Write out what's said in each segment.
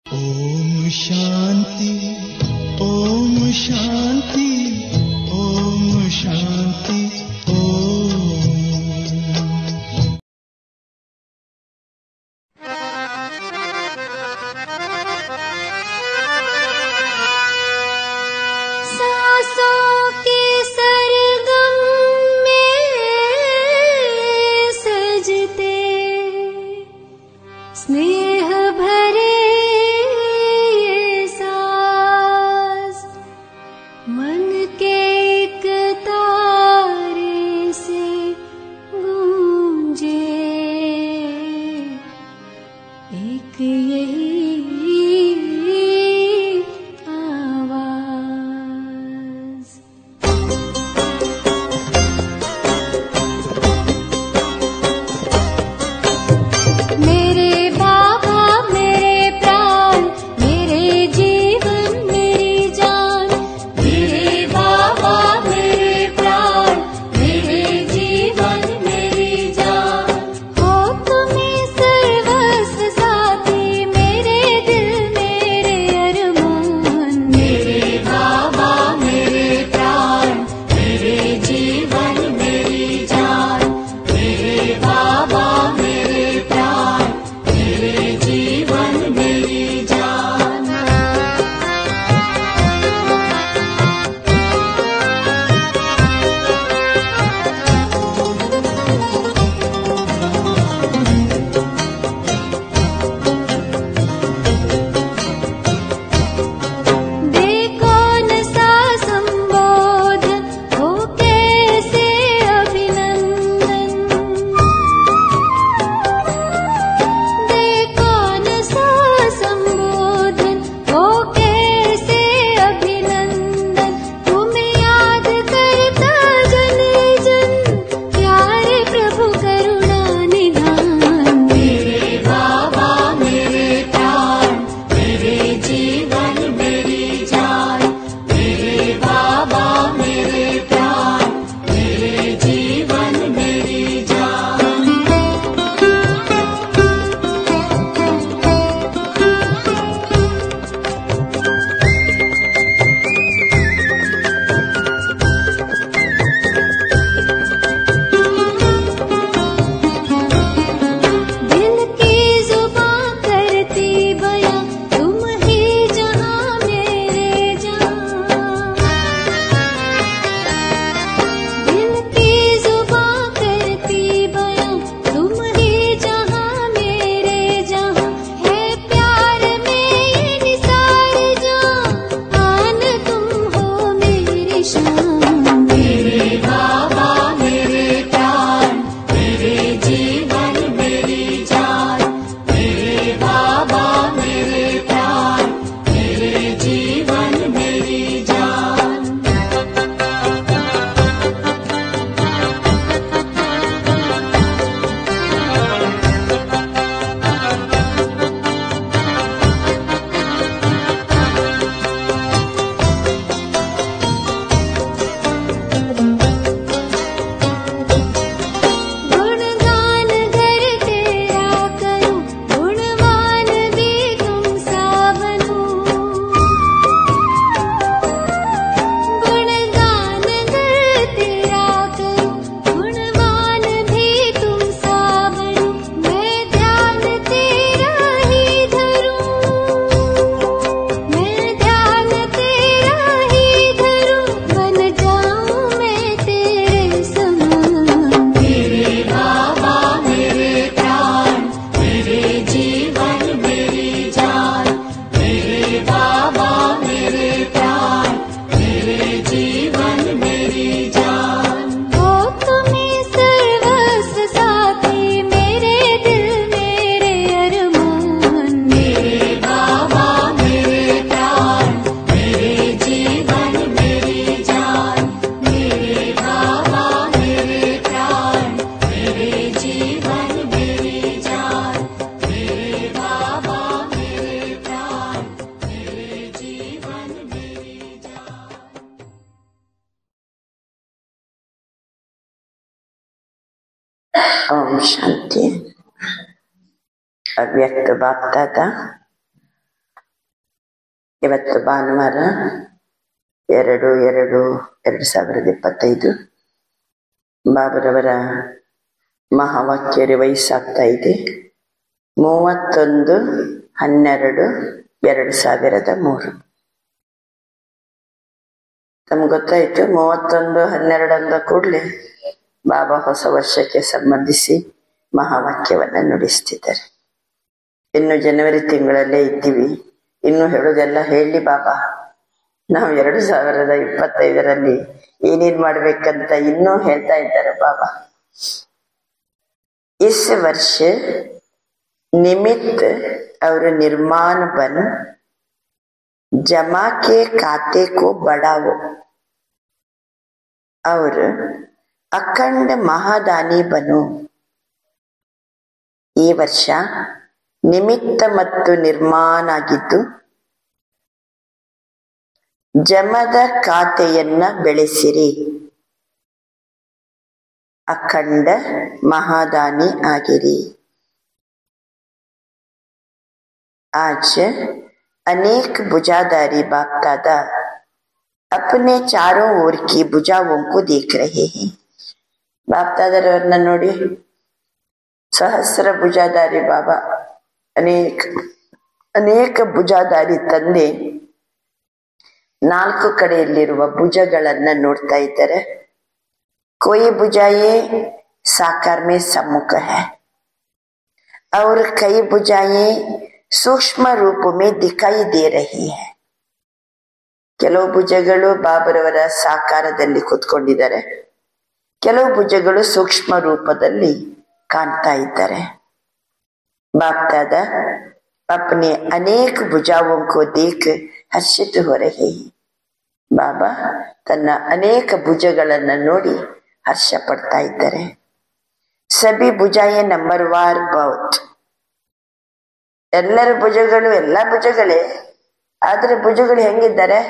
ओम शांति, ओम शांति, ओम शांति, ओम। सांसों के सरगम में सजते स्नेह भरे ये सांस, मन के एक तारे से गूंजे एक यही आवाज। मेरे बाबा मेरे प्राण, मेरे जीवन मेरी जान, मेरे बाबा मेरे प्राण, मेरे जीवन मेरी जान। हो तुम्हें सर्वस्व साथी, मेरे दिल मेरे अरमान, मेरे बाबा मेरे प्राण, मेरे जीवन मेरी जान, मेरे बाबा मेरे प्राण, मेरे जीवन मेरी जान। दे कौन सा संबोधन, हो कैसे अभिनंदन। दे कौन सा संबोधन, हो कैसे अभिनंदन। तुम्हें याद करता जन जन, प्यारे प्रभु करुणा निधान। मेरे बाबा मेरे प्राण, मेरे जीवन मेरी जान, मेरे बाबा मेरे प्राण, मेरे जीवन मेरी जान। दिल की जुबां करती बयां, तुम ही जहां मेरे जान। दिल की जुबां करती बयां, तुम ही जहां मेरे जहां। है प्यार में ये निसार जान, आन तुम हो मेरी शान। मेरे बाबा मेरे प्राण, मेरे जीवन मेरी जान, मेरे बाबा मेरे प्राण, मेरे जीवन मेरी जान। गुणगान घर तेरा करूं, गुणवान भी तुम सा बनूं। गुणगान घर तेरा करूं, गुणवान भी तुम सा बनूं। मैं ध्यान तेरा ही धरूं, मैं ध्यान तेरा ही धरूं। बन जाऊं मैं तेरे समान। मेरे बाबा मेरे प्राण, मेरे जीवन मेरी जान, मेरे बाबा मेरे प्राण, मेरे जीवन मेरी जान। हो तुम्हें सर्वस्व साथी, मेरे दिल मेरे अरमान, मेरे बाबा मेरे प्राण, मेरे जीवन मेरी जान, मेरे बाबा मेरे प्राण, मेरे जीवन मेरी जान, मेरे बाबा मेरे प्राण, मेरे जीवन मेरी जान। ओम शांति। अव्यक्त बाप दादा ಇವತ್ತು ಭಾನುವಾರ 2/2/2025 ಬಾಬರವರ ಮಹಾವಾಕ್ಯ ರಿವೈಸ್ ಆಗ್ತಾ ಇದೆ. 31/12/2003. ತಮ್ಗೆ ಗೊತ್ತಾಯ್ತು, 31/12 ಅಂದ ಕೂಡಲೇ ಬಾಬಾ ಹೊಸ ವರ್ಷಕ್ಕೆ ಸಂಬಂಧಿಸಿ ಮಹಾವಾಕ್ಯವನ್ನ ನುಡಿಸ್ತಿದ್ದಾರೆ. ಇನ್ನು ಜನವರಿ ತಿಂಗಳಲ್ಲೇ ಇದ್ದೀವಿ, ಇನ್ನು ಹೇಳೋದೆಲ್ಲ ಹೇಳಿ ಬಾಬಾ, ನಾವು 2025ರಲ್ಲಿ ಏನೇನ್ ಮಾಡ್ಬೇಕಂತ ಇನ್ನೂ ಹೇಳ್ತಾ ಇದ್ದಾರೆ ಬಾಬಾ. इस वर्ष निमित्त और निर्माण बन जमा के खाते को बढ़ाओ और अखंड महादानी बनो. ಈ ವರ್ಷ ನಿಮಿತ್ತ ಮತ್ತು ನಿರ್ಮಾಣ ಆಗಿದ್ದು ಜಮದ ಖಾತೆಯನ್ನ ಬೆಳೆಸಿರಿ, अखंड महादानी आगिरी. आज अनेक बुझादारी बाप दादा अपने चारों ओर की बुझावों को देख रहे हैं. बाप दादारवरನ್ನ ನೋಡಿ, ಸಹಸ್ರ ಭುಜಾಧಾರಿ ಬಾಬಾ, ಅನೇಕ ಭುಜಾಧಾರಿ ತಂದೆ 4 ಕಡೆಯಲ್ಲಿರುವ ಭುಜಗಳನ್ನ ನೋಡ್ತಾ ಇದ್ದಾರೆ. कोई भुजाएं साकार में सम्मुख है और कई भुजाएं सूक्ष्म रूप में दिखाई दे रही है. ಕೆಲವು ಭುಜಗಳು ಬಾಬರವರ ಸಾಕಾರದಲ್ಲಿ ಕೂತ್ಕೊಂಡಿದ್ದಾರೆ, ಕೆಲವು ಭುಜಗಳು ಸೂಕ್ಷ್ಮ ರೂಪದಲ್ಲಿ ಕಾಣ್ತಾ ಇದ್ದಾರೆ. बाप दादा अपने अनेक भुजाओं को देख हर्षित हो रहे हैं. ಬಾಬಾ ತನ್ನ ಅನೇಕ ಭುಜಗಳನ್ನ ನೋಡಿ ಹರ್ಷ ಪಡ್ತಾ ಇದ್ದಾರೆ. ಸಭಿ ಭುಜಾಯೇ ನಂಬರ್ ವಾರ್ ಬಹುತ್. ಎಲ್ಲರ ಭುಜಗಳು ಎಲ್ಲ ಭುಜಗಳೇ, ಆದ್ರೆ ಭುಜಗಳು ಹೆಂಗಿದ್ದಾರೆ?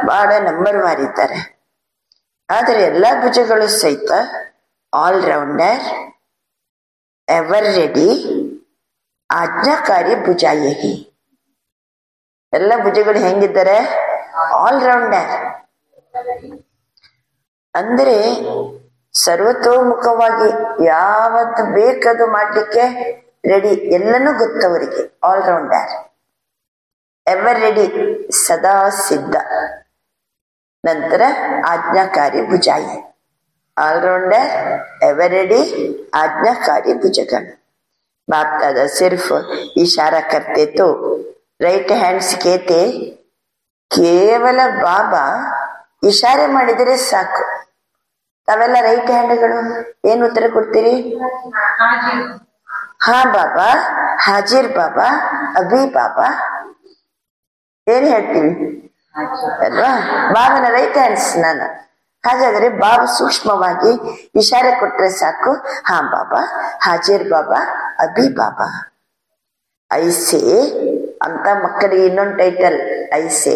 ಬಹಳ ನಂಬರ್ ವಾರ್ ಇದ್ದಾರೆ. ಆದರೆ ಎಲ್ಲಾ ಭುಜಗಳು ಸಹಿತ ಆಲ್ ರೌಂಡರ್, ಎವರ್ ರೆಡಿ, ಆಜ್ಞಾಕಾರಿ ಭುಜಾಯೇ. ಎಲ್ಲ ಭುಜಗಳು ಹೆಂಗಿದ್ದಾರೆ? ಆಲ್ ರೌಂಡರ್ ಅಂದ್ರೆ ಸರ್ವತೋಮುಖವಾಗಿ ಯಾವತ್ತು ಬೇಕದು ಮಾಡ್ಲಿಕ್ಕೆ ರೆಡಿ, ಎಲ್ಲನೂ ಗೊತ್ತವರಿಗೆ. ಆಲ್ ರೌಂಡರ್, ಎವರ್ ರೆಡಿ, ಸದಾ ಸಿದ್ಧ. ನಂತರ ಆಜ್ಞಾಕಾರಿ ಭುಜಾಯಿ. ಆಲ್ ರೌಂಡರ್, ಎವರ್ ರೆಡಿ, ಆಜ್ಞಾಕಾರಿ ಭುಜಗಳು. बाप दादा सिर्फ इशारा करते तो ರೈಟ್ ಹ್ಯಾಂಡ್ಸ್ ಕೇತೆ, ಕೇವಲ ಬಾಬಾ ಇಶಾರೆ ಮಾಡಿದರೆ ಸಾಕು. ತಾವೆಲ್ಲ ರೈಟ್ ಹ್ಯಾಂಡ್ಗಳು ಏನ್ ಉತ್ತರ ಕೊಡ್ತೀರಿ? ಹಾ ಬಾಬಾ, ಹಾಜಿರ್ ಬಾಬಾ, ಅಭಿ ಬಾಬಾ ಏನ್ ಹೇಳ್ತೀವಿ ಅಲ್ವಾ? ಬಾಬನ ರೈಟ್ ಹ್ಯಾಂಡ್ಸ್ ನಾನು. ಹಾಗಾದ್ರೆ ಬಾಬಾ ಸೂಕ್ಷ್ಮವಾಗಿ ಇಶಾರೆ ಕೊಟ್ರೆ ಸಾಕು. ಹಾ ಬಾಬಾ, ಹಾಜಿರ್ ಬಾಬಾ, ಅಭಿ ಬಾಬಾ. ಐಸೆ ಅಂತ ಮಕ್ಕಳಿಗೆ ಇನ್ನೊಂದು ಟೈಟಲ್, ಐಸೆ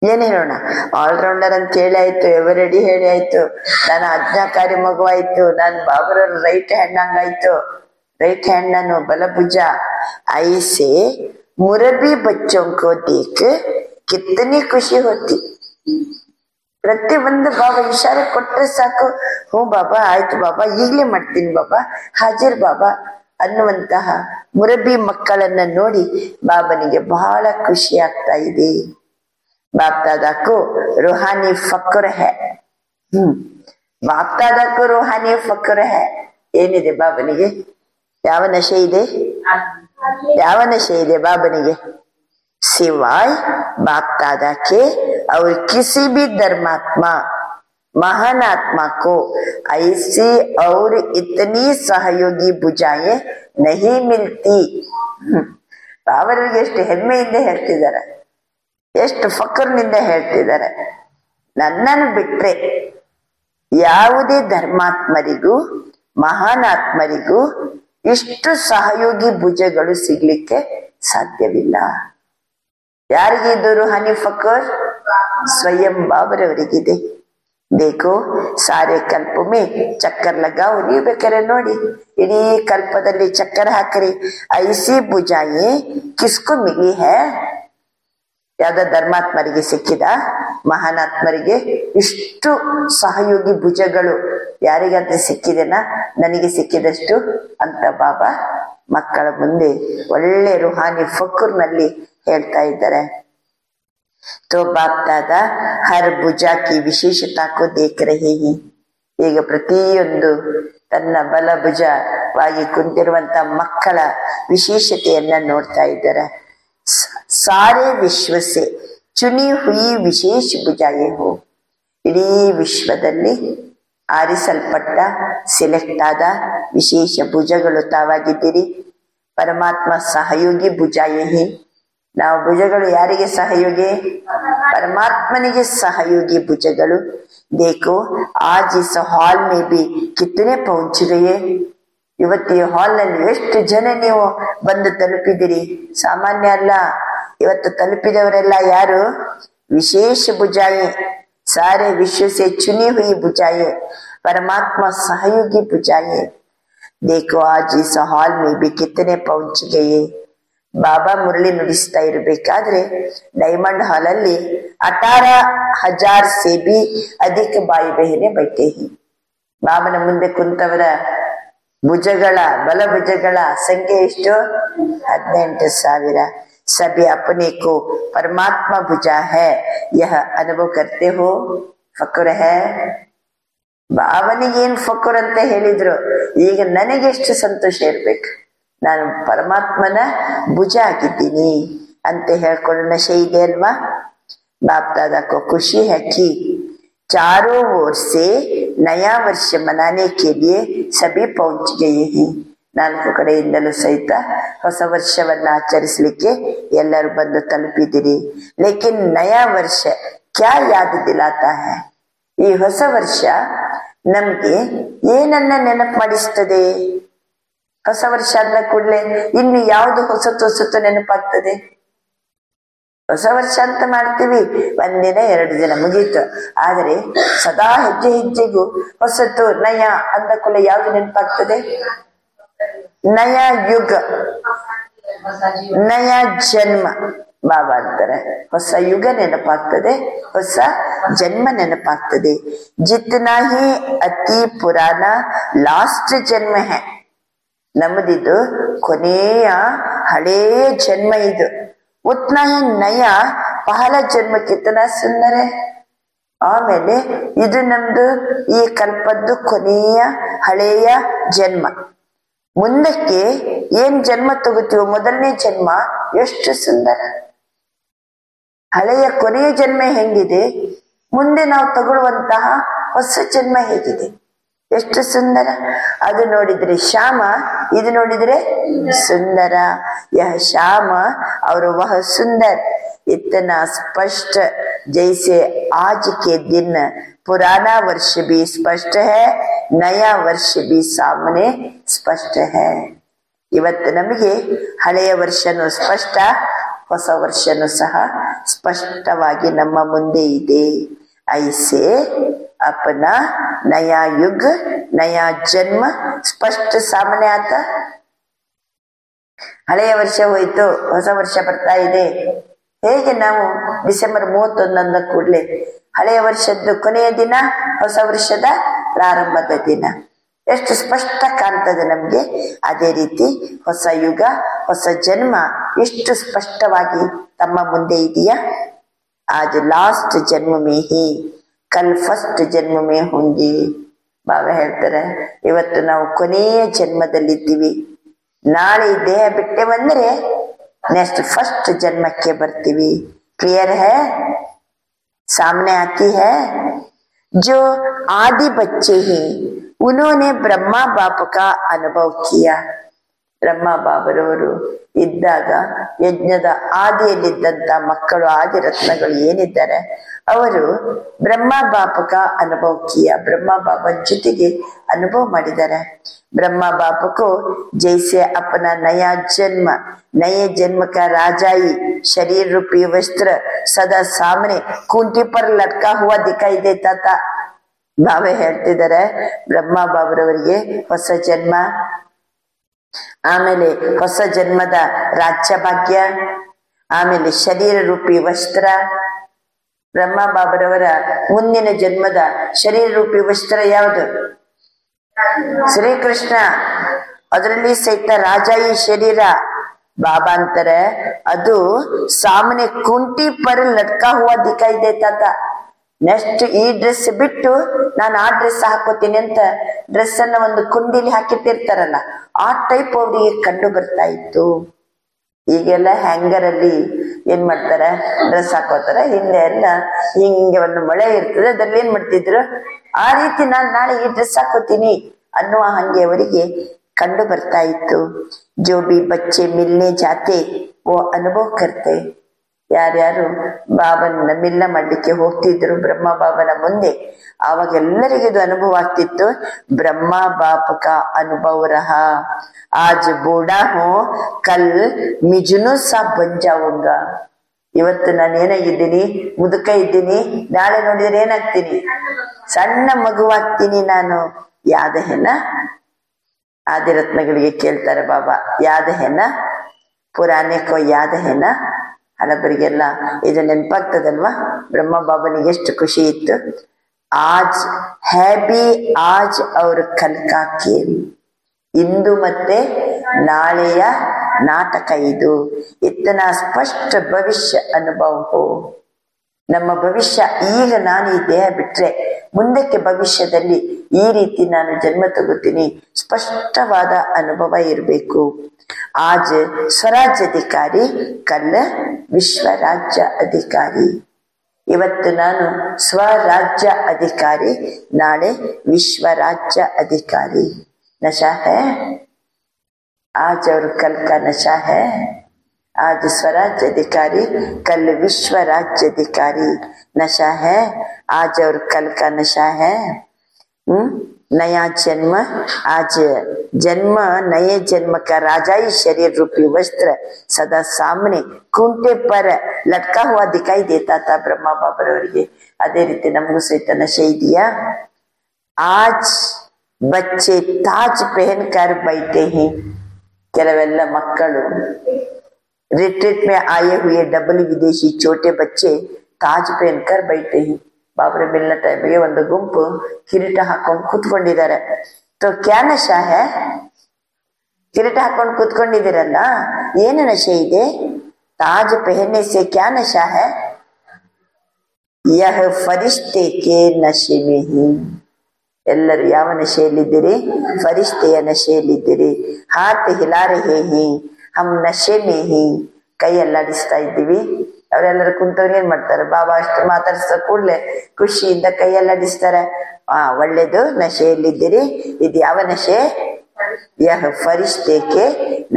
ಏನ್ ಹೇಳೋಣ? ಆಲ್ರೌಂಡರ್ ಅಂತ ಹೇಳಿ ಆಯ್ತು, ಎವರ್ ರೆಡಿ ಹೇಳಿ ಆಯ್ತು, ನಾನು ಆಜ್ಞಾಕಾರಿ ಮಗು ಆಯ್ತು, ನಾನು ಬಾಬರ ರೈಟ್ ಹ್ಯಾಂಡ್ ಹಂಗಾಯ್ತು, ರೈಟ್ ಹ್ಯಾಂಡ್ ನಾನು ಬಲಭುಜ. ಐಸೆ ಮುರಬಿ ಬಚ್ಚೋं को देख कितनी खुशी होती. ಪ್ರತಿಯೊಂದು ಬಾಬಾ ಇಶಾರೆ ಕೊಟ್ರೆ ಸಾಕು, ಹ್ಞೂ ಬಾಬಾ ಆಯ್ತು ಬಾಬಾ, ಈಗಲೇ ಮಾಡ್ತೀನಿ ಬಾಬಾ, ಹಾಜಿರ್ ಬಾಬಾ ಅನ್ನುವಂತಹ ಮುರಬಿ ಮಕ್ಕಳನ್ನ ನೋಡಿ ಬಾಬನಿಗೆ ಬಹಳ ಖುಷಿ ಆಗ್ತಾ ಇದೆ. बाप दादा को रूहानी फक्र है. बाप दादा को रूहानी फक्र है. ಏನಿದೆ ಬಾಬನಿಗೆ? ಯಾವ ನಶೆ ಇದೆ? ಯಾವ ನಶೆ ಇದೆ ಬಾಬನಿಗೆ? सिवाय बाप दादा के और किसी भी धर्मात्मा महान आत्मा को ऐसी और इतनी सहयोगी भुजाएं नहीं मिलती. ಬಾಬರಿಗೆ ಎಷ್ಟು ಹೆಮ್ಮೆಯಿಂದ ಹೇಳ್ತಿದ್ದಾರೆ, ಎಷ್ಟು ಫಕರ್ನಿಂದ ಹೇಳ್ತಿದ್ದಾರೆ. ನನ್ನನ್ನು ಬಿಟ್ರೆ ಯಾವುದೇ ಧರ್ಮಾತ್ಮರಿಗೂ ಮಹಾನಾತ್ಮರಿಗೂ ಇಷ್ಟು ಸಹಯೋಗಿ ಭುಜಗಳು ಸಿಗ್ಲಿಕ್ಕೆ ಸಾಧ್ಯವಿಲ್ಲ. ಯಾರಿಗಿದ್ದು ರೂಹಾನಿ ಫಕರ್? ಸ್ವಯಂ ಬಾಬರವರಿಗಿದೆ. देखो सारे कल्प में चक्कर लगाओ. ನೀವು ಬೇಕಾದ್ರೆ ನೋಡಿ, ಇಡೀ ಕಲ್ಪದಲ್ಲಿ ಚಕ್ಕರ್ ಹಾಕ್ರಿ. ಐಸಿ ಭುಜಾಯೇ ಕಿಸ್ಕು ಮಿಲಿ ಹೈ? ಯಾವ್ದೋ ಧರ್ಮಾತ್ಮರಿಗೆ ಸಿಕ್ಕಿದ, ಮಹಾನಾತ್ಮರಿಗೆ ಇಷ್ಟು ಸಹಯೋಗಿ ಭುಜಗಳು ಯಾರಿಗಂತ ಸಿಕ್ಕಿದೆನಾ, ನನಗೆ ಸಿಕ್ಕಿದಷ್ಟು ಅಂತ ಬಾಬಾ ಮಕ್ಕಳ ಮುಂದೆ ಒಳ್ಳೆ ರುಹಾನಿ ಫಕರ್ನಲ್ಲಿ ಹೇಳ್ತಾ ಇದ್ದಾರೆ. तो बाप दादा हर भुजा की विशेषता को देख रहे हैं. ಈಗ ಪ್ರತಿಯೊಂದು ತನ್ನ ಬಲಭುಜವಾಗಿ ಕುಂತಿರುವಂತ ಮಕ್ಕಳ ವಿಶೇಷತೆಯನ್ನ ನೋಡ್ತಾ ಇದ್ದಾರೆ. ಸಾರೆ ವಿಶ್ವಸೆ ಚುನಿ ಹುಯಿ ವಿಶೇಷ ಭುಜಾಯೇ ಹೋ. ಇಡೀ ವಿಶ್ವದಲ್ಲಿ ಆರಿಸಲ್ಪಟ್ಟ ಸೆಲೆಕ್ಟ್ ಆದ ವಿಶೇಷ ಭುಜಗಳು ತಾವಾಗಿದ್ದೀರಿ. ಪರಮಾತ್ಮ ಸಹಯೋಗಿ ಭುಜಾಯೇ ಹೇ. ನಾವು ಭುಜಗಳು ಯಾರಿಗೆ ಸಹಯೋಗಿ? परमात्मनिಗೆ ಸಹಯೋಗಿ ಭುಜಗಳು. देखो आज इस हॉल में भी कितने पहुंच गए. ಇವತ್ತು ಈ ಹಾಲ್ ನಲ್ಲಿ ಎಷ್ಟು ಜನ ನೀವು ಬಂದು ತಲುಪಿದಿರಿ. ಸಾಮಾನ್ಯ ಅಲ್ಲ, ಇವತ್ತು ತಲುಪಿದವರೆಲ್ಲ ಯಾರು? ವಿಶೇಷ ಭುಜಾಯೇ. सारे विश्व से चुनी हुई भुजाएं परमात्मा सहयोगी भुजाएं. देखो आज इस हॉल में भी कितने पहुंच गए. ಬಾಬಾ ಮುರಳಿ ನುಡಿಸ್ತಾ ಇರಬೇಕಾದ್ರೆ ಡೈಮಂಡ್ ಹಾಲ್ ಅಲ್ಲಿ 18,000 से भी अधिक ಬಾಯಿ ಬಹನೆ बैठे हैं. ಬಾಬನ ಮುಂದೆ ಕುಂತವರ ಭುಜಗಳ ಬಲಭುಜಗಳ ಸಂಖ್ಯೆ ಎಷ್ಟು? 18,000. सभी अपने को परमात्मा भुजा है यह अनुभव करते हो. ಫಕರ್ है. ಬಾಬನಿಗೆ ಏನ್ ಫಕರ್ ಅಂತ ಹೇಳಿದ್ರು, ಈಗ ನನಗೆ ಎಷ್ಟು ಸಂತೋಷ ಇರ್ಬೇಕು, ನಾನು ಪರಮಾತ್ಮನ ಭುಜ ಆಗಿದ್ದೀನಿ ಅಂತ ಹೇಳ್ಕೊಳ್ಳೋ ನಶೆ ಇದೆ ಅಲ್ವಾ. बाप दादा को खुशी है कि चारों ओर से नया वर्ष मनाने के लिए सभी पहुंच गए हैं. ನಾಲ್ಕು ಕಡೆಯಿಂದಲೂ ಸಹಿತ ಹೊಸ ವರ್ಷವನ್ನ ಆಚರಿಸಲಿಕ್ಕೆ ಎಲ್ಲರೂ ಬಂದು ತಲುಪಿದಿರಿ. ಲೇಕಿನ್ ನಯಾ ವರ್ಷ ಕ್ಯಾ ಯಾದ್ ದಿಲಾತಾ ಹೈ. ಈ ಹೊಸ ವರ್ಷ ನಮ್ಗೆ ಏನನ್ನ ನೆನಪು ಮಾಡಿಸ್ತದೆ? ಹೊಸ ವರ್ಷ ಆದ ಕೂಡಲೇ ಇನ್ನು ಯಾವುದು ಹೊಸತು ನೆನಪಾಗ್ತದೆ? ಹೊಸ ವರ್ಷ ಅಂತ ಮಾಡ್ತೀವಿ, ಒಂದಿನ 2 ದಿನ ಮುಗೀತು. ಆದ್ರೆ ಸದಾ ಹೆಜ್ಜೆ ಹೆಜ್ಜೆಗೂ ಹೊಸತು ನಯ ಅಂದ ಕೂಡಲೇ ಯಾವ್ದು ನೆನಪಾಗ್ತದೆ? ನಯ ಯುಗ, ನಯ ಜನ್ಮ. ಬಾಬಾ ಅಂತಾರೆ ಹೊಸ ಯುಗ ನೆನಪಾಗ್ತದೆ, ಹೊಸ ಜನ್ಮ ನೆನಪಾಗ್ತದೆ. ಜಿತ್ನಾ ಹಿ ಅತಿ ಪುರಾಣ ಲಾಸ್ಟ್ ಜನ್ಮ ಹೈ. ನಮ್ಮದಿದು ಕೊನೆಯ ಹಳೆಯ ಜನ್ಮ ಇದು. ಉತ್ನಾ ಹಿ ನಯ ಪಹಲ ಜನ್ಮ ಕಿತನಾ ಸುಂದರ. ಆಮೇಲೆ ಇದು ನಮ್ದು ಈ ಕಲ್ಪದ್ದು ಕೊನೆಯ ಹಳೆಯ ಜನ್ಮ. ಮುಂದಕ್ಕೆ ಏನ್ ಜನ್ಮ ತಗೋತೀವೋ ಮೊದಲನೇ ಜನ್ಮ ಎಷ್ಟು ಸುಂದರ. ಹಳೆಯ ಕೊನೆಯ ಜನ್ಮ ಹೆಂಗಿದೆ, ಮುಂದೆ ನಾವು ತಗೊಳ್ಳುವಂತಹ ಹೊಸ ಜನ್ಮ ಹೇಗಿದೆ, ಎಷ್ಟು ಸುಂದರ. ಅದು ನೋಡಿದ್ರೆ ಶ್ಯಾಮ, ಇದು ನೋಡಿದ್ರೆ ಸುಂದರ. ಯಹ ಶ್ಯಾಮ और वह सुंदर इतना स्पष्ट जैसे आज के दिन पुराना वर्ष भी स्पष्ट है, नया वर्ष भी सामने स्पष्ट है. ಇವತ್ತು ನಮಗೆ ಹಳೆಯ ವರ್ಷನೂ ಸ್ಪಷ್ಟ, ಹೊಸ ವರ್ಷನೂ ಸಹ ಸ್ಪಷ್ಟವಾಗಿ ನಮ್ಮ ಮುಂದೆ ಇದೆ. ಐಸೆ अपना नया युग नया जन्म स्पष्ट सामने आता. ಹಳೆಯ ವರ್ಷ ಹೋಯ್ತು, ಹೊಸ ವರ್ಷ ಬರ್ತಾ ಇದೆ. ಹೇಗೆ ನಾವು ಡಿಸೆಂಬರ್ 31 ಅಂದ ಕೂಡಲೇ ಹಳೆಯ ವರ್ಷದ್ದು ಕೊನೆಯ ದಿನ, ಹೊಸ ವರ್ಷದ ಪ್ರಾರಂಭದ ದಿನ ಎಷ್ಟು ಸ್ಪಷ್ಟ ಕಾಣ್ತದೆ ನಮ್ಗೆ. ಅದೇ ರೀತಿ ಹೊಸ ಯುಗ ಹೊಸ ಜನ್ಮ ಎಷ್ಟು ಸ್ಪಷ್ಟವಾಗಿ ತಮ್ಮ ಮುಂದೆ ಇದೆಯಾ. ಆಜ್ ಲಾಸ್ಟ್ ಜನ್ಮ ಮೇ ಹಿ ಕಲ್ ಫಸ್ಟ್ ಜನ್ಮ ಮೇ ಹೋಂಗಿ. ಬಾಬಾ ಹೇಳ್ತಾರೆ ಇವತ್ತು ನಾವು ಕೊನೆಯ ಜನ್ಮದಲ್ಲಿದ್ದೀವಿ, ನಾಳೆ ದೇಹ ಬಿಟ್ಟೆ ಬಂದ್ರೆ नेक्स्ट फर्स्ट जन्म के ಬರ್ತೀವಿ. क्लियर है, सामने आती है. जो आदि बच्चे हैं उन्होंने ब्रह्मा बाप का अनुभव किया. ಬ್ರಹ್ಮ ಬಾಬರವರು ಇದ್ದಾಗ ಯಜ್ಞದ ಆದಿಯಲ್ಲಿದ್ದಂತ ಮಕ್ಕಳು, ಆದಿರತ್ನಗಳು ಏನಿದ್ದಾರೆ ಅವರು ಬ್ರಹ್ಮ ಬಾಪಕ ಅನುಭವ ಕಿಯ, ಬ್ರಹ್ಮ ಬಾಬಾ ಜೊತೆಗೆ ಅನುಭವ ಮಾಡಿದ್ದಾರೆ. ब्रह्मा बाप को जैसे अपना नया जन्म, नए जन्म का राजाई शरीर रूपी वस्त्र सदा सामने खूंटी पर लटका हुआ दिखाई देता था. बाबा ಹೇಳ್ತಿದ್ದಾರೆ ಬ್ರಹ್ಮ ಬಾಬರವರಿಗೆ ಹೊಸ ಜನ್ಮ, ಆಮೇಲೆ ಹೊಸ ಜನ್ಮದ ರಾಜ್ಯ ಭಾಗ್ಯ, ಆಮೇಲೆ ಶರೀರ ರೂಪಿ ವಸ್ತ್ರ, ಬ್ರಹ್ಮ ಬಾಬರವರ ಮುಂದಿನ ಜನ್ಮದ ಶರೀರ ರೂಪಿ ವಸ್ತ್ರ ಯಾವುದು? ಶ್ರೀಕೃಷ್ಣ. ಅದರಲ್ಲಿ ಸಹಿತ ರಾಜಾಯಿ ಶರೀರ. ಬಾಬಾ ಅಂತಾರೆ ಅದು ಸಾಮನೆ ಕುಂಟಿ ಪರ ಲಟ್ಕಾ ಹುವಾ ದಿಖಾಯಿ ದೇತಾ ತಾ. ನೆಕ್ಸ್ಟ್ ಈ ಡ್ರೆಸ್ ಬಿಟ್ಟು ನಾನು ಆ ಡ್ರೆಸ್ ಹಾಕೋತೀನಿ ಅಂತ ಡ್ರೆಸ್ ಅನ್ನ ಒಂದು ಕುಂಡಿಲಿ ಹಾಕಿಟ್ಟಿರ್ತಾರಲ್ಲ, ಆ ಟೈಪ್ ಅವ್ರಿಗೆ ಕಂಡು ಬರ್ತಾ ಇತ್ತು. ಈಗೆಲ್ಲ ಹ್ಯಾಂಗರ್ ಅಲ್ಲಿ ಏನ್ ಮಾಡ್ತಾರ, ಡ್ರೆಸ್ ಹಾಕೋತಾರ. ಹಿಂದೆ ಎಲ್ಲ ಹಿಂಗೆ ಒಂದು ಮಳೆ ಇರ್ತದೆ, ಅದ್ರಲ್ಲಿ ಏನ್ ಮಾಡ್ತಿದ್ರು, ಆ ರೀತಿ ನಾನು ನಾಳೆ ಈ ಡ್ರೆಸ್ ಹಾಕೋತೀನಿ ಅನ್ನುವ ಹಂಗೆ ಅವರಿಗೆ ಕಂಡು ಬರ್ತಾ ಇತ್ತು. ಜೋ ಬಿ ಬಚ್ಚೆ ಮಿಲ್ನೆ ಜಾತೆ ಓ ಅನುಭವ ಕರ್ತೆ. ಯಾರ್ಯಾರು ಬಾಬನ ಮಿಲ್ಲ ಮಾಡ್ಲಿಕ್ಕೆ ಹೋಗ್ತಿದ್ರು ಬ್ರಹ್ಮ ಬಾಬನ ಮುಂದೆ, ಆವಾಗೆಲ್ಲರಿಗೂ ಇದು ಅನುಭವ ಆಗ್ತಿತ್ತು. ಬ್ರಹ್ಮ ಬಾಪ ಕಾ ಅನುಭವ ರಹಾ. ಆಜ್ ಬೂಢಾ ಹೋ ಕಲ್ ಮಿಜುನು ಸಾ ಬನ್ ಜಾऊंगा. ಇವತ್ತು ನಾನು ಏನಾಗಿದ್ದೀನಿ, ಮುದುಕ ಇದ್ದೀನಿ, ನಾಳೆ ನೋಡಿದ್ರೆ ಏನಾಗ್ತೀನಿ, ಸಣ್ಣ ಮಗುವಾಗ್ತೀನಿ ನಾನು. ಯಾದ ಹೆನ ಆದಿರತ್ನಗಳಿಗೆ ಕೇಳ್ತಾರೆ ಬಾಬಾ, ಯಾದ ಹೆನ ಪುರಾನೆ ಕೋ ಯಾದ ಹೆನ. ಹಳಬರಿಗೆಲ್ಲ ಇದು ನೆನಪಾಗ್ತದಲ್ವಾ? ಬ್ರಹ್ಮ ಬಾಬನಿಗೆ ಎಷ್ಟು ಖುಷಿ ಇತ್ತು. ಆಜ್ ಹ್ಯಾಬಿ ಆಜ್ ಅವ್ರ ಕಲ್ಕಾ ಕೇಳಿ, ಇಂದು ಮತ್ತೆ ನಾಳೆಯ ನಾಟಕ ಇದು. ಇತ್ತನ ಸ್ಪಷ್ಟ ಭವಿಷ್ಯ ಅನುಭವ ಹೋ. ನಮ್ಮ ಭವಿಷ್ಯ ಈಗ ನಾನು ಈ ದೇಹ ಬಿಟ್ರೆ ಮುಂದಕ್ಕೆ ಭವಿಷ್ಯದಲ್ಲಿ ಈ ರೀತಿ ನಾನು ಜನ್ಮ ತಗೋತೀನಿ, ಸ್ಪಷ್ಟವಾದ ಅನುಭವ ಇರಬೇಕು. ಆಜ್ ಸ್ವರಾಜ್ಯ ಅಧಿಕಾರಿ, ಕಲ್ ವಿಶ್ವ ರಾಜ್ಯ ಅಧಿಕಾರಿ. ಇವತ್ತು ನಾನು ಸ್ವರಾಜ್ಯ ಅಧಿಕಾರಿ, ನಾಳೆ ವಿಶ್ವ ರಾಜ್ಯ ಅಧಿಕಾರಿ. नशा है आज और कल का नशा है. आज स्वराज्य अधिकारी, कल विश्व राज्य अधिकारी. नशा है आज और कल का नशा है. नया जन्म, आज जन्म नए जन्म का राजाई शरीर रूपी वस्त्र सदा सामने खूंटे पर लटका हुआ दिखाई देता था ब्रह्मा बाबरवರಿಗೆ. ಅದೇ ರೀತಿ ನಮಗೂ ಸಹಿತ ನಶೆ ಇದೆಯಾ? आज बच्चे ताज पहन कर बैठे हैं. ಕೆಲವೆಲ್ಲ ಮಕ್ಕಳು रिट्रीट में आए हुए डबल विदेशी छोटे बच्चे ताज पहन कर बैठे हैं. ಬಾಬರ ಮಿಲ್ನ ಟೈಮ್ಗೆ ಒಂದು ಗುಂಪು ಕಿರೀಟ ಹಾಕೊಂಡು ಕೂತ್ಕೊಂಡಿದ್ದಾರೆ. तो क्या नशा है? ಕಿರೀಟ ಹಾಕೊಂಡು ಕೂತ್ಕೊಂಡಿದ್ದೀರಲ್ಲ, ಏನು ನಶೆ ಇದೆ? ताज पहनने से क्या नशा है? यह फरिश्ते के नशे में ही. ಎಲ್ಲರೂ ಯಾವ ನಶೆಯಲ್ಲಿದ್ದೀರಿ? ಫರಿಷ್ಠೆಯ ನಶೆಯಲ್ಲಿದ್ದೀರಿ. ಹಾತ್ ಹಿಲಾ ರಹೇ ಹಿ ಹಮ್ ನಶೆ ಮೇ ಹಿ. ಕೈ ಅಲ್ಲಾಡಿಸ್ತಾ ಇದ್ದೀವಿ. ಅವರೆಲ್ಲರೂ ಕುಂತವ್ರು ಏನ್ ಮಾಡ್ತಾರೆ, ಬಾಬಾ ಅಷ್ಟು ಮಾತಾಡಿಸೋ ಕೂಡ್ಲೆ ಖುಷಿಯಿಂದ ಕೈ ಅಲ್ಲಾಡಿಸ್ತಾರೆ. ಒಳ್ಳೇದು, ನಶೆಯಲ್ಲಿದ್ದೀರಿ. ಇದು ಯಾವ ನಶೆ? ಯಹ ಫರಿಷ್ಠೆ ಕೆ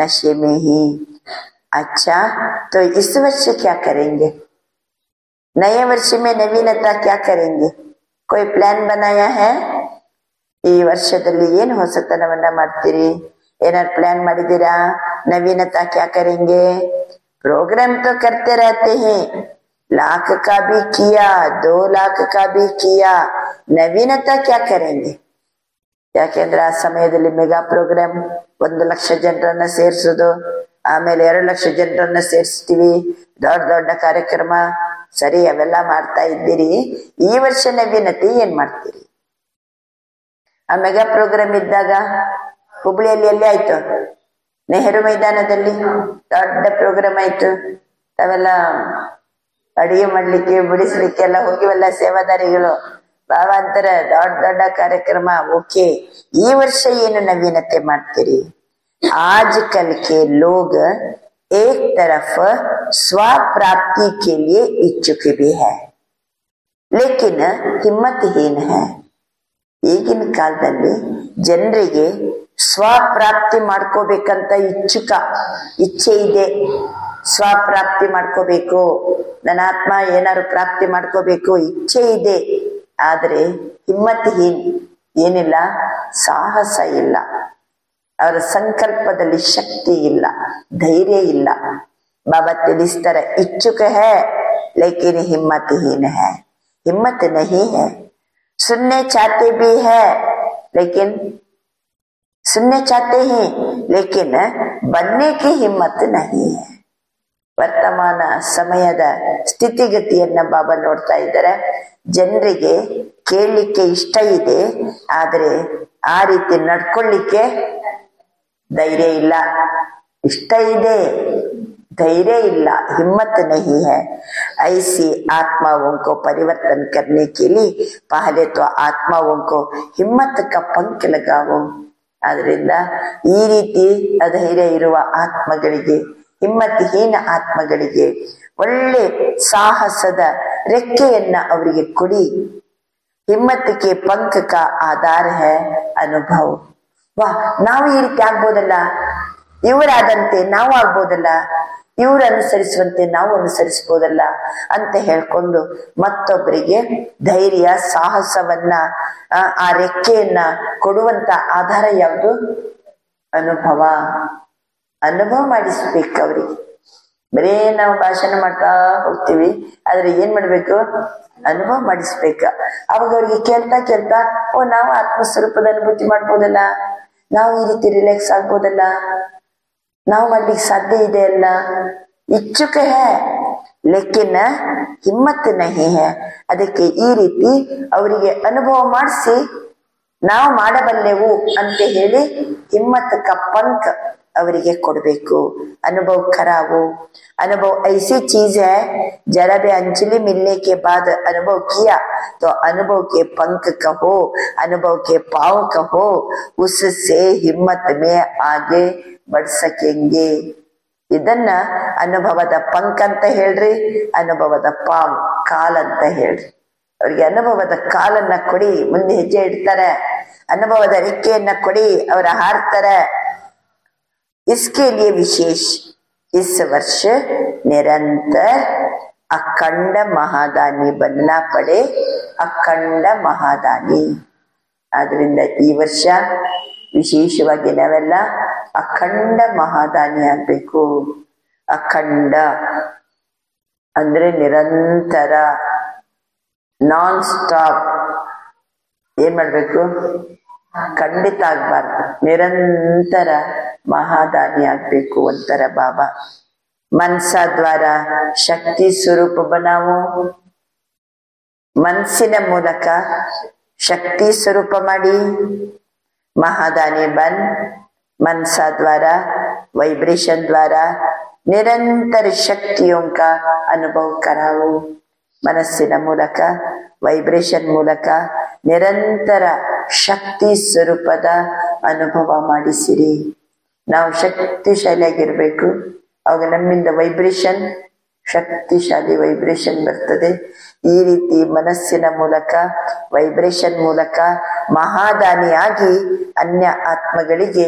ನಶೆ ಮೇ ಹಿ. अच्छा तो इस वर्ष क्या करेंगे? नए वर्ष में नवीनता क्या करेंगे? कोई प्लान बनाया है? ಈ ವರ್ಷದಲ್ಲಿ ಏನು ಹೊಸತನವನ್ನ ಮಾಡ್ತೀರಿ? ಏನಾದ್ರು ಪ್ಲಾನ್ ಮಾಡಿದ್ದೀರಾ? ನವೀನತಾ ಕ್ಯಾ ಕರೆಂಗೆ? प्रोग्राम तो करते रहते हैं, लाख का भी किया, 2 लाख का भी किया, नवीनता क्या करेंगे? ಯಾಕೆಂದ್ರೆ ಆ ಸಮಯದಲ್ಲಿ ಮೆಗಾ ಪ್ರೋಗ್ರಾಮ್ 1 ಲಕ್ಷ ಜನರನ್ನ ಸೇರಿಸೋದು, ಆಮೇಲೆ 2 ಲಕ್ಷ ಜನರನ್ನ ಸೇರಿಸ್ತೀವಿ, ದೊಡ್ಡ ದೊಡ್ಡ ಕಾರ್ಯಕ್ರಮ. ಸರಿ, ಅವೆಲ್ಲ ಮಾಡ್ತಾ ಇದ್ದೀರಿ. ಈ ವರ್ಷ ನವೀನತೆ ಏನ್ ಮಾಡ್ತೀರಿ? ಆ ಮೆಗಾ ಪ್ರೋಗ್ರಾಮ್ ಇದ್ದಾಗ ಹುಬ್ಳಿಯಲ್ಲಿ ಎಲ್ಲಿ ಆಯ್ತು? ನೆಹರು ಮೈದಾನದಲ್ಲಿ ದೊಡ್ಡ ಪ್ರೋಗ್ರಾಮ್ ಆಯ್ತು. ತಾವೆಲ್ಲ ಅಡಿಗೆ ಮಾಡ್ಲಿಕ್ಕೆ ಬಿಡಿಸ್ಲಿಕ್ಕೆ ಎಲ್ಲ ಹೋಗಿವಲ್ಲ ಸೇವಾದಾರಿಗಳು. ಬಾಬಾ ಅಂತಾರೆ ದೊಡ್ಡ ದೊಡ್ಡ ಕಾರ್ಯಕ್ರಮ. ಓಕೆ, ಈ ವರ್ಷ ಏನು ನವೀನತೆ ಮಾಡ್ತೀರಿ? आजकल के लोग एक तरफ स्व प्राप्ति के लिए इच्छुक भी है, लेकिन हिम्मतहीन है. ಈಗಿನ ಕಾಲದಲ್ಲಿ ಜನರಿಗೆ ಸ್ವಪ್ರಾಪ್ತಿ ಮಾಡ್ಕೋಬೇಕಂತ ಇಚ್ಛೆ ಇದೆ. ಸ್ವಪ್ರಾಪ್ತಿ ಮಾಡ್ಕೋಬೇಕು, ನನ್ನ ಆತ್ಮ ಏನಾದ್ರು ಪ್ರಾಪ್ತಿ ಮಾಡ್ಕೋಬೇಕು ಇಚ್ಛೆ ಇದೆ. ಆದ್ರೆ ಹಿಮ್ಮತ್ಹೀನ್, ಏನಿಲ್ಲ, ಸಾಹಸ ಇಲ್ಲ. ಅವರ ಸಂಕಲ್ಪದಲ್ಲಿ ಶಕ್ತಿ ಇಲ್ಲ, ಧೈರ್ಯ ಇಲ್ಲ. ಬಾಬಾ ತಿಳಿಸ್ತಾರೆ, ಇಚ್ಛುಕ ಹೈ ಲೇಕಿನ್ ಹಿಮ್ಮತ್ಹೀನ್ ಹೈ. हिम्मत नहीं है. सुनने चाहते भी है लेकिन सुनने चाहते हैं, लेकिन बनने की हिम्मत नहीं है. ವರ್ತಮಾನ ಸಮಯದ ಸ್ಥಿತಿಗತಿಯನ್ನ ಬಾಬಾ ನೋಡ್ತಾ ಇದ್ದಾರೆ. ಜನರಿಗೆ ಕೇಳಲಿಕ್ಕೆ ಇಷ್ಟ ಇದೆ, ಆದರೆ ಆ ರೀತಿ ನಡ್ಕೊಳ್ಳಿಕ್ಕೆ ಧೈರ್ಯ ಇಲ್ಲ. ಇಷ್ಟ ಇದೆ, धैर्य इल्ला, हिम्मत नहीं है. ऐसी आत्माओं को परिवर्तन करने के लिए पहले तो आत्माओं को हिम्मत का पंख लगाओ. ಆದ್ರಿಂದ ಈ ರೀತಿ ಅಧೈರ್ಯ ಇರುವ ಆತ್ಮಗಳಿಗೆ, ಹಿಮ್ಮತಿಹೀನ ಆತ್ಮಗಳಿಗೆ ಒಳ್ಳೆ ಸಾಹಸದ ರೆಕ್ಕೆಯನ್ನ ಅವರಿಗೆ ಕೊಡಿ. ಹಿಮ್ಮತ್ ಕೆ ಪಂಖ ಕಾ ಆಧಾರ ಹೈ ಅನುಭವ. ವಾ, ನಾವು ಈ ರೀತಿ ಆಗ್ಬೋದಲ್ಲ, ಇವರಾದಂತೆ ನಾವು ಆಗ್ಬೋದಲ್ಲ, ಇವರು ಅನುಸರಿಸುವಂತೆ ನಾವು ಅನುಸರಿಸಬಹುದಲ್ಲ ಅಂತ ಹೇಳ್ಕೊಂಡು ಮತ್ತೊಬ್ಬರಿಗೆ ಧೈರ್ಯ ಸಾಹಸವನ್ನ ಆ ರೆಕ್ಕೆಯನ್ನ ಕೊಡುವಂತ ಆಧಾರ ಯಾವುದು? ಅನುಭವ. ಅನುಭವ ಮಾಡಿಸ್ಬೇಕು ಅವರಿಗೆ. ಬರೇ ನಾವು ಭಾಷಣ ಮಾಡ್ತಾ ಹೋಗ್ತೀವಿ, ಆದ್ರೆ ಏನ್ ಮಾಡ್ಬೇಕು? ಅನುಭವ ಮಾಡಿಸ್ಬೇಕ. ಅವಾಗ ಅವ್ರಿಗೆ ಕೇಳ್ತಾ ಕೇಳ್ತಾ ಓ, ನಾವು ಆತ್ಮಸ್ವರೂಪದ ಅನುಭೂತಿ ಮಾಡ್ಬೋದಲ್ಲ, ನಾವು ಈ ರೀತಿ ರಿಲ್ಯಾಕ್ಸ್ ಆಗ್ಬೋದಲ್ಲ, ನಾವು ಮಾಡ್ಲಿಕ್ಕೆ ಸಾಧ್ಯ ಇದೆ ಅಲ್ಲ. ಇಚ್ಛುಕ ಹೇ ಲೇಕಿನ್ ಹಿಮ್ಮತ್ ನಹಿ ಹೇ. ಅದಕ್ಕೆ ಈ ರೀತಿ ಅವರಿಗೆ ಅನುಭವ ಮಾಡಿಸಿ ನಾವು ಮಾಡಬಲ್ಲೆವು ಅಂತ ಹೇಳಿ ಹಿಮ್ಮತ್ ಕ ಪಂಕ್ ಅವರಿಗೆ ಕೊಡಬೇಕು. ಅನುಭವ ಖರಾಬು. अनुभव ऐसी चीज है, जरा भी अंजलि मिलने के बाद अनुभव किया तो अनुभव के पंख कहो, अनुभव के पांव कहो, उससे हिम्मत में आगे बढ़ सकेंगे. ಇದನ್ನ ಅನುಭವದ ಪಂಕ್ ಅಂತ ಹೇಳ್ರಿ, ಅನುಭವದ ಪಾಮ್ ಕಾಲ್ ಅಂತ ಹೇಳ್ರಿ. ಅವ್ರಿಗೆ ಅನುಭವದ ಕಾಲನ್ನ ಕೊಡಿ, ಮುಂದೆ ಹೆಜ್ಜೆ ಇಡ್ತಾರೆ. ಅನುಭವದ ರೆಕ್ಕೆಯನ್ನ ಕೊಡಿ, ಅವರ ಹಾರ್ತಾರೆ. इसके लिए विशेष इस वर्ष निरंतर अखंड महादानी बनना पड़े. अखंಡ ಮಹಾದಾನಿ. ಆದ್ರಿಂದ ಈ ವರ್ಷ ವಿಶೇಷವಾಗಿ ನಾವೆಲ್ಲ ಅಖಂಡ ಮಹಾದಾನಿ ಆಗ್ಬೇಕು. ಅಖಂಡ ಅಂದ್ರೆ ನಿರಂತರ, ನಾನ್ ಸ್ಟಾಪ್. ಏನ್ ಮಾಡ್ಬೇಕು? ಖಂಡಿತ ಆಗ್ಬಾರ್ದು, ನಿರಂತರ ಮಹಾದಾನಿ ಆಗ್ಬೇಕು ಅಂತಾರ ಬಾಬಾ. ಮನಸ ದ್ವಾರ ಶಕ್ತಿ ಸ್ವರೂಪ ಬನಾವು. ಮನಸ್ಸಿನ ಮೂಲಕ ಶಕ್ತಿ ಸ್ವರೂಪ ಮಾಡಿ ಮಹಾದಾನಿ ಬನ್. ಮನಸ ದ್ವಾರ ವೈಬ್ರೇಷನ್ ದ್ವಾರ ನಿರಂತರ ಶಕ್ತಿಯೋं का ಅನುಭವ कराओ. ಮನಸ್ಸಿನ ಮೂಲಕ ವೈಬ್ರೇಷನ್ ಮೂಲಕ ನಿರಂತರ ಶಕ್ತಿ ಸ್ವರೂಪದ ಅನುಭವ ಮಾಡಿಸಿರಿ. ನಾವು ಶಕ್ತಿಶಾಲಿಯಾಗಿರ್ಬೇಕು. ಅವಾಗ ನಮ್ಮಿಂದ ವೈಬ್ರೇಷನ್, ಶಕ್ತಿಶಾಲಿ ವೈಬ್ರೇಷನ್ ಬರ್ತದೆ. ಈ ರೀತಿ ಮನಸ್ಸಿನ ಮೂಲಕ ವೈಬ್ರೇಷನ್ ಮೂಲಕ ಮಹಾದಾನಿಯಾಗಿ ಅನ್ಯ ಆತ್ಮಗಳಿಗೆ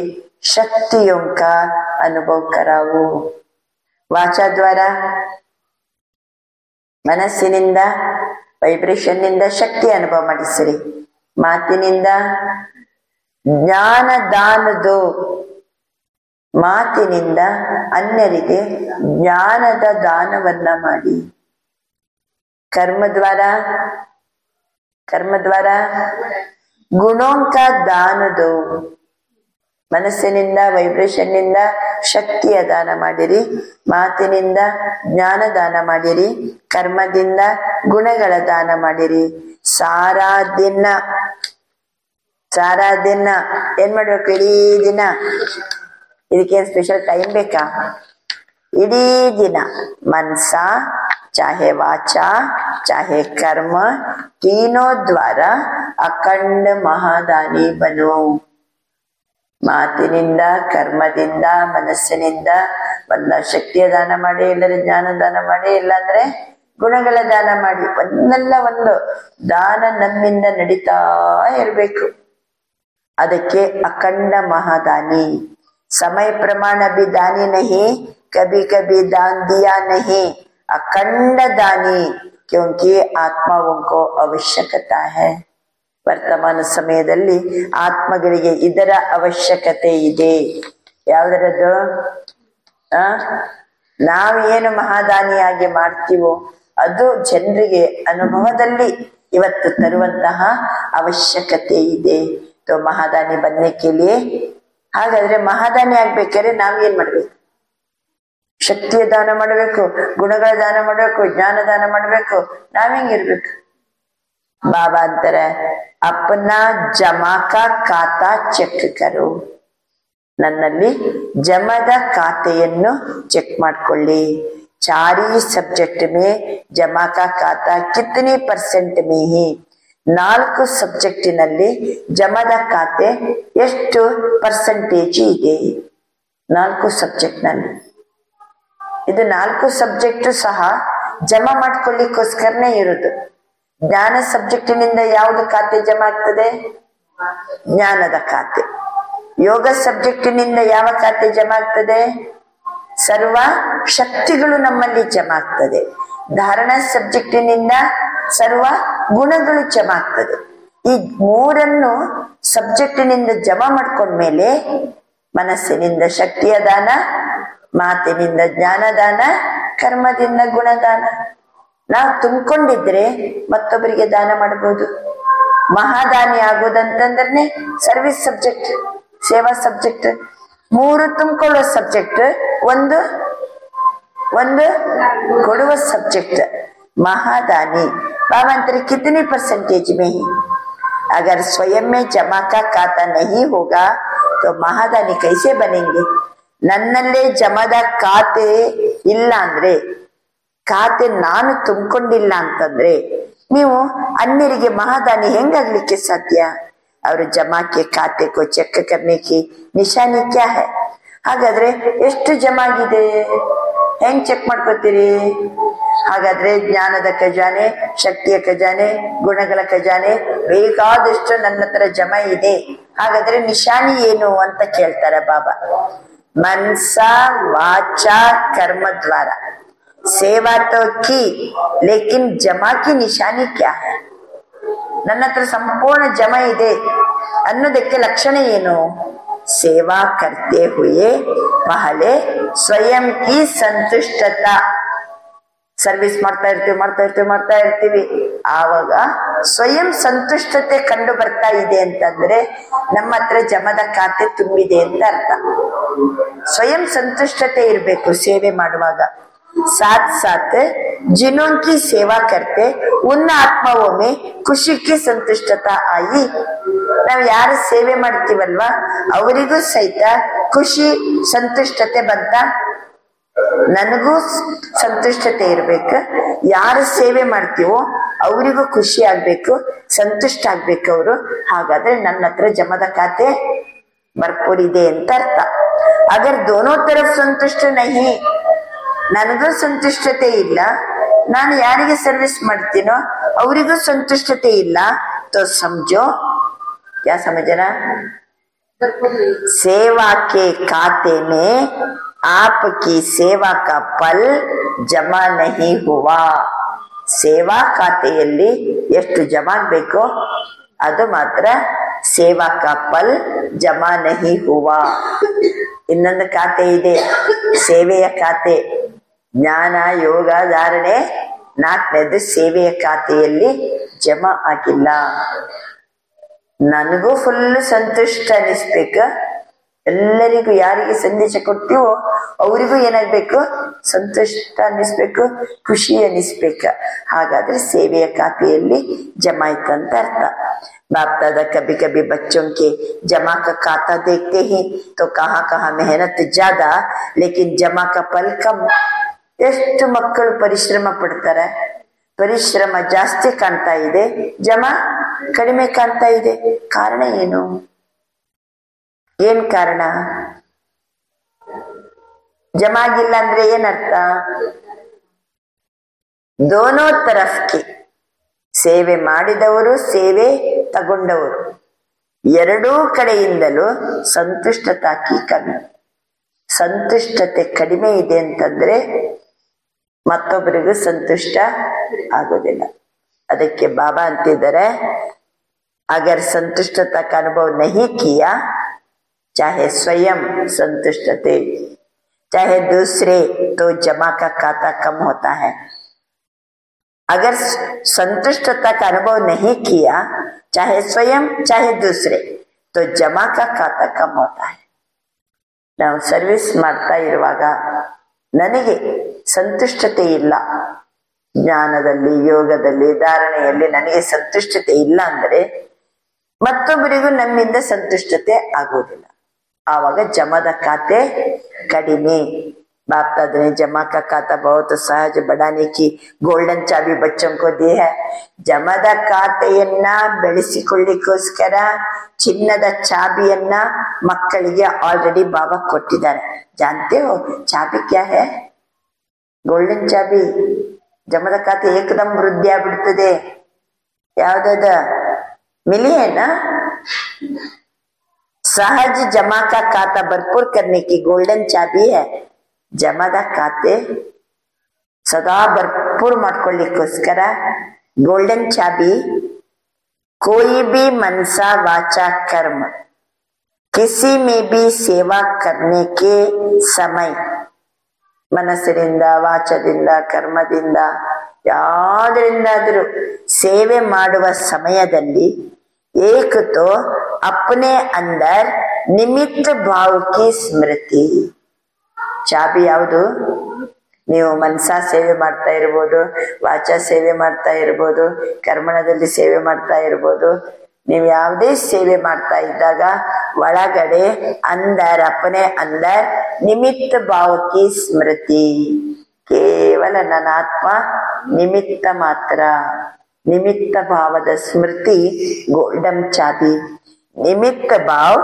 ಶಕ್ತಿಯೊಂಕ ಅನುಭವ ಕರಾವು. ವಾಚಾ ದ್ವಾರ ಮನಸ್ಸಿನಿಂದ ವೈಬ್ರೇಷನ್ ನಿಂದ ಶಕ್ತಿ ಅನುಭವ ಮಾಡಿಸಿರಿ. ಮಾತಿನಿಂದ ಜ್ಞಾನ ದಾನದು. ಮಾತಿನಿಂದ ಅನ್ಯರಿಗೆ ಜ್ಞಾನದ ದಾನವನ್ನ ಮಾಡಿ. ಕರ್ಮದ್ವಾರ ಗುಣೋಂಕ ದಾನದು. ಮನಸ್ಸಿನಿಂದ ವೈಬ್ರೇಷನ್ ನಿಂದ ಶಕ್ತಿಯ ದಾನ ಮಾಡಿರಿ. ಮಾತಿನಿಂದ ಜ್ಞಾನ ದಾನ ಮಾಡಿರಿ. ಕರ್ಮದಿಂದ ಗುಣಗಳ ದಾನ ಮಾಡಿರಿ. ಸಾರಾ ದಿನ ಏನ್ ಮಾಡ್ಬೇಕು? ಇಡೀ ದಿನ. ಇದಕ್ಕೇನ್ ಸ್ಪೆಷಲ್ ಟೈಮ್ ಬೇಕಾ? ಇಡೀ ದಿನ ಮನಸ ಚಾಹೆ ವಾಚಾ ಚಾಹೆ ಕರ್ಮ ತೀನೋ ದ್ವಾರ ಅಖಂಡ ಮಹಾದಾನಿ ಬನು. ಮಾತಿನಿಂದ, ಕರ್ಮದಿಂದ, ಮನಸ್ಸಿನಿಂದ ಒಂದ ಶಕ್ತಿಯ ದಾನ ಮಾಡಿ, ಇಲ್ಲದ್ರೆ ಜ್ಞಾನ ದಾನ ಮಾಡಿ, ಇಲ್ಲಾಂದ್ರೆ ಗುಣಗಳ ದಾನ ಮಾಡಿ. ಒಂದಲ್ಲ ಒಂದು ದಾನ ನಮ್ಮಿಂದ ನಡೀತಾ ಇರ್ಬೇಕು. ಅದಕ್ಕೆ ಅಖಂಡ ಮಹಾದಾನಿ. समय प्रमाण भी दानी नहीं, कभी कभी दान दिया नहीं. अखंड दानी, क्योंकि आत्माओं को आवश्यकता है. ವರ್ತಮಾನ ಸಮಯದಲ್ಲಿ ಆತ್ಮಗಳಿಗೆ ಇದರ ಅವಶ್ಯಕತೆ ಇದೆ. ಯಾವ್ದರದ್ದು? ನಾವೇನು ಮಹಾದಾನಿಯಾಗಿ ಮಾಡ್ತೀವೋ ಅದು ಜನರಿಗೆ ಅನುಭವದಲ್ಲಿ ಇವತ್ತು ತರುವಂತಹ ಅವಶ್ಯಕತೆ ಇದೆ. तो महादानी बनने के लिए, ಹಾಗಾದ್ರೆ ಮಹಾದಾನಿ ಆಗ್ಬೇಕಾದ್ರೆ ನಾವೇನ್ ಮಾಡ್ಬೇಕು? ಶಕ್ತಿಯ ದಾನ ಮಾಡಬೇಕು, ಗುಣಗಳ ದಾನ ಮಾಡಬೇಕು, ಜ್ಞಾನ ದಾನ ಮಾಡಬೇಕು. ನಾವ್ ಹೆಂಗಿರ್ಬೇಕು? ಬಾಬಾ ಅಂತಾರೆ ಅಪ್ನ ಜಮಾಕ ಖಾತಾ ಚೆಕ್ ಕರು, ನನ್ನಲ್ಲಿ ಜಮದ ಖಾತೆಯನ್ನು ಚೆಕ್ ಮಾಡ್ಕೊಳ್ಳಿ. ಚಾರಿ ಸಬ್ಜೆಕ್ಟ್ ಮೇ ಜಮಾ ಕಾ ಖಾತಾ ಕಿತನಿ ಪರ್ಸೆಂಟ್ ಮೇ ಹಿ, 4 ಸಬ್ಜೆಕ್ಟಿನಲ್ಲಿ ಜಮದ ಖಾತೆ ಎಷ್ಟು ಪರ್ಸೆಂಟೇಜ್ ಇದೆ? 4 ಸಬ್ಜೆಕ್ಟ್ ನಲ್ಲಿ. ಇದು 4 ಸಬ್ಜೆಕ್ಟ್ ಸಹ ಜಮಾ ಮಾಡ್ಕೊಳ್ಳಿಕ್ಕೋಸ್ಕರನೇ ಇರುವುದು. ಜ್ಞಾನ ಸಬ್ಜೆಕ್ಟಿನಿಂದ ಯಾವುದು ಖಾತೆ ಜಮಾ ಆಗ್ತದೆ? ಜ್ಞಾನದ ಖಾತೆ. ಯೋಗ ಸಬ್ಜೆಕ್ಟಿನಿಂದ ಯಾವ ಖಾತೆ ಜಮಾ ಆಗ್ತದೆ? ಸರ್ವ ಶಕ್ತಿಗಳು ನಮ್ಮಲ್ಲಿ ಜಮಾ ಆಗ್ತದೆ. ಧಾರಣ ಸಬ್ಜೆಕ್ಟಿನಿಂದ ಸರ್ವ ಗುಣಗಳು ಜಮಾ ಆಗ್ತದೆ. ಈ 3 ಸಬ್ಜೆಕ್ಟಿನಿಂದ ಜಮಾ ಮಾಡ್ಕೊಂಡ್ಮೇಲೆ ಮನಸ್ಸಿನಿಂದ ಶಕ್ತಿಯ ದಾನ, ಮಾತಿನಿಂದ ಜ್ಞಾನದಾನ, ಕರ್ಮದಿಂದ ಗುಣದಾನ. ನಾವು ತುಂಬಿಕೊಂಡಿದ್ರೆ ಮತ್ತೊಬ್ಬರಿಗೆ ದಾನ ಮಾಡಬಹುದು. ಮಹಾದಾನಿ ಆಗೋದಂತಂದ್ರೆ ಸರ್ವಿಸ್ ಸಬ್ಜೆಕ್ಟ್, ಸೇವಾ ಸಬ್ಜೆಕ್ಟ್. 3 ತುಂಬಿಕೊಳ್ಳೋ ಸಬ್ಜೆಕ್ಟ್, ಒಂದು ಕೊಡುವ ಸಬ್ಜೆಕ್ಟ್. महादानी बाबा अंतर कितनी परसेंटेज में ही? अगर स्वयं में जमा का खाता नहीं होगा तो महादानी कैसे बनेंगे? ನನ್ನಲ್ಲೇ ಜಮದ ಖಾತೆ ಇಲ್ಲ ಅಂದ್ರೆ, ಖಾತೆ ನಾನು ತುಂಬಿಕೊಂಡಿಲ್ಲ ಅಂತಂದ್ರೆ ನೀವು ಅನ್ಯರಿಗೆ ಮಹಾದಾನಿ ಹೆಂಗಾಗ್ಲಿಕ್ಕೆ ಸಾಧ್ಯ? ಅವರು ಜಮಾಕ್ಕೆ ಖಾತೆ ಕೋ ಚೆಕ್ ಕರ್ನೆ ಕಿ ನಿಶಾನಿ ಕ್ಯಾ ಹೈ? ಹಾಗಾದ್ರೆ ಎಷ್ಟು ಜಮಾ ಆಗಿದೆ ಹೆಂಗ್ ಚೆಕ್ ಮಾಡ್ಕೋತೀರಿ? ಹಾಗಾದ್ರೆ ಜ್ಞಾನದ ಖಜಾನೆ, ಶಕ್ತಿಯ ಖಜಾನೆ, ಗುಣಗಳ ಖಜಾನೆ ಬೇಕಾದಷ್ಟು ನನ್ನ ಹತ್ರ ಜಮಾ ಇದೆ. ಹಾಗಾದ್ರೆ ನಿಶಾನಿ ಏನು ಅಂತ ಕೇಳ್ತಾರೆ ಬಾಬಾ. मनसा वाचा कर्म द्वारा सेवा तो की, लेकिन जमा की निशानी क्या है? ನನ್ನ ಹತ್ರ ಸಂಪೂರ್ಣ ಜಮಾ ಇದೆ ಅನ್ನೋದಕ್ಕೆ ಲಕ್ಷಣ ಏನು? ಸೇವಾ ಕರ್ತೆ ಹುಯೆ ಪಹಲೆ ಸ್ವಯಂ ಕಿ ಸಂತುಷ್ಟತಾ. ಸರ್ವಿಸ್ ಮಾಡ್ತಾ ಇರ್ತೀವಿ ಆವಾಗ ಸ್ವಯಂ ಸಂತುಷ್ಟತೆ ಕಂಡು ಬರ್ತಾ ಇದೆ ಅಂತಂದ್ರೆ ನಮ್ಮ ಹತ್ರ ಜಮದ ಖಾತೆ ತುಂಬಿದೆ ಅಂತ ಅರ್ಥ. ಸ್ವಯಂ ಸಂತುಷ್ಟತೆ ಇರಬೇಕು ಸೇವೆ ಮಾಡುವಾಗ. साथ साथ जिन्हों की सेवा करते उन आत्माओं में खुशी की संतुष्टता आई. ನಾವು ಯಾರು ಸೇವೆ ಮಾಡ್ತೀವಲ್ವಾ ಅವರಿಗೂ ಸಹಿತ ಖುಷಿ ಸಂತುಷ್ಟತೆ ಬಂತ. ನನಗೂ ಸಂತುಷ್ಟತೆ ಇರ್ಬೇಕು, ಯಾರು ಸೇವೆ ಮಾಡ್ತೀವೋ ಅವರಿಗೂ ಖುಷಿ ಆಗ್ಬೇಕು, ಸಂತುಷ್ಟ ಆಗ್ಬೇಕು ಅವರು. ಹಾಗಾದ್ರೆ ನನ್ನ ಹತ್ರ ಜಮದ ಖಾತೆ ಭರ್ಪೂರ್ ಇದೆ ಅಂತ ಅರ್ಥ. ಅಗರ್ ದೋನೋ ತರಫ್ ಸಂತುಷ್ಟ ನಹಿ, ನನಗೂ ಸಂತುಷ್ಟತೆ ಇಲ್ಲ, ನಾನು ಯಾರಿಗೆ ಸರ್ವಿಸ್ ಮಾಡ್ತೀನೋ ಅವರಿಗೂ ಸಂತುಷ್ಟತೆ ಇಲ್ಲ, तो समझो क्या समझना? सेवा के खाते में आपकी सेवा का फल जमा नहीं हुआ. ಸೇವಾ ಖಾತೆಯಲ್ಲಿ ಎಷ್ಟು ಜಮಾ ಆಗಬೇಕೋ ಅದು ಮಾತ್ರ ಸೇವಾ ಕಾ ಫಲ್ ಜಮಾ ನಹಿ ಹುವಾ. ಇನ್ನೊಂದು ಖಾತೆ ಇದೆ, ಸೇವೆಯ ಖಾತೆ. ಜ್ಞಾನ, ಯೋಗ, ಧಾರಣೆ 4ನೇದು ಸೇವೆಯ ಖಾತೆಯಲ್ಲಿ ಜಮಾ ಆಗಿಲ್ಲ. ನನಗೂ ಫುಲ್ ಸಂತುಷ್ಟ ಅನಿಸ್ಬೇಕ, ಎಲ್ಲರಿಗೂ ಯಾರಿಗೆ ಸಂದೇಶ ಕೊಡ್ತೀವೋ ಅವರಿಗೂ ಏನಾಗ್ಬೇಕು? ಸಂತುಷ್ಟ ಅನ್ನಿಸ್ಬೇಕು, ಖುಷಿ ಅನ್ನಿಸ್ಬೇಕ. ಹಾಗಾದ್ರೆ ಸೇವೆಯ ಖಾತೆಯಲ್ಲಿ ಜಮಾ ಇತ್ತಂತ ಅರ್ಥ. बाप दादा कभी कभी बच्चों के जमा का खाता देखते हैं तो कहाँ कहाँ मेहनत ज्यादा लेकिन जमा का फल कम. ಎಷ್ಟು ಮಕ್ಕಳು ಪರಿಶ್ರಮ ಪಡ್ತಾರೆ, ಪರಿಶ್ರಮ ಜಾಸ್ತಿ ಕಾಣ್ತಾ ಇದೆ, ಜಮಾ ಕಡಿಮೆ ಕಾಣ್ತಾ ಇದೆ. ಕಾರಣ ಏನು? ಏನ್ ಕಾರಣ? ಜಮಾ ಆಗಿಲ್ಲ ಅಂದ್ರೆ ಏನರ್ಥ? ದೋನೋ ತರಫ್ಗೆ ಸೇವೆ ಮಾಡಿದವರು, ಸೇವೆ ತಗೊಂಡವರು ಎರಡೂ ಕಡೆಯಿಂದಲೂ ಸಂತುಷ್ಟತಾಕಿ ಕಮ್ಮಿ. ಸಂತುಷ್ಟತೆ ಕಡಿಮೆ ಇದೆ ಅಂತಂದ್ರೆ ಮತ್ತೊಬ್ಬರಿಗೂ ಸಂತುಷ್ಟ ಆಗೋದಿಲ್ಲ. ಅದಕ್ಕೆ ಬಾಬಾ ಅಂತಿದ್ದಾರೆ, ಅಗರ್ ಸಂತುಷ್ಟತಾ का अनुभव नहीं किया, चाहे स्वयं संतुष्टते चाहे दूसरे, तो जमा का खाता कम होता है. अगर संतुष्टता का अनुभव नहीं किया, चाहे स्वयं चाहे दूसरे, तो जमा का खाता कम होता है. ನಾವು ಸರ್ವಿಸ್ ಮಾಡ್ತಾ ಇರುವಾಗ ನನಗೆ ಸಂತುಷ್ಟತೆ ಇಲ್ಲ, ಜ್ಞಾನದಲ್ಲಿ, ಯೋಗದಲ್ಲಿ, ಧಾರಣೆಯಲ್ಲಿ ನನಗೆ ಸಂತುಷ್ಟತೆ ಇಲ್ಲ ಅಂದರೆ ಮತ್ತೊಬ್ಬರಿಗೂ ನಮ್ಮಿಂದ ಸಂತುಷ್ಟತೆ ಆಗುವುದಿಲ್ಲ. ಆವಾಗ ಜಮದ ಖಾತೆ ಕಡಿಮೆ. बाप दादा ने जमा का खाता बहुत सहज बढ़ाने की golden Chhabi ಬಚ್ಚಂ co the high. ಜಮದ ಖಾತೆಯನ್ನ ಬೆಳೆಸಿಕೊಳ್ಳಿಕ್ಕೋಸ್ಕರ ಚಿನ್ನದ ಚಾಬಿಯನ್ನ ಮಕ್ಕಳಿಗೆ ಆಲ್ರೆಡಿ ಬಾಬಾ ಕೊಟ್ಟಿದ್ದಾರೆ. ಜಾನ್ತೆ ಹೋ ಚಾಬಿ ಕ್ಯಾ ಹೈ? ಗೋಲ್ಡನ್ ಚಾಬಿ. ಜಮದ ಖಾತೆ ಏಕದಮ್ ವೃದ್ಧಿ ಆಗ್ಬಿಡ್ತದೆ. ಯಾವ್ದಾದ मिली है ना? सहज जमा का खाता भरपूर करने की गोल्डन चाबी है. ಜಮದ ಖಾತೆ ಸದಾ ಭರ್ಪೂರ್ ಮಾಡ್ಕೊಳ್ಳಿಕ್ಕೋಸ್ಕರ ಗೋಲ್ಡನ್ ಚಾಬಿ. कोई भी मनसा वाचा कर्म किसी में भी सेवा करने के समय, ಮನಸ್ಸಿನಿಂದ, ವಾಚದಿಂದ, ಕರ್ಮದಿಂದ ಯಾವುದರಿಂದಾದರೂ ಸೇವೆ ಮಾಡುವ ಸಮಯದಲ್ಲಿ एक तो अपने अंदर निमित्त भाव की स्मृति. ಚಾಬಿ ಯಾವುದು? ನೀವು ಮನಸ ಸೇವೆ ಮಾಡ್ತಾ ಇರ್ಬೋದು, ವಾಚ ಸೇವೆ ಮಾಡ್ತಾ ಇರ್ಬೋದು, ಕರ್ಮಣದಲ್ಲಿ ಸೇವೆ ಮಾಡ್ತಾ ಇರ್ಬೋದು. ನೀವು ಯಾವುದೇ ಸೇವೆ ಮಾಡ್ತಾ ಇದ್ದಾಗ ಒಳಗಡೆ ಅಂದರ್ ಅಪನೆ ಅಂದರ್ ನಿಮಿತ್ತ ಭಾವಕ್ಕೆ ಸ್ಮೃತಿ. ಕೇವಲ ನನ್ನ ಆತ್ಮ ನಿಮಿತ್ತ ಮಾತ್ರ. ನಿಮಿತ್ತ ಭಾವದ ಸ್ಮೃತಿ ಗೋಲ್ಡನ್ ಚಾಬಿ. निमित्त भाव,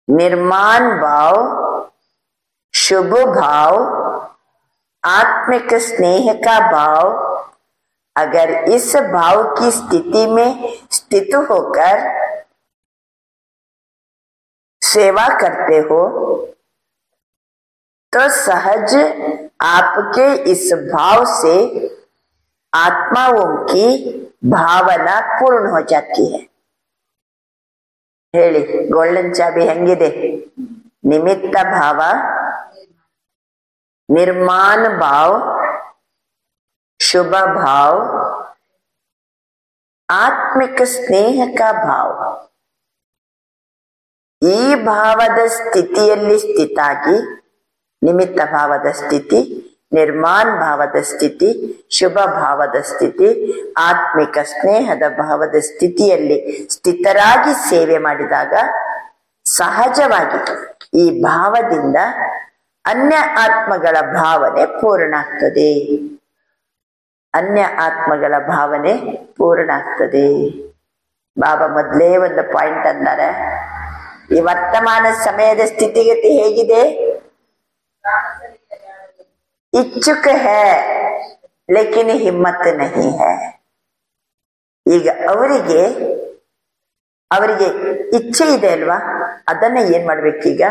निर्माण भाव, शुभ भाव, आत्मिक स्नेह का भाव, अगर इस भाव की स्थिति में स्थित होकर सेवा करते हो तो सहज आपके इस भाव से आत्माओं की भावना पूर्ण हो जाती है. ಹೇಳಿ, ಗೋಲ್ಡನ್ ಚಾಬಿ ಹೆಂಗಿದೆ? ನಿಮಿತ್ತ ಭಾವ, निर्माण भाव, शुभ भाव, आत्मिक स्नेह का भाव. ಈ ಭಾವದ ಸ್ಥಿತಿಯಲ್ಲಿ ಸ್ಥಿತಾಗಿ, ನಿಮಿತ್ತ ಭಾವದ ಸ್ಥಿತಿ, ನಿರ್ಮಾಣ ಭಾವದ ಸ್ಥಿತಿ, ಶುಭ ಭಾವದ ಸ್ಥಿತಿ, ಆತ್ಮಿಕ ಸ್ನೇಹದ ಭಾವದ ಸ್ಥಿತಿಯಲ್ಲಿ ಸ್ಥಿತರಾಗಿ ಸೇವೆ ಮಾಡಿದಾಗ ಸಹಜವಾಗಿ ಈ ಭಾವದಿಂದ ಅನ್ಯ ಆತ್ಮಗಳ ಭಾವನೆ ಪೂರ್ಣ ಆಗ್ತದೆ. ಅನ್ಯ ಆತ್ಮಗಳ ಭಾವನೆ ಪೂರ್ಣ ಆಗ್ತದೆ. ಬಾಬಾ ಮೊದಲೇ ಒಂದು ಪಾಯಿಂಟ್ ಅಂತಾರೆ, ಈ ವರ್ತಮಾನ ಸಮಯದ ಸ್ಥಿತಿಗತಿ ಹೇಗಿದೆ? इच्छुक है लेकिन हिम्मत नहीं है. ಈಗ ಅವರಿಗೆ ಇಚ್ಛೆ ಇದೆ ಅಲ್ವಾ, ಅದನ್ನ ಏನ್ ಮಾಡ್ಬೇಕೀಗ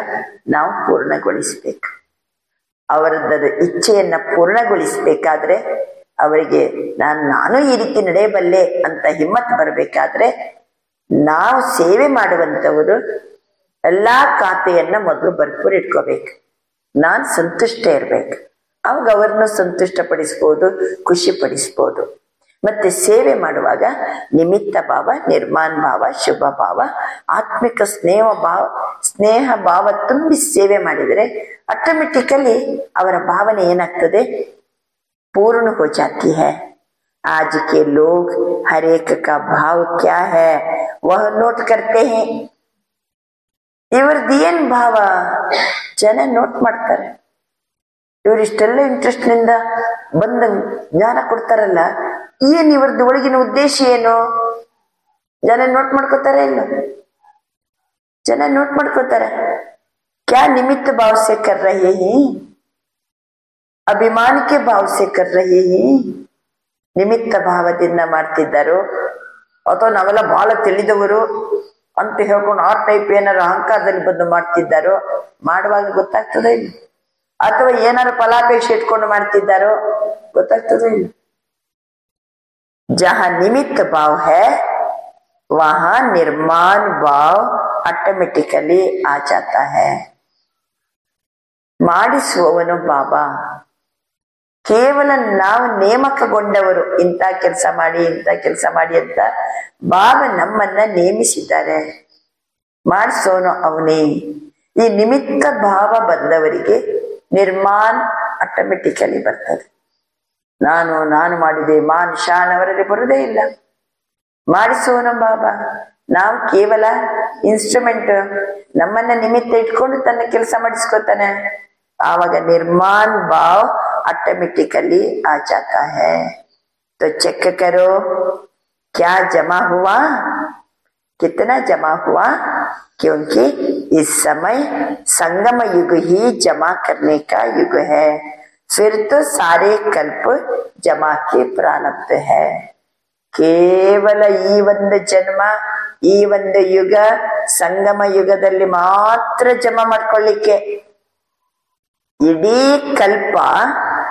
ನಾವು ಪೂರ್ಣಗೊಳಿಸ್ಬೇಕು. ಅವರದ್ದು ಇಚ್ಛೆಯನ್ನ ಪೂರ್ಣಗೊಳಿಸ್ಬೇಕಾದ್ರೆ ಅವರಿಗೆ ನಾನು ಈ ರೀತಿ ನಡೆಯಬಲ್ಲೆ ಅಂತ ಹಿಮ್ಮತ್ ಬರಬೇಕಾದ್ರೆ ನಾವು ಸೇವೆ ಮಾಡುವಂತವರು ಎಲ್ಲಾ ಖಾತೆಯನ್ನ ಮೊದಲು ಭರ್ಪೂರ್ ಇಟ್ಕೋಬೇಕು. ನಾನ್ ಸಂತುಷ್ಟ ಇರ್ಬೇಕು. ಅವಾಗ ಅವರನ್ನು ಸಂತುಷ್ಟ ಪಡಿಸ್ಬೋದು, ಖುಷಿ ಪಡಿಸ್ಬೋದು. ಮತ್ತೆ ಸೇವೆ ಮಾಡುವಾಗ ನಿಮಿತ್ತ ಭಾವ, ನಿರ್ಮಾಣ ಭಾವ, ಶುಭ ಭಾವ, ಆತ್ಮಿಕ ಸ್ನೇಹ ಭಾವ ತುಂಬಿ ಸೇವೆ ಮಾಡಿದರೆ ಆಟೋಮೆಟಿಕಲಿ ಅವರ ಭಾವನೆ ಏನಾಗ್ತದೆ? पूर्ण हो जाती है. आज के लोग हर एक का भाव क्या है वह नोट करते हैं. इवरದ್ದು ಏನ್ ಭಾವ ಜನ ನೋಟ್ ಮಾಡ್ತಾರೆ. ಇವರು ಇಷ್ಟೆಲ್ಲ ಇಂಟ್ರೆಸ್ಟ್ ನಿಂದ ಬಂದ ಜ್ಞಾನ ಕೊಡ್ತಾರಲ್ಲ, ಏನ್ ಇವ್ರದ್ದು ಒಳಗಿನ ಉದ್ದೇಶ ಏನು? ಜನ ನೋಟ್ ಮಾಡ್ಕೋತಾರೆ ಇಲ್ಲ? ಜನ ನೋಟ್ ಮಾಡ್ಕೋತಾರೆ. क्या निमित्त भाव से कर रहे हैं? ಅಭಿಮಾನ के भाव से कर रहे हैं? ನಿಮಿತ್ತ ಭಾವದಿಂದ ಮಾಡ್ತಿದ್ದಾರೋ ಅಥವಾ ನಾವೆಲ್ಲ ಬಹಳ ತಿಳಿದವರು ಅಂತ ಹೇಳ್ಕೊಂಡು ಆ ಟೈಪ್ ಏನಾರು ಅಹಂಕಾರದಲ್ಲಿ ಬಂದು ಮಾಡ್ತಿದ್ದಾರೋ? ಮಾಡುವಾಗ ಗೊತ್ತಾಗ್ತದೆ ಇಲ್ಲ? ಅಥವಾ ಏನಾರು ಫಲಾಪೇಕ್ಷೆ ಇಟ್ಕೊಂಡು ಮಾಡ್ತಿದ್ದಾರೋ? ಗೊತ್ತಾಗ್ತದೆ ಇಲ್ಲ? जहां निमित्त भाव है वहां निर्माण भाव ऑटोमेटिकली आ जाता है. ಮಾಡಿಸುವವನು ಬಾಬಾ. ಕೇವಲ ನಾವು ನೇಮಕಗೊಂಡವರು, ಇಂಥ ಕೆಲಸ ಮಾಡಿ ಇಂಥ ಕೆಲಸ ಮಾಡಿ ಅಂತ ಬಾಬಾ ನಮ್ಮನ್ನ ನೇಮಿಸಿದ್ದಾರೆ. ಮಾಡಿಸೋನು ಅವನೇ. ಈ ನಿಮಿತ್ತ ಭಾವ ಬಂದವರಿಗೆ ನಿರ್ಮಾನ್ ಆಟೋಮೆಟಿಕಲಿ ಬರ್ತದೆ. ನಾನು ಮಾಡಿದೆ ಮಾನ್ ಶಾನ್ ಅವರಲ್ಲಿ ಬರುವುದೇ ಇಲ್ಲ. ಮಾಡಿಸುವನು ಬಾಬಾ. ನಾವು ಕೇವಲ ಇನ್ಸ್ಟ್ರೂಮೆಂಟ್, ನಮ್ಮನ್ನ ನಿಮಿತ್ತ ಇಟ್ಕೊಂಡು ತನ್ನ ಕೆಲಸ ಮಾಡಿಸ್ಕೋತಾನೆ. ಆವಾಗ ನಿರ್ಮಾನ್ ಭಾವ್ ऑटोमेटिकली आ जाता है। तो चेक करो क्या जमा हुआ, कितना जमा हुआ, क्योंकि इस समय संगम युग ही जमा करने का युग है। फिर तो सारे कल्प जमा के प्रारब्ध है। ಕೇವಲ ಈ ಒಂದು ಜನ್ಮ, ಈ ಒಂದು ಯುಗ, ಸಂಗಮ ಯುಗದಲ್ಲಿ ಮಾತ್ರ ಜಮಾ ಮಾಡ್ಕೊಳ್ಳಿಕ್ಕೆ. ಇಡೀ ಕಲ್ಪ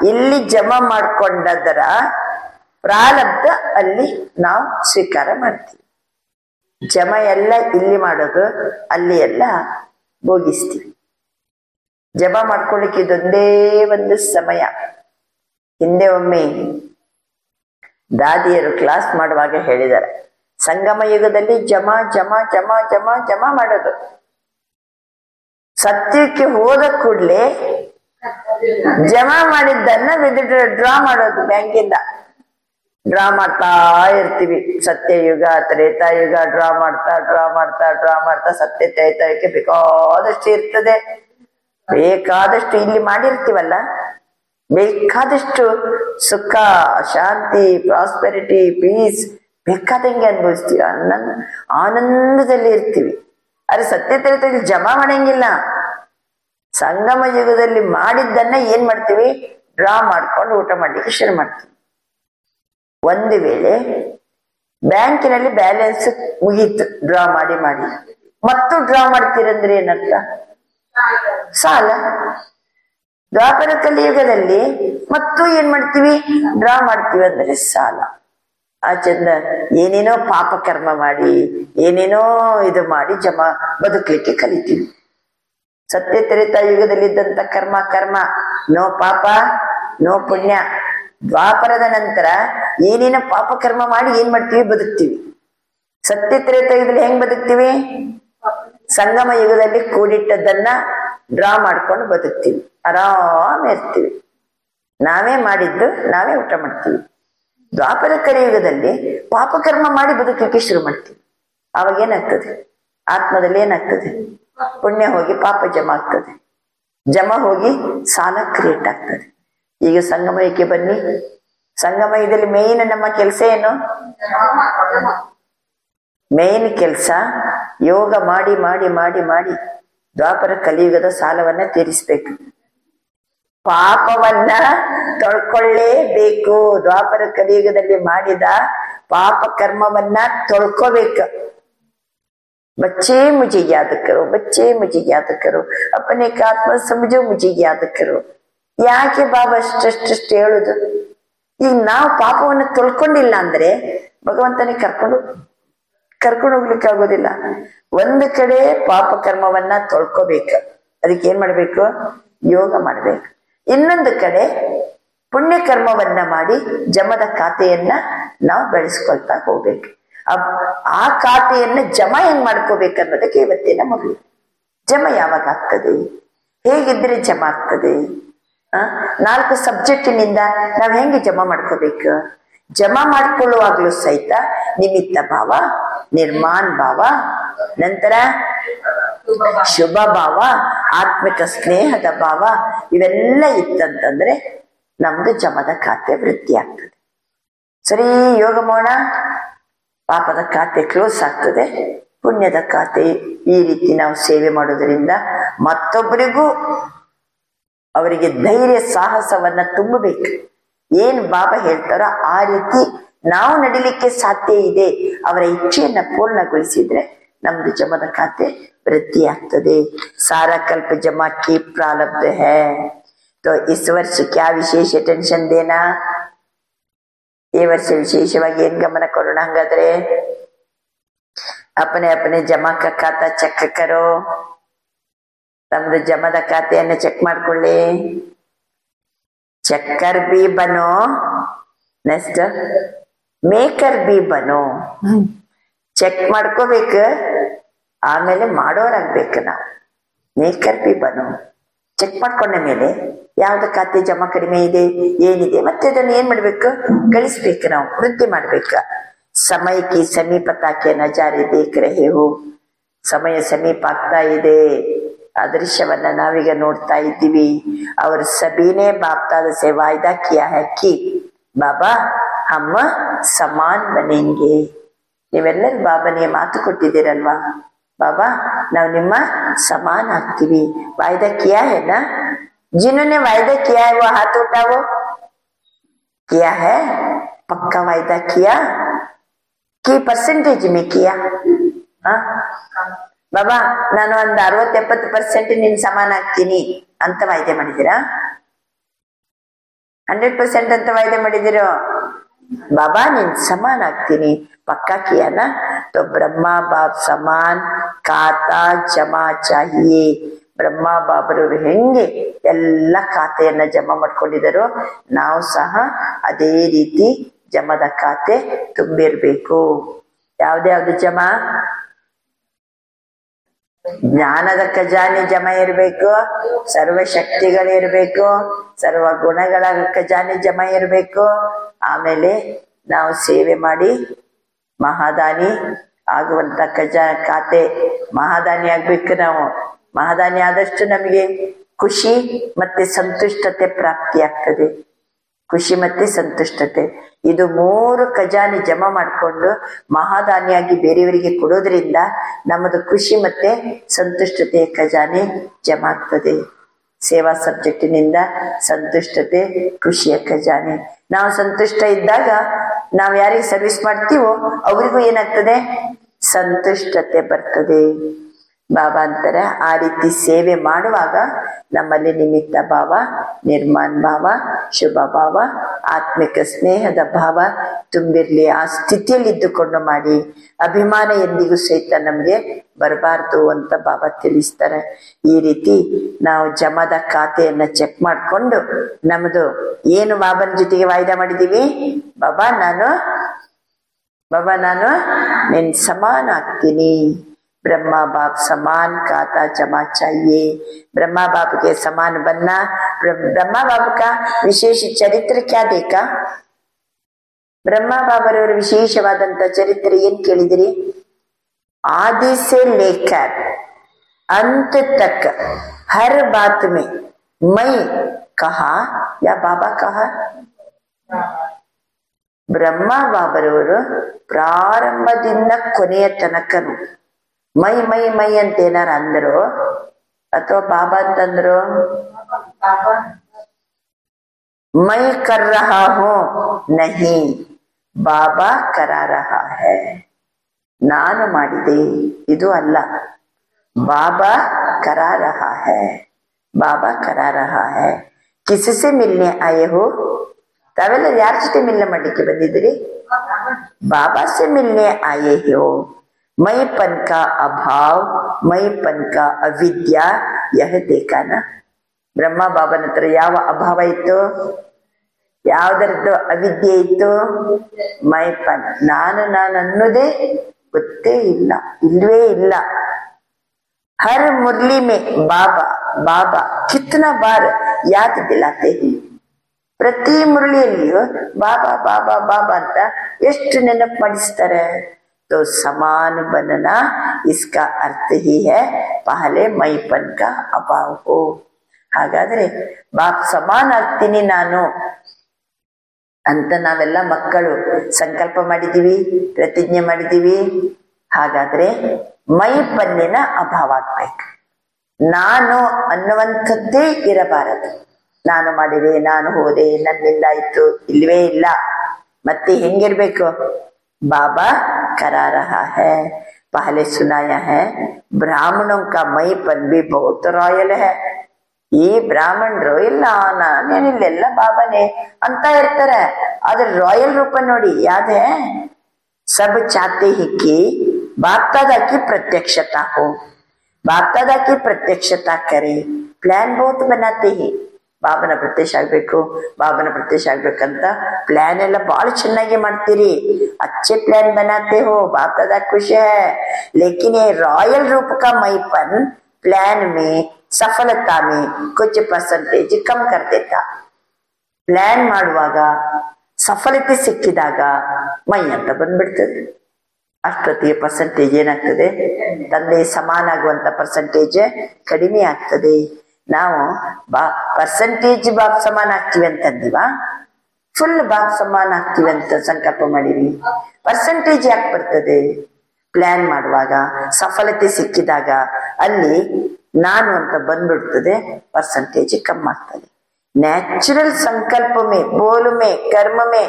ಇಲ್ಲಿ ಜಮಾ ಮಾಡ್ಕೊಂಡದರ ಪ್ರಾರಬ್ಧ ಅಲ್ಲಿ ನಾವು ಸ್ವೀಕಾರ ಮಾಡ್ತೀವಿ. ಜಮ ಎಲ್ಲ ಇಲ್ಲಿ ಮಾಡೋದು, ಅಲ್ಲಿ ಎಲ್ಲ ಭೋಗಿಸ್ತೀವಿ. ಜಮಾ ಮಾಡ್ಕೊಳ್ಳಿಕ್ಕೆ ಇದೊಂದೇ ಒಂದು ಸಮಯ. ಹಿಂದೆ ಒಮ್ಮೆ ದಾದಿಯರು ಕ್ಲಾಸ್ ಮಾಡುವಾಗ ಹೇಳಿದ್ದಾರೆ, ಸಂಗಮ ಯುಗದಲ್ಲಿ ಜಮಾ ಜಮಾ ಜಮಾ ಜಮಾ ಜಮಾ ಮಾಡೋದು. ಸತ್ಯಕ್ಕೆ ಹೋದ ಕೂಡಲೇ ಜಮಾ ಮಾಡಿದ್ದನ್ನ ಡ್ರಾ ಮಾಡೋದು. ಬ್ಯಾಂಕಿಂದ ಡ್ರಾ ಮಾಡ್ತಾ ಇರ್ತೀವಿ. ಸತ್ಯಯುಗ ತ್ರೇತಾಯುಗ ಡ್ರಾ ಮಾಡ್ತಾ ಸತ್ಯ ತ್ರೇತಾಯುಗಕ್ಕೆ ಬೇಕಾದಷ್ಟು ಇರ್ತದೆ. ಬೇಕಾದಷ್ಟು ಇಲ್ಲಿ ಮಾಡಿರ್ತೀವಲ್ಲ, ಬೇಕಾದಷ್ಟು ಸುಖ, ಶಾಂತಿ, ಪ್ರಾಸ್ಪೆರಿಟಿ, ಪೀಸ್ ಬೇಕಾದಂಗೆ ಅನುಭವಿಸ್ತೀವಿ. ಆನಂದದಲ್ಲಿ ಇರ್ತೀವಿ. ಆದ್ರೆ ಸತ್ಯ ತ್ರೇತಾಯುಗ ಜಮಾ ಮಾಡಂಗಿಲ್ಲ. ಸಂಗಮ ಯುಗದಲ್ಲಿ ಮಾಡಿದ್ದನ್ನ ಏನ್ ಮಾಡ್ತೀವಿ, ಡ್ರಾ ಮಾಡ್ಕೊಂಡು ಊಟ ಮಾಡ್ಲಿಕ್ಕೆ ಶುರು ಮಾಡ್ತೀವಿ. ಒಂದು ವೇಳೆ ಬ್ಯಾಂಕಿನಲ್ಲಿ ಬ್ಯಾಲೆನ್ಸ್ ಮುಗೀತು, ಡ್ರಾ ಮಾಡಿ ಮತ್ತು ಡ್ರಾ ಮಾಡ್ತೀರಂದ್ರೆ ಏನರ್ಥ? ಸಾಲ. ದ್ವಾಪರ ಕಲಿಯುಗದಲ್ಲಿ ಮತ್ತು ಏನ್ ಮಾಡ್ತೀವಿ, ಡ್ರಾ ಮಾಡ್ತೀವಿ ಅಂದ್ರೆ ಸಾಲ. ಆ ಚಂದ ಏನೇನೋ ಪಾಪ ಕರ್ಮ ಮಾಡಿ, ಏನೇನೋ ಇದು ಮಾಡಿ ಜಮಾ ಬದುಕಲಿಕ್ಕೆ ಕಲಿತೀವಿ. ಸತ್ಯ ತ್ರೇತಾಯುಗದಲ್ಲಿದ್ದಂತ ಕರ್ಮ ನೋ ಪಾಪ ನೋ ಪುಣ್ಯ. ದ್ವಾಪರದ ನಂತರ ಏನೇನೋ ಪಾಪ ಕರ್ಮ ಮಾಡಿ ಏನ್ ಮಾಡ್ತೀವಿ, ಬದುಕ್ತೀವಿ. ಸತ್ಯ ತ್ರೇತಾಯುಗದಲ್ಲಿ ಹೆಂಗ್ ಬದುಕ್ತೀವಿ? ಸಂಗಮ ಯುಗದಲ್ಲಿ ಕೂಡಿಟ್ಟದನ್ನ ಡ್ರಾ ಮಾಡ್ಕೊಂಡು ಬದುಕ್ತೀವಿ, ಆರಾಮ ಇರ್ತೀವಿ. ನಾವೇ ಮಾಡಿದ್ದು ನಾವೇ ಊಟ ಮಾಡ್ತೀವಿ. ದ್ವಾಪರ ಕಲಿಯುಗದಲ್ಲಿ ಪಾಪಕರ್ಮ ಮಾಡಿ ಬದುಕಲಿಕ್ಕೆ ಶುರು ಮಾಡ್ತೀವಿ. ಆವಾಗ ಏನಾಗ್ತದೆ? ಆತ್ಮದಲ್ಲಿ ಏನಾಗ್ತದೆ? ಪುಣ್ಯ ಹೋಗಿ ಪಾಪ ಜಮಾ ಆಗ್ತದೆ, ಜಮಾ ಹೋಗಿ ಸಾಲ ಕ್ರಿಯೇಟ್ ಆಗ್ತದೆ. ಈಗ ಸಂಗಮಯಕ್ಕೆ ಬನ್ನಿ. ಸಂಗಮಯದಲ್ಲಿ ಮೇನ್ ನಮ್ಮ ಕೆಲಸ ಏನು? ಮೇನ್ ಕೆಲಸ ಯೋಗ ಮಾಡಿ ಮಾಡಿ ಮಾಡಿ ಮಾಡಿ ದ್ವಾಪರ ಕಲಿಯುಗದ ಸಾಲವನ್ನ ತೀರಿಸ್ಬೇಕು. ಪಾಪವನ್ನ ತೊಳ್ಕೊಳ್ಳೇಬೇಕು. ದ್ವಾಪರ ಕಲಿಯುಗದಲ್ಲಿ ಮಾಡಿದ ಪಾಪ ಕರ್ಮವನ್ನ ತೊಳ್ಕೋಬೇಕು. बच्चे मुझे याद करो, बच्चे मुझे याद करो, अपने का आत्मा समझो, मुझे याद करो. ಯಾಕೆ ಬಾಬಾ ಅಷ್ಟಷ್ಟು ಹೇಳುದು? ಈಗ ನಾವು ಪಾಪವನ್ನು ತೊಳ್ಕೊಂಡಿಲ್ಲ ಅಂದ್ರೆ ಭಗವಂತನೇ ಕರ್ಕೊಂಡು ಹೋಗ್ಲಿಕ್ಕೆ ಆಗೋದಿಲ್ಲ. ಒಂದು ಕಡೆ ಪಾಪ ಕರ್ಮವನ್ನ ತೊಳ್ಕೋಬೇಕು, ಅದಕ್ಕೆ ಏನ್ ಮಾಡ್ಬೇಕು? ಯೋಗ ಮಾಡ್ಬೇಕು. ಇನ್ನೊಂದು ಕಡೆ ಪುಣ್ಯ ಕರ್ಮವನ್ನ ಮಾಡಿ ಜಮದ ಖಾತೆಯನ್ನ ನಾವು ಬೆಳೆಸ್ಕೊಳ್ತಾ ಹೋಗ್ಬೇಕು. ಆ ಖಾತೆಯನ್ನ ಜಮಾ ಹೆಂಗ್ ಮಾಡ್ಕೋಬೇಕನ್ನೋದಕ್ಕೆ ಇವತ್ತಿನ ಮಗು. ಜಮ ಯಾವಾಗ ಆಗ್ತದೆ? ಹೇಗಿದ್ರೆ ಜಮಾ ಆಗ್ತದೆ? 4 ಸಬ್ಜೆಕ್ಟಿನಿಂದ ನಾವ್ ಹೆಂಗೆ ಜಮಾ ಮಾಡ್ಕೋಬೇಕು? ಜಮಾ ಮಾಡ್ಕೊಳ್ಳುವಾಗ್ಲೂ ಸಹಿತ ನಿಮಿತ್ತ ಭಾವ, ನಿರ್ಮಾಣ ಭಾವ, ನಂತರ ಶುಭ ಭಾವ, ಆತ್ಮಿಕ ಸ್ನೇಹದ ಭಾವ ಇವೆಲ್ಲ ಇತ್ತಂತಂದ್ರೆ ನಮ್ದು ಜಮದ ಖಾತೆ ವೃದ್ಧಿ ಆಗ್ತದೆ. ಸರಿ, ಯೋಗ ಮಾಡೋಣ, ಪಾಪದ ಖಾತೆ ಕ್ಲೋಸ್ ಆಗ್ತದೆ. ಪುಣ್ಯದ ಖಾತೆ ಈ ರೀತಿ ನಾವು ಸೇವೆ ಮಾಡೋದ್ರಿಂದ ಮತ್ತೊಬ್ಬರಿಗೂ ಅವರಿಗೆ ಧೈರ್ಯ ಸಾಹಸವನ್ನ ತುಂಬಬೇಕು. ಏನ್ ಬಾಬಾ ಹೇಳ್ತಾರೋ ಆ ರೀತಿ ನಾವು ನಡಿಲಿಕ್ಕೆ ಸಾಧ್ಯ ಇದೆ. ಅವರ ಇಚ್ಛೆಯನ್ನ ಪೂರ್ಣಗೊಳಿಸಿದ್ರೆ ನಮ್ದು ಜಮದ ಖಾತೆ ವೃದ್ಧಿ ಆಗ್ತದೆ. सारा कल्प जमा की प्रारब्ध है। तो इस वर्ष क्या विशेष टेंशन देना? ಈ ವರ್ಷ ವಿಶೇಷವಾಗಿ ಏನ್ ಗಮನ ಕೊಡೋಣ? ಹಂಗಾದ್ರೆ अपने अपने जमा का खाता ಚೆಕ್ ಕರೋ. ತಮ್ದು ಜಮದ ಖಾತೆಯನ್ನು ಚೆಕ್ ಮಾಡ್ಕೊಳ್ಳಿ. ಚಕ್ಕರ್ ಬಿ ಬನೋ, ನೆಕ್ಸ್ಟ್ ಮೇಕರ್ ಬಿ ಬನೋ. ಚೆಕ್ ಮಾಡ್ಕೋಬೇಕು, ಆಮೇಲೆ ಮಾಡೋರಾಗ್ಬೇಕು ನಾವು. ಮೇಕರ್ ಬಿ ಬನೋ. ಚೆಕ್ ಮಾಡ್ಕೊಂಡ ಮೇಲೆ ಯಾವ್ದು ಖಾತೆ ಜಮಾ ಕಡಿಮೆ ಇದೆ ಏನಿದೆ ಮತ್ತೆ ಅದನ್ನು ಏನ್ ಮಾಡ್ಬೇಕು, ಗಳಿಸ್ಬೇಕು, ನಾವು ವೃದ್ಧಿ ಮಾಡ್ಬೇಕು. ಸಮಯಕ್ಕೆ ಸಮೀಪತಾಕೆ ನಜಾರೆ ದೇಖ್ ರಹೆ ಹೋ, ಸಮಯ ಸಮೀಪ ಆಗ್ತಾ ಇದೆ, ಅದೃಶ್ಯವನ್ನ ನಾವೀಗ ನೋಡ್ತಾ ಇದ್ದೀವಿ. ಅವ್ರ ಸಭೀನೇ ಬಾಪ್ತಾದ ಸೆ ವಾಯ್ದಾ ಕಿಯಾ ಹೈ ಕಿ ಬಾಬಾ ಹಮ್ಮ ಸಮಾನ್ ಬನೆಂಗೆ. ನೀವೆಲ್ಲರೂ ಬಾಬನಿಗೆ ಮಾತು ಕೊಟ್ಟಿದ್ದೀರಲ್ವಾ, ಬಾಬಾ ನಾವು ನಿಮ್ಮ ಸಮಾನ ಆಗ್ತೀವಿ. वायदा किया है ना, जिन्होंने वायदा किया है वो हाथ उठाओ. किया है, पक्का वायदा किया कि परसेंटेज में किया? हाँ ಬಾಬಾ ನಾನು ಒಂದು 60-70% ನಿನ್ ಸಮಾನ ಆಗ್ತೀನಿ ಅಂತ ವಾಯ್ದೆ ಮಾಡಿದ್ದೀರಾ? 100% ಅಂತ ವಾಯ್ದೆ ಮಾಡಿದಿರೋ? बाबा ನಿನ್ ಸಮಾನ ಆಗ್ತೀನಿ पक्का किया ना? तो ब्रह्मा बाप समान खाता जमा चाहिए. ಬ್ರಹ್ಮ ಬಾಬರವರು ಹೆಂಗೆ ಎಲ್ಲ ಖಾತೆಯನ್ನ ಜಮಾ ಮಾಡ್ಕೊಂಡಿದ್ದಾರೋ ನಾವು ಸಹ ಅದೇ ರೀತಿ ಜಮದ ಖಾತೆ ತುಂಬಿರ್ಬೇಕು. ಯಾವ್ದ್ಯಾವ್ದು ಜಮಾ? ಜ್ಞಾನದ ಖಜಾನೆ ಜಮಾ ಇರಬೇಕು, ಸರ್ವಶಕ್ತಿಗಳಿರ್ಬೇಕು, ಸರ್ವ ಗುಣಗಳ ಖಜಾನೆ ಜಮಾ ಇರಬೇಕು. ಆಮೇಲೆ ನಾವು ಸೇವೆ ಮಾಡಿ ಮಹಾದಾನಿ ಆಗುವಂತ ಖಾತೆ ಮಹಾದಾನಿ ಆಗ್ಬೇಕು. ನಾವು ಮಹಾದಾನಿ ಆದಷ್ಟು ನಮಗೆ ಖುಷಿ ಮತ್ತೆ ಸಂತುಷ್ಟತೆ ಪ್ರಾಪ್ತಿ ಆಗ್ತದೆ. ಖುಷಿ ಮತ್ತೆ ಸಂತುಷ್ಟತೆ, ಇದು 3 ಖಜಾನೆ ಜಮಾ ಮಾಡಿಕೊಂಡು ಮಹಾದಾನಿಯಾಗಿ ಬೇರೆಯವರಿಗೆ ಕೊಡೋದ್ರಿಂದ ನಮ್ಮದು ಖುಷಿ ಮತ್ತೆ ಸಂತುಷ್ಟತೆಯ ಖಜಾನೆ ಜಮಾ ಆಗ್ತದೆ. ಸೇವಾ ಸಬ್ಜೆಕ್ಟಿನಿಂದ ಸಂತುಷ್ಟತೆ, ಖುಷಿಯ ಖಜಾನೆ. ನಾವು ಸಂತುಷ್ಟ ಇದ್ದಾಗ ನಾವು ಯಾರಿಗೆ ಸರ್ವಿಸ್ ಮಾಡ್ತೀವೋ ಅವರಿಗೂ ಏನಾಗ್ತದೆ, ಸಂತುಷ್ಟತೆ ಬರ್ತದೆ. ಬಾಬಾ ಅಂತಾರೆ ಆ ರೀತಿ ಸೇವೆ ಮಾಡುವಾಗ ನಮ್ಮಲ್ಲಿ ನಿಮಿತ್ತ ಭಾವ, ನಿರ್ಮಾಣ ಭಾವ, ಶುಭ ಭಾವ, ಆತ್ಮಿಕ ಸ್ನೇಹದ ಭಾವ ತುಂಬಿರ್ಲಿ. ಆ ಸ್ಥಿತಿಯಲ್ಲಿ ಇದ್ದುಕೊಂಡು ಮಾಡಿ. ಅಭಿಮಾನ ಎಂದಿಗೂ ಸಹಿತ ನಮ್ಗೆ ಬರಬಾರ್ದು ಅಂತ ಬಾಬಾ ತಿಳಿಸ್ತಾರೆ. ಈ ರೀತಿ ನಾವು ಜಮದ ಖಾತೆಯನ್ನ ಚೆಕ್ ಮಾಡ್ಕೊಂಡು ನಮ್ದು ಏನು ಬಾಬನ ಜೊತೆಗೆ ವಾಯ್ದಾ ಮಾಡಿದೀವಿ, ಬಾಬಾ ನಾನು ನಿನ್ ಸಮಾನ ಆಗ್ತೀನಿ. ब्रह्मा बाप समान खाता जमा चाहिए. ब्रह्मा बाप के समान बनना. ब्रह्मा बाप का विशेष चरित्र क्या देखा? ब्रह्मा बाबरवर विशेषवाದಂತ चरित्र ಏನ್ ಕೇಳಿದ್ರಿ? आदि से लेकर अंत तक हर बात में मैं कहा या बाबा कहा? ಬ್ರಹ್ಮ ಬಾಬರವರು ಪ್ರಾರಂಭದಿಂದ ಕೊನೆಯ ತನಕನು ಮೈ ಮೈ ಮೈ ಅಂತ ಏನಾರ ಅಂದ್ರು ಅಥವಾ ಬಾಬಾ ಅಂತಂದ್ರು? ಮೈ ಕರ್ ರಹಾ ಹೂ ನಹಿ, ಬಾಬಾ ಕರಾ ರಹಾ ಹೈ. ನಾನು ಮಾಡಿದೆ ಇದು ಅಲ್ಲ, ಬಾಬಾ ಕರಾ ರಹಾ ಹೈ, ಬಾಬಾ ಕರಾ ರಹಾ ಹೈ. ಕಿಸಸೆ ಮಿಲ್ನೆ ಆಯೆ ಹೋ? ತಾವೆಲ್ಲ ಯಾರ ಜೊತೆ ಮಿಲ್ನೆ ಮಾಡ್ಲಿಕ್ಕೆ ಬಂದಿದ್ದೀರಿ? ಬಾಬಾ ಸೆ ಮಿಲ್ನೆ ಆಯೆ ಹೋ. मैपन का अभाव, मैपन का अविद्या, यह देखा ना? ಬ್ರಹ್ಮ ಬಾಬನ ಹತ್ರ ಯಾವ ಅಭಾವ ಇತ್ತು, ಯಾವ್ದರದ್ದು ಅವಿದ್ಯೆ ಇತ್ತು? ಮೈಪನ್, ನಾನು ಅನ್ನೋದೇ ಗೊತ್ತೇ ಇಲ್ಲ, ಇಲ್ವೇ ಇಲ್ಲ. ಹರ್ ಮುರಳಿ ಮೇ ಬಾಬಾ ಬಾಬಾ ಕಿತ್ನಾ ಬಾರ್ ಯಾದ್ ದಿಲಾತೆ ಹಿ. ಪ್ರತಿ ಮುರಳಿಯಲ್ಲಿಯೂ ಬಾಬಾ ಬಾಬಾ ಬಾಬಾ ಅಂತ ಎಷ್ಟು ನೆನಪು ಮಾಡಿಸ್ತಾರೆ. तो समान बनना इसका अर्थ ही है पहले मैपन का अभाव हो. ಹಾಗಾದ್ರೆ ಬಾಪ್ ಸಮಾನ ಆಗ್ತೀನಿ ನಾನು ಅಂತ ನಾವೆಲ್ಲ ಮಕ್ಕಳು ಸಂಕಲ್ಪ ಮಾಡಿದೀವಿ, ಪ್ರತಿಜ್ಞೆ ಮಾಡಿದೀವಿ. ಹಾಗಾದ್ರೆ ಮೈಪನ್ನಿನ ಅಭಾವ ಆಗ್ಬೇಕು. ನಾನು ಅನ್ನುವಂಥದ್ದೇ ಇರಬಾರದು. ನಾನು ಮಾಡಿದೆ, ನಾನು ಹೋದೆ, ನನ್ನಿಂದ ಆಯ್ತು, ಇಲ್ವೇ ಇಲ್ಲ. ಮತ್ತೆ ಹೆಂಗಿರ್ಬೇಕು? बाबा करा रहा है. पहले सुनाया है ब्राह्मणों का मईपन भी बहुत रॉयल है. ಈ ಬ್ರಾಹ್ಮಣರು ಇಲ್ಲ ನಾನೇನಿಲ್ಲ ಬಾಬಾನೇ ಅಂತ ಇರ್ತಾರೆ, ಆದ್ರೆ ರಾಯಲ್ ರೂಪ ನೋಡಿ ಯಾವ್ದೇ. ಸಬ್ ಚಾತೆ ಹಿ ಕಿ ಬಾಪ್ दादा की प्रत्यक्षता हो, बाप दादा की प्रत्यक्षता करे. प्लान बहुत बनाते ही ಬಾಬನ ಪ್ರತ್ಯಕ್ಷ ಆಗ್ಬೇಕು, ಬಾಬನ ಪ್ರತ್ಯಕ್ಷ ಆಗ್ಬೇಕಂತ ಪ್ಲಾನ್ ಎಲ್ಲ ಬಹಳ ಚೆನ್ನಾಗಿ ಮಾಡ್ತೀರಿ. अच्छे प्लान बनाते हो, बाप दादा खुश है. लेकिन ये रॉयल रूप का मैपन प्लान में सफलता में कुछ परसेंटेज कम कर देता ಪ್ಲಾನ್ ಮಾಡುವಾಗ ಸಫಲತೆ ಸಿಕ್ಕಿದಾಗ ಮೈ ಅಂತ ಬಂದ್ಬಿಡ್ತದೆ ಅಷ್ಟೊತ್ತಿಗೆ ಪರ್ಸೆಂಟೇಜ್ ಏನಾಗ್ತದೆ ತಂದೆ ಸಮಾನ ಆಗುವಂತ ಪರ್ಸೆಂಟೇಜ್ ಕಡಿಮೆ ಆಗ್ತದೆ ನಾವು ಪರ್ಸೆಂಟೇಜ್ ಬಾಬ್ ಸಮಾನ ಆಗ್ತೀವಿ ಅಂತಂದಿವ ಫುಲ್ ಬಾಬ್ ಸಮಾನ ಆಗ್ತೀವಿ ಅಂತ ಸಂಕಲ್ಪ ಮಾಡಿವಿ ಪರ್ಸೆಂಟೇಜ್ ಯಾಕೆ ಬರ್ತದೆ ಪ್ಲಾನ್ ಮಾಡುವಾಗ ಸಫಲತೆ ಸಿಕ್ಕಿದಾಗ ಅಲ್ಲಿ ನಾನು ಅಂತ ಬಂದ್ಬಿಡ್ತದೆ ಪರ್ಸೆಂಟೇಜ್ ಕಮ್ಮಿ ಆಗ್ತದೆ नेचुरल संकल्प में बोल में कर्म में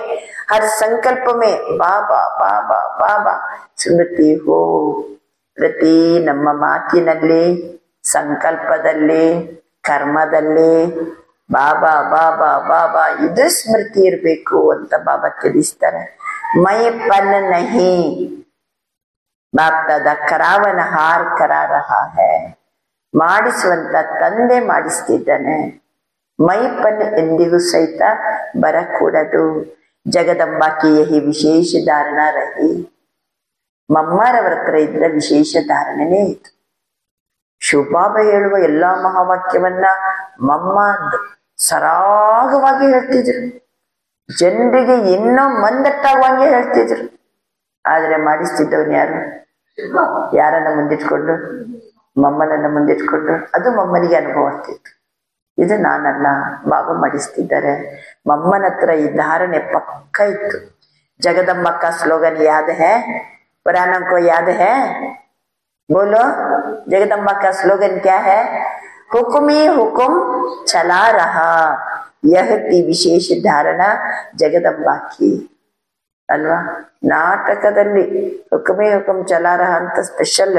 हर संकल्प में बाबा बाबा बाबा ಸ್ಮೃತಿ ಹೋ ಪ್ರತಿ ನಮ್ಮ ಮಾತಿನಲ್ಲಿ ಸಂಕಲ್ಪದಲ್ಲಿ ಕರ್ಮದಲ್ಲಿ ಬಾಬಾ ಬಾಬಾ ಬಾಬಾ ಇದು ಸ್ಮೃತಿ ಇರಬೇಕು ಅಂತ ಬಾಬಾ ತಿಳಿಸ್ತಾರೆ ಮೈ ಪನ್ ನಹಿ ಬಾಪ್ದಾದ ಕರಾವನ ಹಾರ್ ಕರಾ ರಹಾ ಹೈ ಮಾಡಿಸುವಂತ ತಂದೆ ಮಾಡಿಸ್ತಿದ್ದಾನೆ ಮೈಪನ್ ಎಂದಿಗೂ ಸಹಿತ ಬರಕೂಡದು ಜಗದಂಬಾಕಿ ಯಹಿ ವಿಶೇಷ ಧಾರಣ ರಹಿ ಮಮ್ಮಾರವರ ಹತ್ರ ಇದ್ದ ವಿಶೇಷ ಧಾರಣೆನೇ ಇತ್ತು ಶಿವಬಾಬ ಹೇಳುವ ಎಲ್ಲಾ ಮಹಾವಾಕ್ಯವನ್ನ ಮಮ್ಮ ಸರಾಗವಾಗಿ ಹೇಳ್ತಿದ್ರು ಜನರಿಗೆ ಇನ್ನೂ ಮಂದಟ್ಟಾಗುವಂಗೆ ಹೇಳ್ತಿದ್ರು ಆದ್ರೆ ಮಾಡಿಸ್ತಿದ್ದವನ್ ಯಾರು ಯಾರನ್ನ ಮುಂದಿಟ್ಕೊಂಡು ಮಮ್ಮನನ್ನ ಮುಂದಿಟ್ಕೊಂಡು ಅದು ಮಮ್ಮನಿಗೆ ಅನುಭವ ಆಗ್ತಿತ್ತು ಇದು ನಾನಲ್ಲ ಬಾಬಾ ಮಾಡಿಸ್ತಿದ್ದಾರೆ ಮಮ್ಮನ ಹತ್ರ ಈ ಧಾರಣೆ ಪಕ್ಕ ಇತ್ತು जगदम्बा का स्लोगन याद है पुरानों को याद है बोलो जगदम्बा का स्लोगन क्या है हुक्म ही हुक्म चला रहा यह थी विशेष धारणा जगदम्बा की ಅಲ್ವಾ ನಾಟಕದಲ್ಲಿ ಹುಕುಮೇ ಹುಕುಮ್ ಚಲಾ ರಹ ಅಂತ ಸ್ಪೆಷಲ್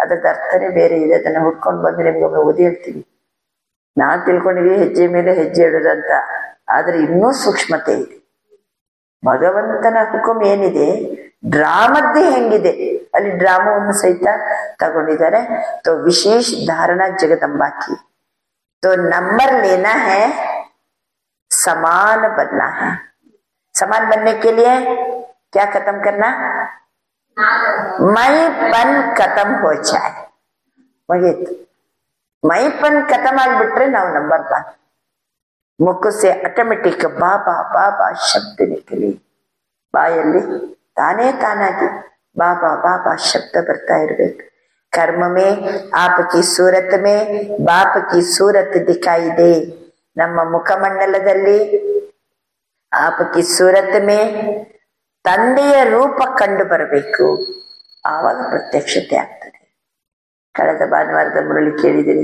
ಅದರ ಅರ್ಥನೇ ಬೇರೆ ಇದೆ ಅದನ್ನ ಹುಡ್ಕೊಂಡು ಬಂದು ನಿಮ್ಗೊಮ್ಮೆ ಓದಿ ಹೇಳ್ತೀವಿ ನಾನ್ ತಿಳ್ಕೊಂಡಿದೀವಿ ಹೆಜ್ಜೆ ಮೇಲೆ ಹೆಜ್ಜೆ ಇಡುದಂತ ಆದ್ರೆ ಇನ್ನೂ ಸೂಕ್ಷ್ಮತೆ ಇದೆ ಭಗವಂತನ ಹುಕುಮ್ ಏನಿದೆ ಡ್ರಾಮದ್ದೇ ಹೆಂಗಿದೆ ಅಲ್ಲಿ ಡ್ರಾಮವನ್ನು ಸಹಿತ ತಗೊಂಡಿದ್ದಾರೆ तो विशेष धारणा जगदम्बा की तो नंबर लेना है समान बनना है समान बनने के लिए क्या खत्म करना मैपन खत्म हो जाए मुगीತು मैपन खत्म ಆಗ್ಬಿಟ್ರೆ ನಾವು ನಂಬರ್ 1 मुख से ऑटोमेटिक बाबा बाबा शब्द निकली ಬಾಯಲ್ಲಿ ತಾನೇ ತಾನಾಗಿ बाबा बाबा शब्द ಬರ್ತಾ ಇರಬೇಕು कर्म में आपकी सूरत में बाप की सूरत दिखाई दे ನಮ್ಮ ಮುಖಮಂಡಲದಲ್ಲಿ आपकी सूरत में ತಂದೆಯ ರೂಪ ಕಂಡು ಬರಬೇಕು ಆವಾಗ ಪ್ರತ್ಯಕ್ಷತೆ ಆಗ್ತದೆ ಕಳೆದ ಭಾನುವಾರದ ಮುರಳಿ ಕೇಳಿದಿರಿ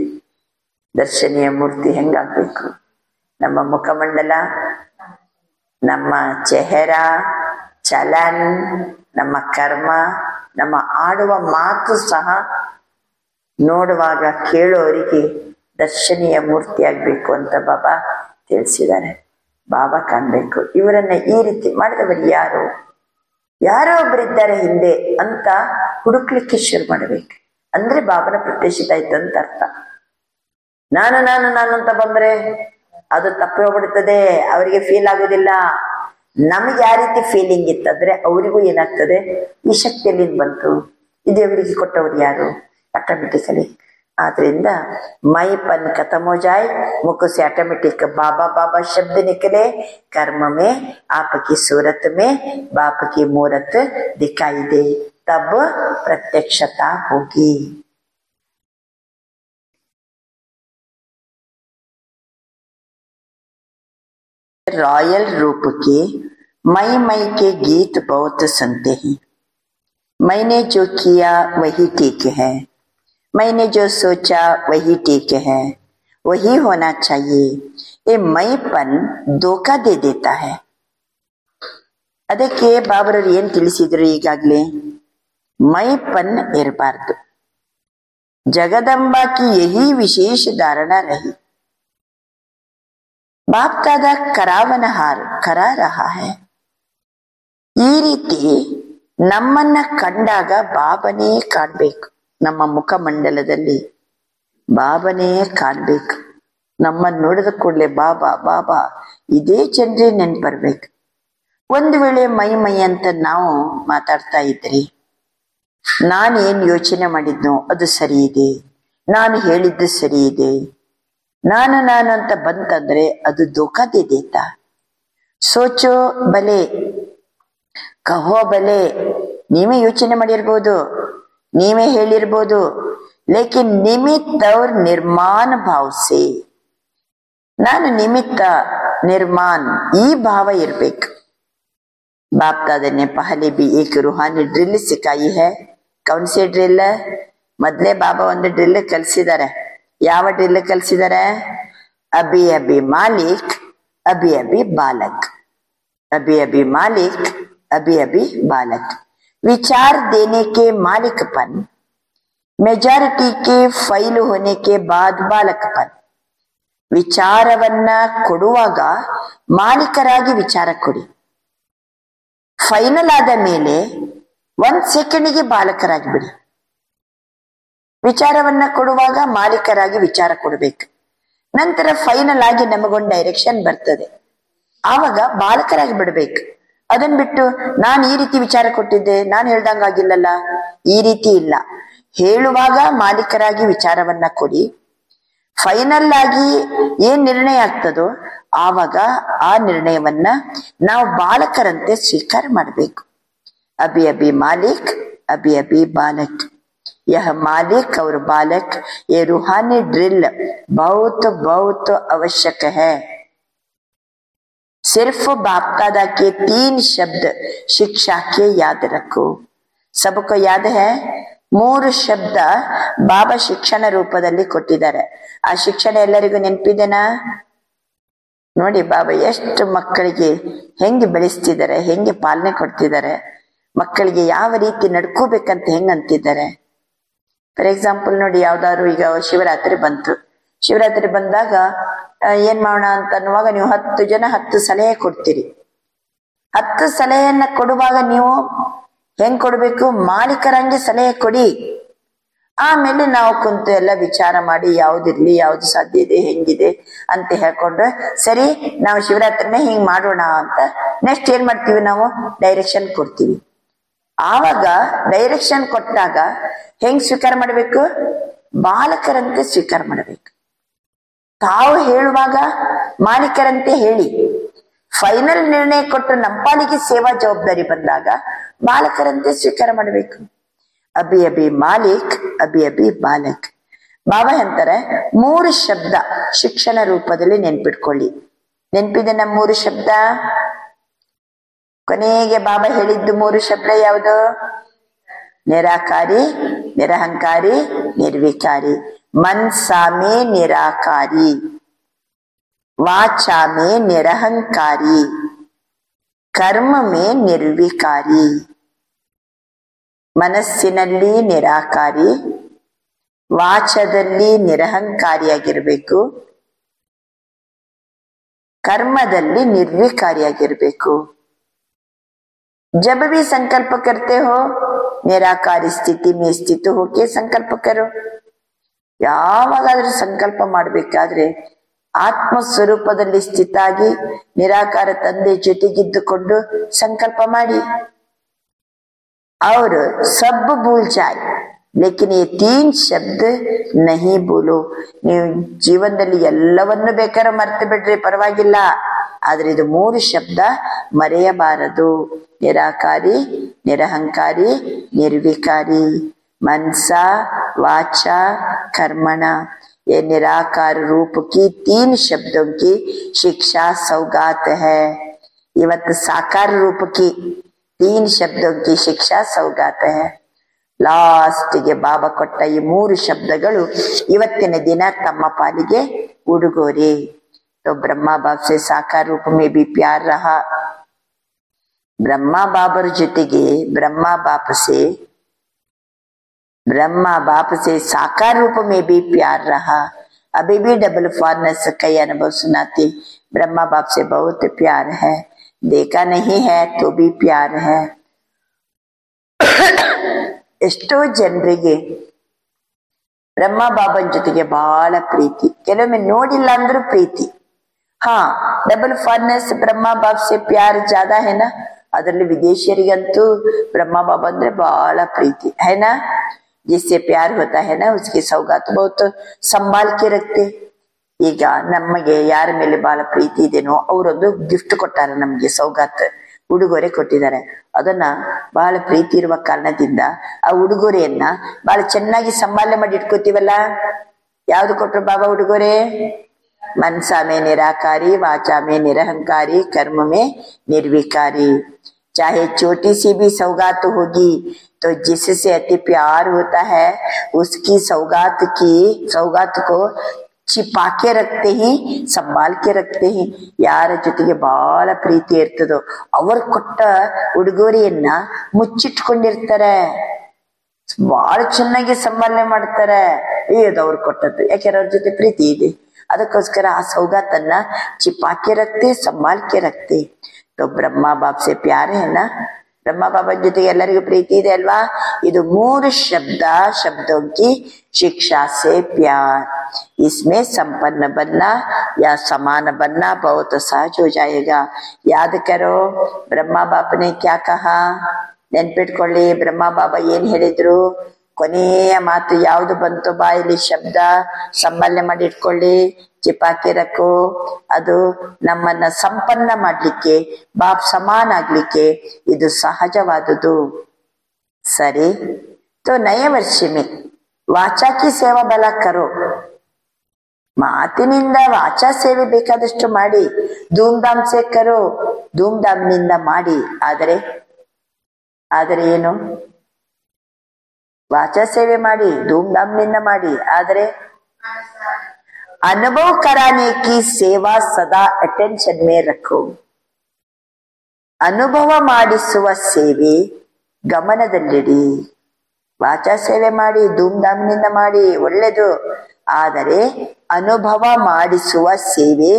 ದರ್ಶನೀಯ ಮೂರ್ತಿ ಹೆಂಗಾಗಬೇಕು ನಮ್ಮ ಮುಖಮಂಡಲ ನಮ್ಮ ಚೆಹರ ಚಲನ್ ನಮ್ಮ ಕರ್ಮ ನಮ್ಮ ಆಡುವ ಮಾತು ಸಹ ನೋಡುವಾಗ ಕೇಳೋರಿಗೆ ದರ್ಶನೀಯ ಮೂರ್ತಿ ಆಗ್ಬೇಕು ಅಂತ ಬಾಬಾ ತಿಳಿಸಿದ್ದಾರೆ ಬಾಬಾ ಕಾಣ್ಬೇಕು ಇವರನ್ನ ಈ ರೀತಿ ಮಾಡಿದವರು ಯಾರು ಯಾರೋ ಒಬ್ಬರಿದ್ದಾರೆ ಹಿಂದೆ ಅಂತ ಹುಡುಕ್ಲಿಕ್ಕೆ ಶುರು ಮಾಡಬೇಕು ಅಂದ್ರೆ ಬಾಬನ ಪ್ರತ್ಯಕ್ಷಿತ ಆಯ್ತು ಅಂತ ಅರ್ಥ ನಾನು ನಾನು ನಾನು ಅಂತ ಬಂದ್ರೆ ಅದು ತಪ್ಪಿ ಹೋಗ್ಬಿಡ್ತದೆ ಅವರಿಗೆ ಫೀಲ್ ಆಗೋದಿಲ್ಲ ನಮ್ಗೆ ಯಾವ ರೀತಿ ಫೀಲಿಂಗ್ ಇತ್ತಂದ್ರೆ ಅವರಿಗೂ ಏನಾಗ್ತದೆ ಈ ಶಕ್ತಿಯಲ್ಲಿ ಬಂತು ಇದು ಅವರಿಗೆ ಕೊಟ್ಟವ್ರು ಯಾರು ಆಟೋಮೆಟಿಕಲಿ आद्रिंदा मैपन खत्म हो जाए मुख से ऑटोमेटिक बाबा बाबा शब्द निकले कर्म में आपकी सूरत में बाप की मूरत दिखाई दे तब प्रत्यक्षता होगी रॉयल रूप के मई के गीत बहुत सुनते हैं मैंने जो किया वही ठीक है मैंने जो सोचा वही ठीक है वही होना चाहिए ये मैपन धोखा दे देता है ಅದಕ್ಕೆ ಬಾಬರರು ಏನ್ ತಿಳಿಸಿದ್ರು ಈಗಾಗ್ಲೇ मैपन ಇರಬಾರ್ದು जगदम्बा की यही विशेष धारणा रही बाप दादा करावनहार करा रहा है ಈ ರೀತಿ ನಮ್ಮನ್ನ ಕಂಡಾಗ ಬಾಬನೇ ಕಾಣ್ಬೇಕು ನಮ್ಮ ಮುಖಮಂಡಲದಲ್ಲಿ ಬಾಬನೇ ಕಾಣ್ಬೇಕು ನಮ್ಮನ್ನು ನೋಡಿದ ಕೂಡಲೇ ಬಾಬಾ ಬಾಬಾ ಇದೇ ಜನರೇ ನೆನ್ಪರ್ಬೇಕು ಒಂದು ವೇಳೆ ಮೈ ಮೈ ಅಂತ ನಾವು ಮಾತಾಡ್ತಾ ಇದ್ರಿ ನಾನೇನ್ ಯೋಚನೆ ಮಾಡಿದ್ನೋ ಅದು ಸರಿ ಇದೆ ನಾನು ಹೇಳಿದ್ದು ಸರಿ ಇದೆ, ನಾನು ಅಂತ ಬಂತಂದ್ರೆ ಅದು ಧೋಖಾ ದೇ ದೇತಾ. ಸೋಚೋ ಬಲೆ ಕಹೋ ಬಲೆ, ನೀವೇ ಯೋಚನೆ ಮಾಡಿರ್ಬೋದು, ನೀವೇ ಹೇಳಿರ್ಬೋದು, ಲೇಕಿನ್ ನಿಮಿತ್ತ और ನಿರ್ಮಾಣ ಭಾವ ಸೇ, ನಾನು ನಿಮಿತ್ತ ನಿರ್ಮಾಣ ಈ ಭಾವ ಇರ್ಬೇಕು. बाप दादा ने पहले भी एक रूहानी ड्रिल सिखाई है. कौन सी ड्रिल? ಮೊದಲೇ ಬಾಬಾ ಒಂದು ಡ್ರಿಲ್ ಕಲಿಸಿದ್ದಾರೆ. ಯಾವ ಡ್ರಿಲ್ ಕಲಿಸಿದ್ದಾರೆ? ಅಭಿ ಅಭಿ ಮಾಲಿಕ್ ಅಭಿ ಅಭಿ ಬಾಲಕ್, अभी अभी मालिक अभी अभी बालक. विचार देने के मालिकपन, मेजॉरिटी के ಫೈಲ್ होने के बाद ಬಾಲಕಪನ್. ವಿಚಾರವನ್ನ ಕೊಡುವಾಗ ಮಾಲೀಕರಾಗಿ ವಿಚಾರ ಕೊಡಿ. ಫೈನಲ್ ಆದ ಮೇಲೆ 1 ಸೆಕೆಂಡಿಗೆ ಬಾಲಕರಾಗಿ ಬಿಡಿ. ವಿಚಾರವನ್ನ ಕೊಡುವಾಗ ಮಾಲೀಕರಾಗಿ ವಿಚಾರ ಕೊಡಬೇಕು. ನಂತರ ಫೈನಲ್ ಆಗಿ ನಮಗೊಂದು ಡೈರೆಕ್ಷನ್ ಬರ್ತದೆ, ಆವಾಗ ಬಾಲಕರಾಗಿ ಬಿಡ್ಬೇಕು. ಅದನ್ ಬಿಟ್ಟು ನಾನು ಈ ರೀತಿ ವಿಚಾರ ಕೊಟ್ಟಿದ್ದೆ, ನಾನು ಹೇಳ್ದಂಗಾಗಿಲ್ಲಲ್ಲ, ಈ ರೀತಿ ಇಲ್ಲ. ಹೇಳುವಾಗ ಮಾಲೀಕರಾಗಿ ವಿಚಾರವನ್ನ ಕೊಡಿ. ಫೈನಲ್ ಆಗಿ ಏನ್ ನಿರ್ಣಯ ಆಗ್ತದೋ ಆವಾಗ ಆ ನಿರ್ಣಯವನ್ನ ನಾವು ಬಾಲಕರಂತೆ ಸ್ವೀಕಾರ ಮಾಡಬೇಕು. ಅಭಿ ಅಭಿ ಮಾಲಿಕ್ ಅಭಿ ಅಭಿ ಬಾಲಕ್. यह मालिक और बालक ये रूहानी ड्रिल बहुत बहुत आवश्यक है. सिर्फ बाप दादा के 3 शब्द शिक्षा के याद रखो. सबको याद है? 3 ಶಬ್ದ ಬಾಬಾ ಶಿಕ್ಷಣ ರೂಪದಲ್ಲಿ ಕೊಟ್ಟಿದ್ದಾರೆ. ಆ ಶಿಕ್ಷಣ ಎಲ್ಲರಿಗೂ ನೆನಪಿದೆನಾ? ನೋಡಿ ಬಾಬಾ ಎಷ್ಟು ಮಕ್ಕಳಿಗೆ ಹೆಂಗೆ ಬೆಳೆಸ್ತಿದ್ದಾರೆ, ಹೆಂಗೆ ಪಾಲನೆ ಕೊಡ್ತಿದ್ದಾರೆ, ಮಕ್ಕಳಿಗೆ ಯಾವ ರೀತಿ ನಡ್ಕೋಬೇಕಂತ ಹೆಂಗ್ ಅಂತಿದ್ದಾರೆ. ಫಾರ್ ಎಕ್ಸಾಂಪಲ್ ನೋಡಿ, ಯಾವ್ದಾದ್ರು ಈಗ ಶಿವರಾತ್ರಿ ಬಂತು, ಶಿವರಾತ್ರಿ ಬಂದಾಗ ಏನ್ ಮಾಡೋಣ ಅಂತ ಅನ್ನುವಾಗ ನೀವು 10 ಜನ 10 ಸಲಹೆ ಕೊಡ್ತೀರಿ. 10 ಸಲಹೆಯನ್ನ ಕೊಡುವಾಗ ನೀವು ಹೆಂಗ್ ಕೊಡ್ಬೇಕು? ಮಾಲೀಕರಂಗೆ ಸಲಹೆ ಕೊಡಿ. ಆಮೇಲೆ ನಾವು ಕುಂತು ಎಲ್ಲ ವಿಚಾರ ಮಾಡಿ ಯಾವ್ದಿರ್ಲಿ, ಯಾವ್ದು ಸಾಧ್ಯ ಇದೆ, ಹೆಂಗಿದೆ ಅಂತ ಹೇಳ್ಕೊಂಡ್ರೆ ಸರಿ, ನಾವು ಶಿವರಾತ್ರಿನೇ ಹಿಂಗ್ ಮಾಡೋಣ ಅಂತ ನೆಕ್ಸ್ಟ್ ಏನ್ ಮಾಡ್ತೀವಿ? ನಾವು ಡೈರೆಕ್ಷನ್ ಕೊಡ್ತೀವಿ. ಆವಾಗ ಡೈರೆಕ್ಷನ್ ಕೊಟ್ಟಾಗ ಹೆಂಗ್ ಸ್ವೀಕಾರ ಮಾಡಬೇಕು? ಬಾಲಕರಂತೆ ಸ್ವೀಕಾರ ಮಾಡಬೇಕು. ತಾವು ಹೇಳುವಾಗ ಮಾಲೀಕರಂತೆ ಹೇಳಿ. ಫೈನಲ್ ನಿರ್ಣಯ ಕೊಟ್ಟು ನಮ್ಮ ಪಾಲಿಗೆ ಸೇವಾ ಜವಾಬ್ದಾರಿ ಬಂದಾಗ ಬಾಲಕರಂತೆ ಸ್ವೀಕಾರ ಮಾಡಬೇಕು. ಅಭಿ ಅಭಿ ಮಾಲಿಕ್ ಅಭಿ ಅಭಿ ಬಾಲಕ್. ಬಾಬಾ ಅಂತಾರೆ 3 ಶಬ್ದ ಶಿಕ್ಷಣ ರೂಪದಲ್ಲಿ ನೆನ್ಪಿಟ್ಕೊಳ್ಳಿ. ನೆನ್ಪಿದೆ ನಮ್ಮ 3 ಶಬ್ದ? ಕೊನೆಗೆ ಬಾಬಾ ಹೇಳಿದ್ದು 3 ಶಬ್ದ ಯಾವುದು? ನಿರಾಕಾರಿ, ನಿರಹಂಕಾರಿ, ನಿರ್ವಿಕಾರಿ. ಮನ್ಸಾ ಮೇ ನಿರಾಕಾರಿ, ವಾಚಾ ಮೇ ನಿರಹಂಕಾರಿ, ಕರ್ಮ ಮೇ ನಿರ್ವಿಕಾರಿ. ಮನಸ್ಸಿನಲ್ಲಿ ನಿರಾಕಾರಿ, ವಾಚದಲ್ಲಿ ನಿರಹಂಕಾರಿಯಾಗಿರ್ಬೇಕು, ಕರ್ಮದಲ್ಲಿ ನಿರ್ವಿಕಾರಿಯಾಗಿರ್ಬೇಕು. जब भी संकल्प करते हो निराकारी स्थिति में स्थित होके संकल्प करो. ಯಾವಾಗಾದ್ರೂ ಸಂಕಲ್ಪ ಮಾಡಬೇಕಾದ್ರೆ ಆತ್ಮ ಸ್ವರೂಪದಲ್ಲಿ ಸ್ಥಿತ ಆಗಿ ನಿರಾಕಾರ ತಂದೆ ಜೊತೆಗಿದ್ದುಕೊಂಡು ಸಂಕಲ್ಪ ಮಾಡಿ. और सब भूल जाए लेकिन ये 3 ಶಬ್ದ नहीं बोलो. ನೀವು ಜೀವನದಲ್ಲಿ ಎಲ್ಲವನ್ನು ಬೇಕಾದ್ರೆ ಮರ್ತು ಬಿಡ್ರಿ, ಪರವಾಗಿಲ್ಲ, ಆದ್ರೆ ಇದು 3 ಶಬ್ದ ಮರೆಯಬಾರದು. ನಿರಾಕಾರಿ, ನಿರಹಂಕಾರಿ, ನಿರ್ವಿಕಾರಿ. मनसा वाचा कर्मणा, ये निराकार रूप की 3 शब्दों की शिक्षा सौगात है. ಇವತ್ತು ಸಾಕಾರ ರೂಪ की 3 ಶಬ್ದों की ಶಿಕ್ಷಾ ಸೌಗಾತ है. ಲಾಸ್ಟ್ಗೆ ಬಾಬಾ ಕೊಟ್ಟ ಈ 3 ಶಬ್ದಗಳು ಇವತ್ತಿನ ದಿನ ತಮ್ಮ ಪಾಲಿಗೆ ಉಡುಗೊರೆ. तो ब्रह्मा बाप से साकार रूप में भी प्यार रहा. ब्रह्मा बाबर ಜೊತೆಗೆ ब्रह्मा बाप से साकार रूप में भी प्यार रहा. अभी भी डबल फॉरनेस कई अनुभव सुनाती. ब्रह्मा बाप से बहुत प्यार है, देखा नहीं है तो भी प्यार है. ಎಷ್ಟೋ ಜನರಿಗೆ ಬ್ರಹ್ಮ ಬಾಬನ್ ಜೊತೆಗೆ ಬಹಳ ಪ್ರೀತಿ, ಕೆಲವೊಮ್ಮೆ ನೋಡಿಲ್ಲ ಅಂದ್ರೂ ಪ್ರೀತಿ. ಹಾ, डबल फॉरनेस ब्रह्मा बाप से प्यार ज्यादा है ना. ಅದರಲ್ಲಿ ವಿದೇಶಿಯರಿಗಂತೂ ಬ್ರಹ್ಮ ಬಾಬಾ ಅಂದ್ರೆ ಬಹಳ ಪ್ರೀತಿ है ना. जिससे प्यार होता है ना उसकी सौगात बहुत संभाल के रखते. ಈಗ ನಮಗೆ ಯಾರ ಮೇಲೆ ಬಹಳ ಪ್ರೀತಿ ಇದೆನೋ ಅವರೊಂದು ಗಿಫ್ಟ್ ಕೊಟ್ಟಾರೆ, ನಮ್ಗೆ ಸೌಗಾತ್ ಉಡುಗೊರೆ ಕೊಟ್ಟಿದ್ದಾರೆ. ಅದನ್ನ ಬಹಳ ಪ್ರೀತಿ ಇರುವ ಕಾರಣದಿಂದ ಆ ಉಡುಗೊರೆಯನ್ನ ಬಹಳ ಚೆನ್ನಾಗಿ ಸಂಭಾಲನೆ ಮಾಡಿ ಇಟ್ಕೋತೀವಲ್ಲ. ಯಾವ್ದು ಕೊಟ್ರು ಬಾಬಾ ಉಡುಗೊರೆ? मनसा में निराकारी, वाचा में निरहंकारी, कर्म में निर्विकारी. चाहे छोटी सी भी सौगात होगी तो जिससे अति प्यार होता है उसकी सौगात को छिपा के रखते ही, संभाल के रखते ही. ಯಾರ ಜೊತೆಗೆ ಬಹಳ ಪ್ರೀತಿ ಇರ್ತದೋ ಅವರು ಕೊಟ್ಟ ಉಡುಗೊರೆಯನ್ನ ಮುಚ್ಚಿಟ್ಕೊಂಡಿರ್ತಾರೆ, ಬಹಳ ಚೆನ್ನಾಗಿ ಸಂಭಾಲನೆ ಮಾಡ್ತಾರೆ. ಇದು ಅವ್ರು ಕೊಟ್ಟದ್ದು, ಯಾಕೆಂದ್ರೆ ಅವ್ರ ಜೊತೆ ಪ್ರೀತಿ ಇದೆ. ಅದಕ್ಕೋಸ್ಕರ ಆ ಸೌಗಾತನ್ನ छिपा के रखते, संभाल के रखते. तो ब्रह्मा बाप से प्यार है ना, ब्रह्मा बाबा ಜೊತೆಗೆ ಎಲ್ಲರಿಗೂ ಪ್ರೀತಿ ಇದೆ ಅಲ್ವಾ. ಇದು 3 शब्दों की शिक्षा से प्यार. इसमें संपन्न बनना या समान बनना बहुत सहज हो जाएगा. याद करो ब्रह्मा बाप ने क्या कहा, ನೆನ್ಪಿಟ್ಕೊಳ್ಳಿ. ಬ್ರಹ್ಮ ಬಾಬಾ ಏನ್ ಹೇಳಿದ್ರು? ಕೊನೆಯ ಮಾತು ಯಾವ್ದು ಬಂತು ಬಾಯಲ್ಲಿ ಶಬ್ದ ಸಂಭಾಲನೆ ಮಾಡಿ ಇಟ್ಕೊಳ್ಳಿ, ಚಿಪಾಕಿ ರಕ್ಕೋ. ಅದು ನಮ್ಮನ್ನ ಸಂಪನ್ನ ಮಾಡ್ಲಿಕ್ಕೆ, ಬಾಪ್ ಸಮಾನ ಆಗ್ಲಿಕ್ಕೆ ಇದು ಸಹಜವಾದುದು. ಸರಿ. तो नए वर्ष में ವಾಚಾ ಕಿ ಸೇವಾ ಬಲ ಕರೋ. ಮಾತಿನಿಂದ ವಾಚಾ ಸೇವೆ ಬೇಕಾದಷ್ಟು ಮಾಡಿ, ಧೂಮ್ಧಾಮ್ ಸೇ ಕರೋ, ಧೂಮ್ಧಾಮ್ನಿಂದ ಮಾಡಿ. ಆದರೆ ಏನು? ವಾಚಾ ಸೇವೆ ಮಾಡಿ, ಧೂಮ್ಧಾಮ್ನಿಂದ ಮಾಡಿ, ಆದರೆ ಅನುಭವ कराने की सेवा सदा अटेंशन में रखो. ಅನುಭವ ಮಾಡಿಸುವ ಸೇವೆ ಗಮನದಲ್ಲಿಡಿ. ವಾಚಾ ಸೇವೆ ಮಾಡಿ, ಧೂಮ್ಧಾಮ್ನಿಂದ ಮಾಡಿ, ಒಳ್ಳೆದು. ಆದರೆ ಅನುಭವ ಮಾಡಿಸುವ ಸೇವೆ,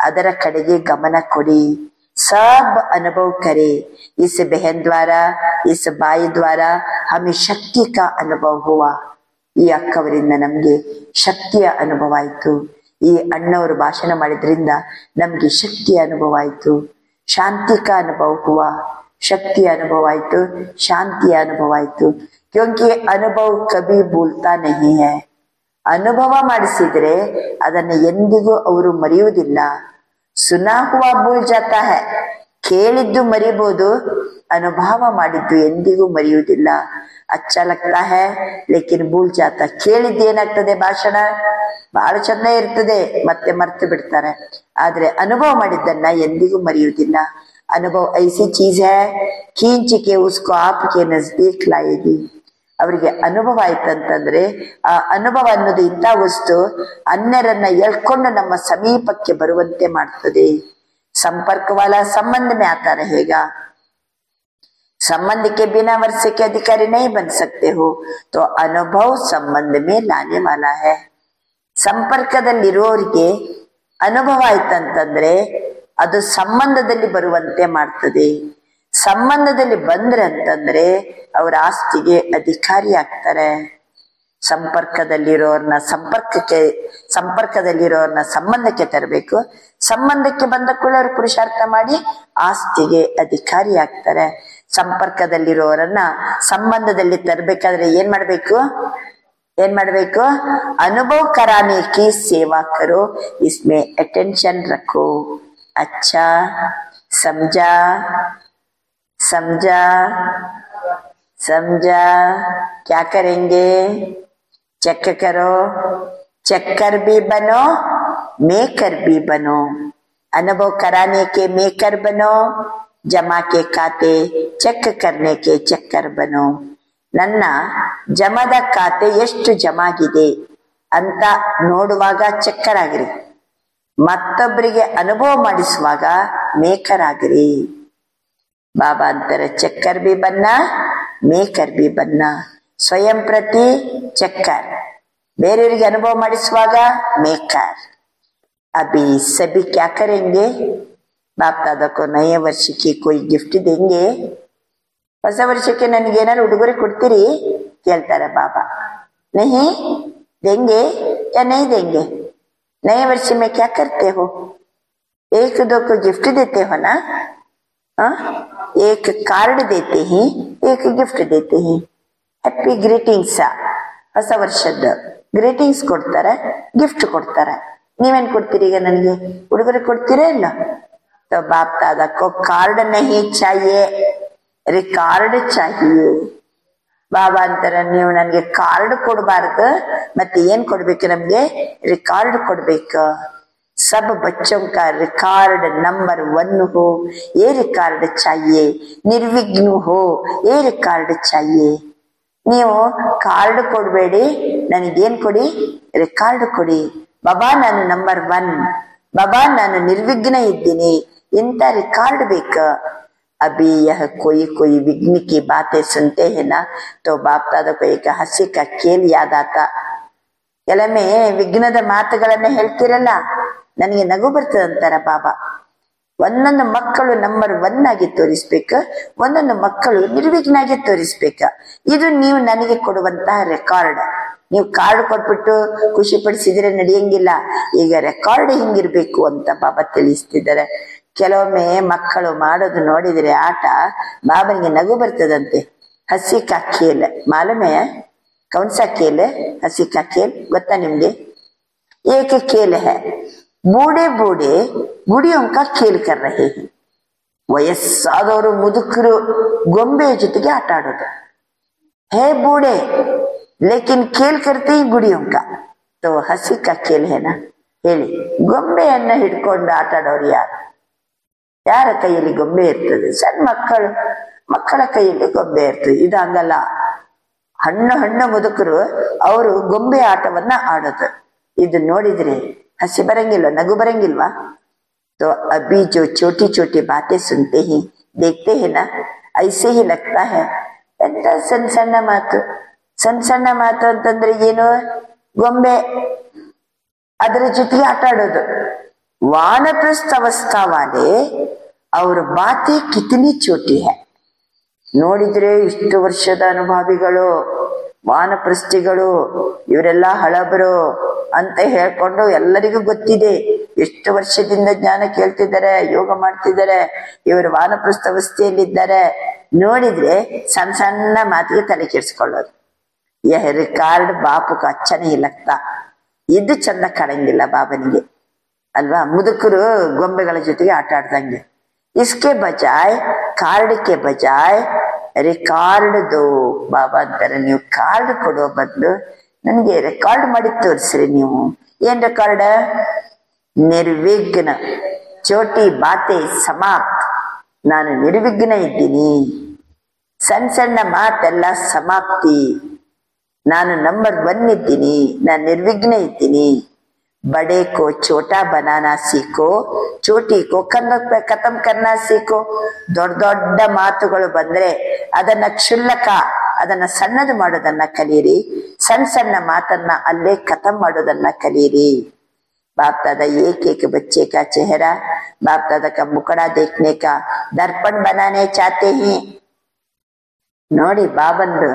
ಅದರ ಕಡೆಗೆ ಗಮನ ಕೊಡಿ. सब अनुभव करे. इस बहन द्वारा, इस बाई द्वारा हमें शक्ति का अनुभव हुआ. ಈ ಅಕ್ಕವರಿಂದ ನಮ್ಗೆ ಶಕ್ತಿಯ ಅನುಭವ ಆಯ್ತು. ಈ ಅಣ್ಣವರು ಭಾಷಣ ಮಾಡಿದ್ರಿಂದ ನಮ್ಗೆ ಶಕ್ತಿಯ ಅನುಭವ ಆಯ್ತು. ಶಾಂತಿ का अनुभव हुआ. ಶಕ್ತಿಯ ಅನುಭವ ಆಯ್ತು, ಶಾಂತಿಯ ಅನುಭವ ಆಯ್ತು. क्योंकि अनुभव कभी भूलता नहीं है. ಅನುಭವ ಮಾಡಿಸಿದ್ರೆ ಅದನ್ನ ಎಂದಿಗೂ ಅವರು ಮರೆಯುವುದಿಲ್ಲ. ಸುನಾ ಹುವಾ ಭೂಲ್ ಜಾತಾ ಹೈ. ಕೇಳಿದ್ದು ಮರಿಬಹುದು, ಅನುಭವ ಮಾಡಿದ್ದು ಎಂದಿಗೂ ಮರೆಯುವುದಿಲ್ಲ. ಅಚ್ಚಾ ಲಗ್ತಾ ಹೈ ಲೇಕಿನ್ ಭೂಲ್ ಜಾತಾ. ಕೇಳಿದ್ದೇನಾಗ್ತದೆ? ಭಾಷಣ ಬಹಳ ಚಂದ ಇರ್ತದೆ, ಮತ್ತೆ ಮರ್ತು ಬಿಡ್ತಾರೆ. ಆದ್ರೆ ಅನುಭವ ಮಾಡಿದ್ದನ್ನ ಎಂದಿಗೂ ಮರೆಯುವುದಿಲ್ಲ. ಅನುಭವ ಐಸಿ ಚೀಸ್ ಹೈ ಖೀಂಚ್ ಕೆ ಉಸ್ಕೋ ಆಪ್ಕೆ ನಜ್ದೀಕ್ ಲಾಯೇಗಿ. ಅವರಿಗೆ ಅನುಭವ ಆಯ್ತಂತಂದ್ರೆ ಆ ಅನುಭವ ಅನ್ನೋದು ಇಂಥ ವಸ್ತು ಅನ್ಯರನ್ನ ಎಳ್ಕೊಂಡು ನಮ್ಮ ಸಮೀಪಕ್ಕೆ ಬರುವಂತೆ ಮಾಡ್ತದೆ. ಸಂಪರ್ಕ ವಾಲ ಸಂಬಂಧ में आता रहेगा. संबंध के बिना वर्ष के अधिकारी नहीं बन सकते हो. तो अनुभव संबंध में लाने वाला है. ಸಂಪರ್ಕದಲ್ಲಿರೋರಿಗೆ ಅನುಭವ ಆಯ್ತಂತಂದ್ರೆ ಅದು ಸಂಬಂಧದಲ್ಲಿ ಬರುವಂತೆ ಮಾಡ್ತದೆ. ಸಂಬಂಧದಲ್ಲಿ ಬಂದ್ರಂತಂದ್ರೆ ಅವರ ಆಸ್ತಿಗೆ ಅಧಿಕಾರಿ ಆಗ್ತಾರೆ. ಸಂಪರ್ಕದಲ್ಲಿರೋರ್ನ ಸಂಬಂಧಕ್ಕೆ ತರಬೇಕು. ಸಂಬಂಧಕ್ಕೆ ಬಂದ ಕೂಡ ಅವರು ಪುರುಷಾರ್ಥ ಮಾಡಿ ಆಸ್ತಿಗೆ ಅಧಿಕಾರಿ ಆಗ್ತಾರೆ. ಸಂಪರ್ಕದಲ್ಲಿರೋರನ್ನ ಸಂಬಂಧದಲ್ಲಿ ತರಬೇಕಾದ್ರೆ ಏನ್ ಮಾಡ್ಬೇಕು? ಅನುಭವ कराने की सेवा करो. इसमें अटेंशन रखो. अच्छा समझा. क्या करेंगे? चेक करो. चक्कर भी बनो, मेकर भी बनो. अनुभव कराने के मेकर बनो, जमा के खाते ಚೆಕ್ करने के चक्कर बनो. ನನ್ನ ಜಮದ ಖಾತೆ ಎಷ್ಟು ಜಮಾಗಿದೆ ಅಂತ ನೋಡುವಾಗ ಚಕ್ಕರ್ ಆಗಿರಿ, ಮತ್ತೊಬ್ಬರಿಗೆ ಅನುಭವ ಮಾಡಿಸುವಾಗ ಮೇಕರ್ ಆಗಿರಿ. ಬಾಬಾ ಅಂತಾರೆ ಚಕ್ಕರ್ ಬಿ ಬನ್ನ, ಮೇಕರ್ ಬಿ ಬನ್ನ. ಸ್ವಯಂ ಪ್ರತಿ ಚಕ್ಕರ್, ಬೇರೆಯವರಿಗೆ ಅನುಭವ ಮಾಡಿಸುವಾಗ ಮೇಕರ್. अभी सभी क्या करेंगे? बाप दादा को नए वर्ष की कोई गिफ्ट देंगे? ಹೊಸ ವರ್ಷಕ್ಕೆ ನನಗೆ ಏನಾದ್ರು ಉಡುಗೊರೆ ಕೊಡ್ತೀರಿ ಕೇಳ್ತಾರೆ ಬಾಬಾ. नहीं देंगे या नहीं देंगे? नए वर्ष में क्या करते हो? एक दो को गिफ्ट देते हो ना? एक कार्ड देते हैं, एक गिफ्ट देते हैं. ಹ್ಯಾಪಿ ಗ್ರೀಟಿಂಗ್ಸ್, ಹೊಸ ವರ್ಷದ ಗ್ರೀಟಿಂಗ್ಸ್ ಕೊಡ್ತಾರೆ, ಗಿಫ್ಟ್ ಕೊಡ್ತಾರೆ. ನೀವೇನ್ ಕೊಡ್ತೀರಿ ಈಗ ನನಗೆ? ಉಡುಗೊರೆ ಕೊಡ್ತೀರಾ ಇಲ್ಲ? तो बाप दादा को कार्ड नहीं चाहिए, रिकॉर्ड चाहिए. ಬಾಬಾ ಅಂತಾರೆ ನೀವು ನನಗೆ ಕಾರ್ಡ್ ಕೊಡಬಾರ್ದು, ಮತ್ತೆ ಏನ್ ಕೊಡ್ಬೇಕು ನಮ್ಗೆ? ರಿಕಾರ್ಡ್ ಕೊಡ್ಬೇಕು. सब बच्चों का रिकॉर्ड नंबर 1 हो, ये रिकॉर्ड चाहिए. निर्विघ्न हो, ये रिकॉर्ड चाहिए. ನೀವು ಕಾರ್ಡ್ ಕೊಡ್ಬೇಡಿ, ನನಗೇನ್ ಕೊಡಿ? ರಿಕಾರ್ಡ್ ಕೊಡಿ. ಬಾಬಾ ನಾನು ನಂಬರ್ 1, ಬಾಬಾ ನಾನು ನಿರ್ವಿಘ್ನ ಇದ್ದೀನಿ, ಇಂಥ ರಿಕಾರ್ಡ್ ಬೇಕು. अभी यह कोई विघ्न की बातें सुनते हैं ना, तो बाप दादा को एक हंसी का खेल याद आता. ಕೆಲವೊಮ್ಮೆ ವಿಘ್ನದ ಮಾತುಗಳನ್ನ ಹೇಳ್ತಿರಲ್ಲ, ನನಗೆ ನಗು ಬರ್ತದಂತಾರ ಬಾಬಾ. ಒಂದೊಂದು ಮಕ್ಕಳು ನಂಬರ್ 1 ಆಗಿ ತೋರಿಸ್ಬೇಕು, ಒಂದೊಂದು ಮಕ್ಕಳು ನಿರ್ವಿಘ್ನ ಆಗಿ ತೋರಿಸ್ಬೇಕ. ಇದು ನೀವು ನನಗೆ ಕೊಡುವಂತಹ ರೆಕಾರ್ಡ್. ನೀವು ಕಾರ್ಡ್ ಕೊಟ್ಬಿಟ್ಟು ಖುಷಿ ಪಡಿಸಿದ್ರೆ ನಡೆಯಂಗಿಲ್ಲ. ಈಗ ರೆಕಾರ್ಡ್ ಹಿಂಗಿರ್ಬೇಕು ಅಂತ ಬಾಬಾ ತಿಳಿಸ್ತಿದ್ದಾರೆ. ಕೆಲವೊಮ್ಮೆ ಮಕ್ಕಳು ಮಾಡೋದು ನೋಡಿದ್ರೆ ಆಟ, ಬಾಬನಿಗೆ ನಗು ಬರ್ತದಂತೆ. ಹಸಿ ಕಾ ಖೇಲ್ ಮಾಲೂಮೆ? ಕೌನ್ಸಾ ಖೇಲ್? ಹಸಿ ಕಾ ಖೇಲ್ ಗೊತ್ತಾ ನಿಮ್ಗೆ? ಏಕ ಖೇಲ್ ಹೈ, ಬೂಢೆ ಬೂಢೆ ಗುಡಿಯೋं का खेल कर रहे हैं. ವಯಸ್ಸಾದವರು ಮುದುಕರು ಗೊಂಬೆ ಜೊತೆಗೆ ಆಟ ಆಡೋದು. ಹೇ ಬೂಢೆ ಲೇಕಿನ್ ಖೇಲ್ ಕರ್ತೆ ಗುಡಿಯೋं का, तो ಹಸಿ ಕಾ ಖೇಲ್ ಹೈ ನಾ? ಹೇಳಿ, ಗೊಂಬೆಯನ್ನ ಹಿಡ್ಕೊಂಡು ಆಟ ಆಡೋರು ಯಾರು? ಯಾರ ಕೈಯಲ್ಲಿ ಗೊಂಬೆ ಇರ್ತದೆ? ಸಣ್ಣ ಮಕ್ಕಳ ಕೈಯಲ್ಲಿ ಗೊಂಬೆ ಇರ್ತದೆ. ಇದು ಹಂಗಲ್ಲ. ಹಣ್ಣು ಮುದುಕರು ಅವರು ಗೊಂಬೆ ಆಟವನ್ನ ಆಡೋದು. ಇದು ನೋಡಿದ್ರೆ ಹಸಿ ಬರಂಗಿಲ್ವ? ನಗು ಬರಂಗಿಲ್ವಾ? तो अभी जो छोटी छोटी बातें सुनते हैं, देखते हैं ना, ऐसे ही लगता है. ಎಂತ ಸಣ್ಣ ಮಾತು ಅಂತಂದ್ರೆ ಏನು? ಗೊಂಬೆ, ಅದರ ಜೊತೆಗೆ ಆಟ ಆಡೋದು. ವಾನಪ್ರಸ್ಥ अवस्था वाले ಅವ್ರ ಬಾತೆ ಕಿತನಿ ಚೋಟಿ ಹೈ. ನೋಡಿದ್ರೆ ಇಷ್ಟು ವರ್ಷದ ಅನುಭವಿಗಳು, ವಾನಪ್ರಸ್ಥಿಗಳು, ಇವರೆಲ್ಲ ಹಳಬರು ಅಂತ ಹೇಳ್ಕೊಂಡು ಎಲ್ಲರಿಗೂ ಗೊತ್ತಿದೆ. ಎಷ್ಟು ವರ್ಷದಿಂದ ಜ್ಞಾನ ಕೇಳ್ತಿದ್ದಾರೆ, ಯೋಗ ಮಾಡ್ತಿದ್ದಾರೆ, ಇವರು ವಾನಪ್ರಸ್ಥ ಅವಸ್ಥೆಯಲ್ಲಿದ್ದಾರೆ. ನೋಡಿದ್ರೆ ಸಣ್ಣ ಮಾತಿಗೆ ತಲೆ ಕೆಡಿಸ್ಕೊಳ್ಳೋದು. ಯಹ ರಿಕಾರ್ಡ್ ಬಾಪುಕ ಅಚ್ಚನೇ ಲಗ್ತಾ. ಇದು ಚಂದ ಕಾಣಂಗಿಲ್ಲ ಬಾಬನಿಗೆ ಅಲ್ವಾ? ಮುದುಕರು ಗೊಂಬೆಗಳ ಜೊತೆಗೆ ಆಟ ಆಡ್ದಂಗೆ. इसके बजाय कार्ड के बजाय ರಿಕಾರ್ಡ್ ದೋ. ಬಾಬಾ ಅಂತಾರೆ ನೀವು ಕಾರ್ಡ್ ಕೊಡೋ ಬದಲು ನನಗೆ ರೆಕಾರ್ಡ್ ಮಾಡಿ ತೋರಿಸ್ರಿ. ನೀವು ಏನ್ ರೆಕಾರ್ಡ್? ನಿರ್ವಿಘ್ನ, ಚೋಟಿ ಬಾತೆ ಸಮಾಪ್ತ್. ನಾನು ನಿರ್ವಿಘ್ನ ಇದ್ದೀನಿ. ಸಣ್ಣ ಮಾತೆಲ್ಲ ಸಮಾಪ್ತಿ. ನಾನು ನಂಬರ್ 1 ಇದ್ದೀನಿ, ನಾನು ನಿರ್ವಿಘ್ನ ಇದ್ದೀನಿ. बड़े को छोटा बनाना सीखो, छोटी को खत्म करना सीखो. ದೊಡ್ಡ ಮಾತುಗಳು ಬಂದ್ರೆ ಅದನ್ನ ಕ್ಷುಲ್ಲಕ, ಅದನ್ನ ಸಣ್ಣದು ಮಾಡೋದನ್ನ ಕಲಿಯಿರಿ. ಸಣ್ಣ ಮಾತನ್ನ ಅಲ್ಲೇ ಖತಮ್ ಮಾಡೋದನ್ನ ಕಲಿಯಿರಿ. बाप दादा एक बच्चे का चेहरा, बाप दादा का मुखड़ा देखने का दर्पण बनाने चाहते हैं. ನೋಡಿ, ಬಾಬಂದು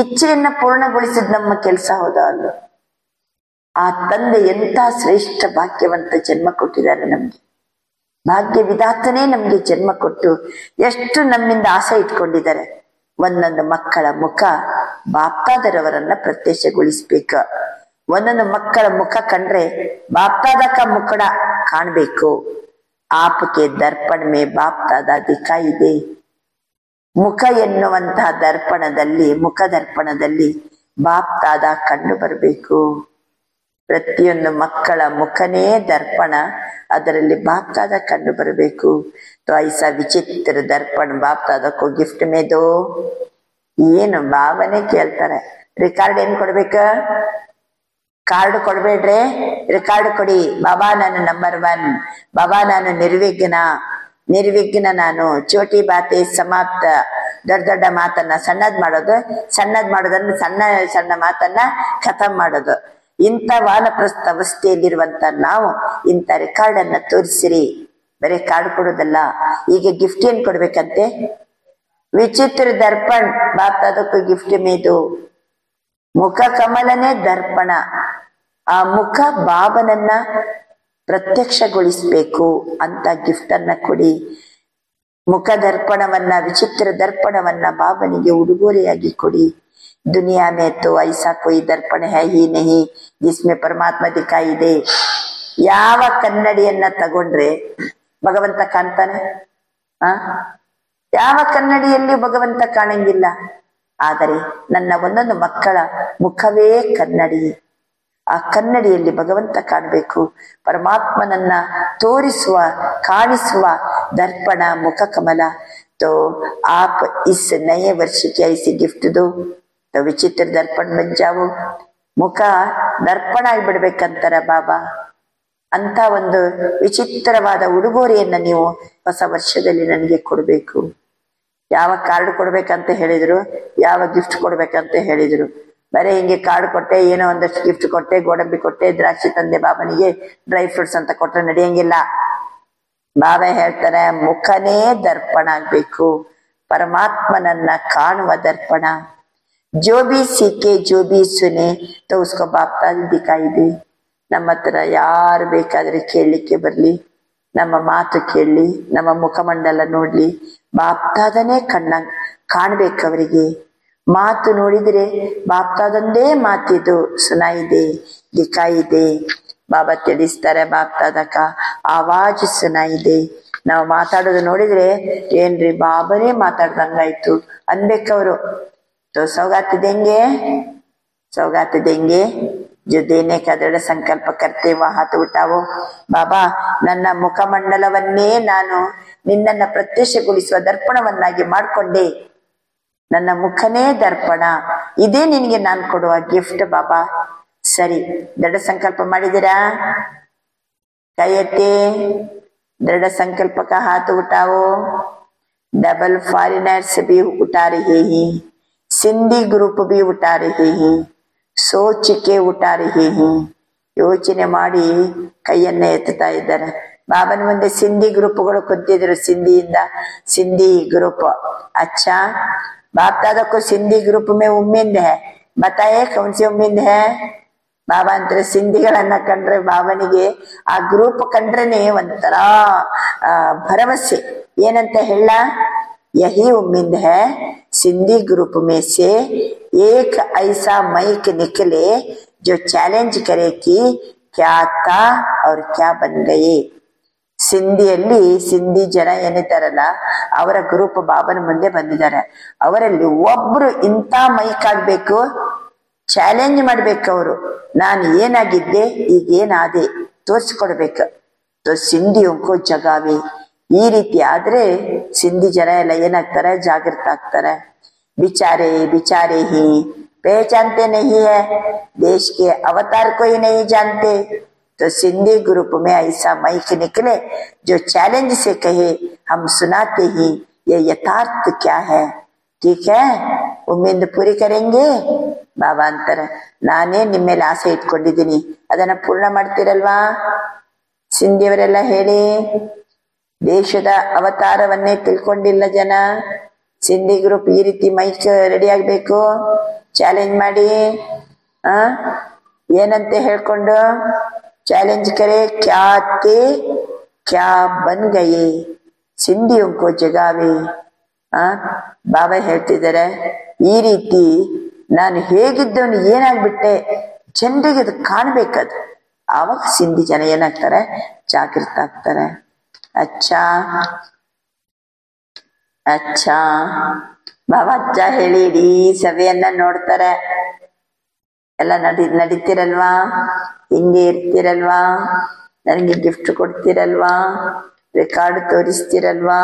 ಇಚ್ಛೆಯನ್ನ ಪೂರ್ಣಗೊಳಿಸಿದ ನಮ್ಮ ಕೆಲಸ ಹೌದಾ ಅಲ್ಲ? ಆ ತಂದೆ ಎಂತ ಶ್ರೇಷ್ಠ ಭಾಗ್ಯವಂತ ಜನ್ಮ ಕೊಟ್ಟಿದ್ದಾರೆ ನಮ್ಗೆ. ಭಾಗ್ಯ ವಿಧಾತನೇ ನಮ್ಗೆ ಜನ್ಮ ಕೊಟ್ಟು ಎಷ್ಟು ನಮ್ಮಿಂದ ಆಸೆ ಇಟ್ಕೊಂಡಿದ್ದಾರೆ. ಒಂದೊಂದು ಮಕ್ಕಳ ಮುಖ ಬಾಪ್ತಾದರವರನ್ನ ಪ್ರತ್ಯಕ್ಷಗೊಳಿಸ್ಬೇಕ. ಒಂದೊಂದು ಮಕ್ಕಳ ಮುಖ ಕಂಡ್ರೆ ಬಾಪ್ತಾದ ಮುಖಡ ಕಾಣ್ಬೇಕು. ಆಪಕ್ಕೆ ದರ್ಪಣ ಮೇ ಬಾಪ್ತಾದ ದಿಖಾಯಿ ದೇ. ಮುಖ ಎನ್ನುವಂತಹ ದರ್ಪಣದಲ್ಲಿ, ಮುಖ ದರ್ಪಣದಲ್ಲಿ ಬಾಪ್ತಾದ ಕಂಡು ಬರಬೇಕು. ಪ್ರತಿಯೊಂದು ಮಕ್ಕಳ ಮುಖನೇ ದರ್ಪಣ, ಅದರಲ್ಲಿ ಬಾಪ್ತಾದ ಕಂಡು ಬರಬೇಕು. तो ऐसा ವಿಚಿತ್ರ ದರ್ಪಣ ಬಾಪ್ತಾದ ಕೋ ಗಿಫ್ಟ್ ಮೇ ದೋ. ಏನು ಬಾಬನೇ ಕೇಳ್ತಾರೆ, ರಿಕಾರ್ಡ್ ಏನ್ ಕೊಡ್ಬೇಕ? ಕಾರ್ಡ್ ಕೊಡ್ಬೇಡ್ರೆ ರಿಕಾರ್ಡ್ ಕೊಡಿ. ಬಾಬಾ ನಾನು ನಂಬರ್ 1, ಬಾಬಾ ನಾನು ನಿರ್ವಿಘ್ನ ನಾನು. ಚೋಟಿ ಬಾತೆ ಸಮಾಪ್ತ. ದೊಡ್ಡ ಮಾತನ್ನ ಸಣ್ಣದ್ ಮಾಡೋದನ್ನ ಸಣ್ಣ ಮಾತನ್ನ ಖತಮ್ ಮಾಡೋದು. ಇಂಥ ವಾನಪ್ರಸ್ಥ ಅವಸ್ಥೆಯಲ್ಲಿರುವಂತ ನಾವು ಇಂಥ ರೆಕಾರ್ಡ್ ಅನ್ನ ತೋರಿಸಿರಿ. ಬರೀ ಕಾರ್ಡ್ ಕೊಡೋದಲ್ಲ, ಈಗ ಗಿಫ್ಟ್ ಏನ್ ಕೊಡ್ಬೇಕಂತೆ? ವಿಚಿತ್ರ ದರ್ಪಣ್ ಬಾಪ್ತಾದಕ್ಕೂ ಗಿಫ್ಟ್ ಮೇದು. ಮುಖ ಕಮಲನೇ ದರ್ಪಣ. ಆ ಮುಖ ಬಾಬನನ್ನ ಪ್ರತ್ಯಕ್ಷಗೊಳಿಸ್ಬೇಕು ಅಂತ ಗಿಫ್ಟ್ ಅನ್ನ ಕೊಡಿ. ಮುಖ ದರ್ಪಣವನ್ನ, ವಿಚಿತ್ರ ದರ್ಪಣವನ್ನ ಬಾಬನಿಗೆ ಉಡುಗೊರೆಯಾಗಿ ಕೊಡಿ. दुनिया में तो ऐसा कोई दर्पण है ही नहीं जिसमें परमात्मा दिखाई दे. ಯಾವ ಕನ್ನಡಿಯನ್ನ ತಗೊಂಡ್ರೆ ಭಗವಂತ ಕಾಣ್ತಾನೆ? ಯಾವ ಕನ್ನಡಿಯಲ್ಲಿ ಭಗವಂತ ಕಾಣಂಗಿಲ್ಲ. ಆದರೆ ನನ್ನ ಒಂದೊಂದು ಮಕ್ಕಳ ಮುಖವೇ ಕನ್ನಡಿ. ಆ ಕನ್ನಡಿಯಲ್ಲಿ ಭಗವಂತ ಕಾಣಬೇಕು. ಪರಮಾತ್ಮನನ್ನ ತೋರಿಸುವ ಕಾಣಿಸುವ ದರ್ಪಣ ಮುಖ ಕಮಲ. तो आप इस नए वर्ष की ऐसी गिफ्ट दो तो विचित्र दर्पण बन जाओ. ಮುಖ ದರ್ಪಣ ಆಗಿಬಿಡ್ಬೇಕಂತಾರ ಬಾಬಾ. ಅಂತ ಒಂದು ವಿಚಿತ್ರವಾದ ಉಡುಗೊರೆಯನ್ನ ನೀವು ಹೊಸ ವರ್ಷದಲ್ಲಿ ನನಗೆ ಕೊಡಬೇಕು. ಯಾವ ಕಾರ್ಡ್ ಕೊಡ್ಬೇಕಂತ ಹೇಳಿದ್ರು, ಯಾವ ಗಿಫ್ಟ್ ಕೊಡ್ಬೇಕಂತ ಹೇಳಿದ್ರು. ಬರೀ ಹಿಂಗೆ ಕಾರ್ಡ್ ಕೊಟ್ಟೆ, ಏನೋ ಒಂದಷ್ಟು ಗಿಫ್ಟ್ ಕೊಟ್ಟೆ, ಗೋಡಂಬಿ ಕೊಟ್ಟೆ, ದ್ರಾಕ್ಷಿ ತಂದೆ ಬಾಬನಿಗೆ, ಡ್ರೈ ಫ್ರೂಟ್ಸ್ ಅಂತ ಕೊಟ್ರೆ ನಡೆಯಂಗಿಲ್ಲ. ಬಾಬಾ ಹೇಳ್ತಾರೆ ಮುಖನೇ ದರ್ಪಣ ಆಗ್ಬೇಕು, ಪರಮಾತ್ಮನನ್ನ ಕಾಣುವ ದರ್ಪಣ. ಜೋ ಬಿ ಸೀಕೆ ಜೋ ಬಿ ಸುನೆ ತೋ ಉಸ್ಕೋ ಬಾಪ್ತಾದ ದಿಖಾಯಿ ದೇ. ನಮ್ಮ ಹತ್ರ ಯಾರು ಬೇಕಾದ್ರೆ ಕೇಳಲಿಕ್ಕೆ ಬರ್ಲಿ, ನಮ್ಮ ಮಾತು ಕೇಳಲಿ, ನಮ್ಮ ಮುಖಮಂಡಲ ನೋಡ್ಲಿ, ಬಾಪ್ತಾದನೇ ಕಾಣ್ಬೇಕವರಿಗೆ. ಮಾತು ನೋಡಿದ್ರೆ ಬಾಪ್ತಾದಂದೇ ಮಾತಿದು ಸುನಾಯಿದೆ ದಿಖಾಯಿದೆ. ಬಾಬಾ ತಿಳಿಸ್ತಾರೆ ಬಾಪ್ತಾದಕ ಆವಾಜ್ ಸುನಾಯಿದೆ. ನಾವು ಮಾತಾಡೋದು ನೋಡಿದ್ರೆ ಏನ್ರಿ ಬಾಬನೇ ಮಾತಾಡ್ದಂಗಾಯ್ತು ಅನ್ಬೇಕವ್ರು. तो सौगात देंगे, सौगात देंगे जो देने का दृढ़ संकल्प करते वह हाथ उठाओ. ಬಾಬಾ ನನ್ನ ಮುಖಮಂಡಲವನ್ನೇ ನಾನು ನಿನ್ನನ್ನ ಪ್ರತ್ಯಕ್ಷಗೊಳಿಸುವ ದರ್ಪಣವನ್ನಾಗಿ ಮಾಡ್ಕೊಂಡೆ. ನನ್ನ ಮುಖನೇ ದರ್ಪಣ, ಇದೇ ನಿನಗೆ ನಾನು ಕೊಡುವ ಗಿಫ್ಟ್ ಬಾಬಾ. ಸರಿ, ದೃಢ ಸಂಕಲ್ಪ ಮಾಡಿದಿರಾ? ಕೈ ಎತ್ತಿ. दृढ़ संकल्प का हाथ उठाओ. डबल फॉरेनर्स भी उठा रहे हैं, सिंधी ग्रुप भी उठा रहे हैं, सोच के उठा रहे हैं. ಯೋಚನೆ ಮಾಡಿ ಕೈಯನ್ನ ಎತ್ತುತ್ತಾ ಇದ್ದಾರೆ. ಬಾಬನ ಮುಂದೆ ಸಿಂಧಿ ಗ್ರೂಪ್ಗಳು ಕುಂತಿದ್ರು. सिंधी ग्रुप. अच्छा, बाप दादा को सिंधी ग्रुप में उम्मीद है, बताए कौन सी उम्मीद है? ಬಾಬಾ ಅಂತಾರೆ ಸಿಂಧಿಗಳನ್ನ ಕಂಡ್ರೆ ಬಾಬನಿಗೆ ಆ ಗ್ರೂಪ್ ಕಂಡ್ರೇನೆ ಒಂಥರ ಭರವಸೆ. ಏನಂತ ಹೇಳ? यही उम्मीद है सिंधी ग्रुप में से एक ऐसा माइक निकले जो चैलेंज करे कि क्या था और क्या बन गए. ಸಿಂಧಿಯಲ್ಲಿ ಸಿಂಧಿ ಜನ ಏನಿದ್ದಾರಲ್ಲ ಅವರ ಗ್ರೂಪ್ ಬಾಬನ ಮುಂದೆ ಬಂದಿದ್ದಾರೆ. ಅವರಲ್ಲಿ ಒಬ್ರು ಇಂಥ ಮೈಕ್ ಆಗ್ಬೇಕು, ಚಾಲೆಂಜ್ ಮಾಡ್ಬೇಕು. ಅವರು ನಾನು ಏನಾಗಿದ್ದೆ ಈಗ ಏನಾದೆ ತೋರಿಸ್ಕೊಡ್ಬೇಕು. तो सिंधियों को जगावे. ಈ ರೀತಿ ಆದ್ರೆ ಸಿಂಧಿ ಜನ ಎಲ್ಲ ಏನಾಗ್ತಾರೆ? ಜಾಗೃತ ಆಗ್ತಾರೆ. बिचारे ही पहचानते नहीं है, देश के अवतार को ही नहीं जानते. तो सिंधी ग्रुप में ऐसा माइक निकले जो चैलेंज से कहे हम सुनाते ही ये यथार्थ क्या है. ठीक है, उम्मीद पूरी करेंगे. ಬಾಬಾ ಅಂತಾರೆ ನಾನೇ ನಿಮ್ಮ ಮೇಲೆ ಆಸೆ ಇಟ್ಕೊಂಡಿದ್ದೀನಿ, ಅದನ್ನ ಪೂರ್ಣ ಮಾಡ್ತೀರಲ್ವಾ? ಸಿಂಧಿಯವರೆಲ್ಲ ಹೇಳಿ. ದೇಶದ ಅವತಾರವನ್ನೇ ತಿಳ್ಕೊಂಡಿಲ್ಲ ಜನ. ಸಿಂಧಿ ಗ್ರೂಪ್ ಈ ರೀತಿ ಮೈಕ್ ರೆಡಿ ಆಗ್ಬೇಕು, ಚಾಲೆಂಜ್ ಮಾಡಿ. ಏನಂತೆ ಹೇಳ್ಕೊಂಡು ಚಾಲೆಂಜ್ ಕರೆ ಕ್ಯಾ ತೆ ಕ್ಯಾ ಬನ್ ಗಯೆ ಸಿಂಧಿಯೋಂ ಕೋ ಜಗಾವೆ. ಬಾಬಾ ಹೇಳ್ತಿದ್ದಾರೆ ಈ ರೀತಿ ನಾನು ಹೇಗಿದ್ದವನು ಏನಾಗ್ಬಿಟ್ಟೆ ಜನರಿಗೆ ಅದು ಕಾಣ್ಬೇಕದು. ಆವಾಗ ಸಿಂಧಿ ಜನ ಏನಾಗ್ತಾರೆ? ಜಾಗೃತ ಆಗ್ತಾರೆ. ಅಚ್ಚಾ ಬಾಬಾ ಅಚ್ಚ ಹೇಳಿ ಇಡೀ ಸಭೆಯನ್ನ ನೋಡ್ತಾರೆ. ಎಲ್ಲ ನಡೀತಿರಲ್ವಾ? ಹಿಂಗೆ ಇರ್ತಿರಲ್ವಾ? ನನಗೆ ಗಿಫ್ಟ್ ಕೊಡ್ತಿರಲ್ವಾ? ರೆಕಾರ್ಡ್ ತೋರಿಸ್ತಿರಲ್ವಾ?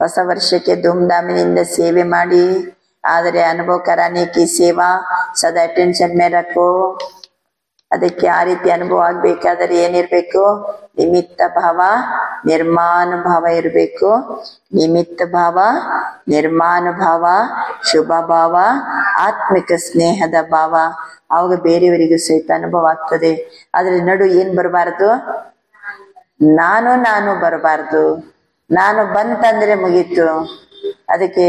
ಹೊಸ ವರ್ಷಕ್ಕೆ ಧೂಮ್ಧಾಮಿನಿಂದ ಸೇವೆ ಮಾಡಿ. ಆದರೆ ಅನುಭವ ಕರಾನೆ ಕಿ ಸೇವಾ ಸದಾ ಟೆನ್ಷನ್ ಮೇ ರಖೋ. ಅದಕ್ಕೆ ಆ ರೀತಿ ಅನುಭವ ಆಗ್ಬೇಕಾದ್ರೆ ಏನಿರ್ಬೇಕು? ನಿಮಿತ್ತ ಭಾವ, ನಿರ್ಮಾಣ ಭಾವ ಇರಬೇಕು. ನಿಮಿತ್ತ ಭಾವ, ನಿರ್ಮಾಣ ಭಾವ, ಶುಭ ಭಾವ, ಆತ್ಮಿಕ ಸ್ನೇಹದ ಭಾವ. ಆವಾಗ ಬೇರೆಯವರಿಗೂ ಸಹಿತ ಅನುಭವ ಆಗ್ತದೆ. ಆದ್ರೆ ನಡು ಏನ್ ಬರಬಾರದು? ನಾನು ಬರಬಾರ್ದು. ನಾನು ಬಂತಂದ್ರೆ ಮುಗೀತು. ಅದಕ್ಕೆ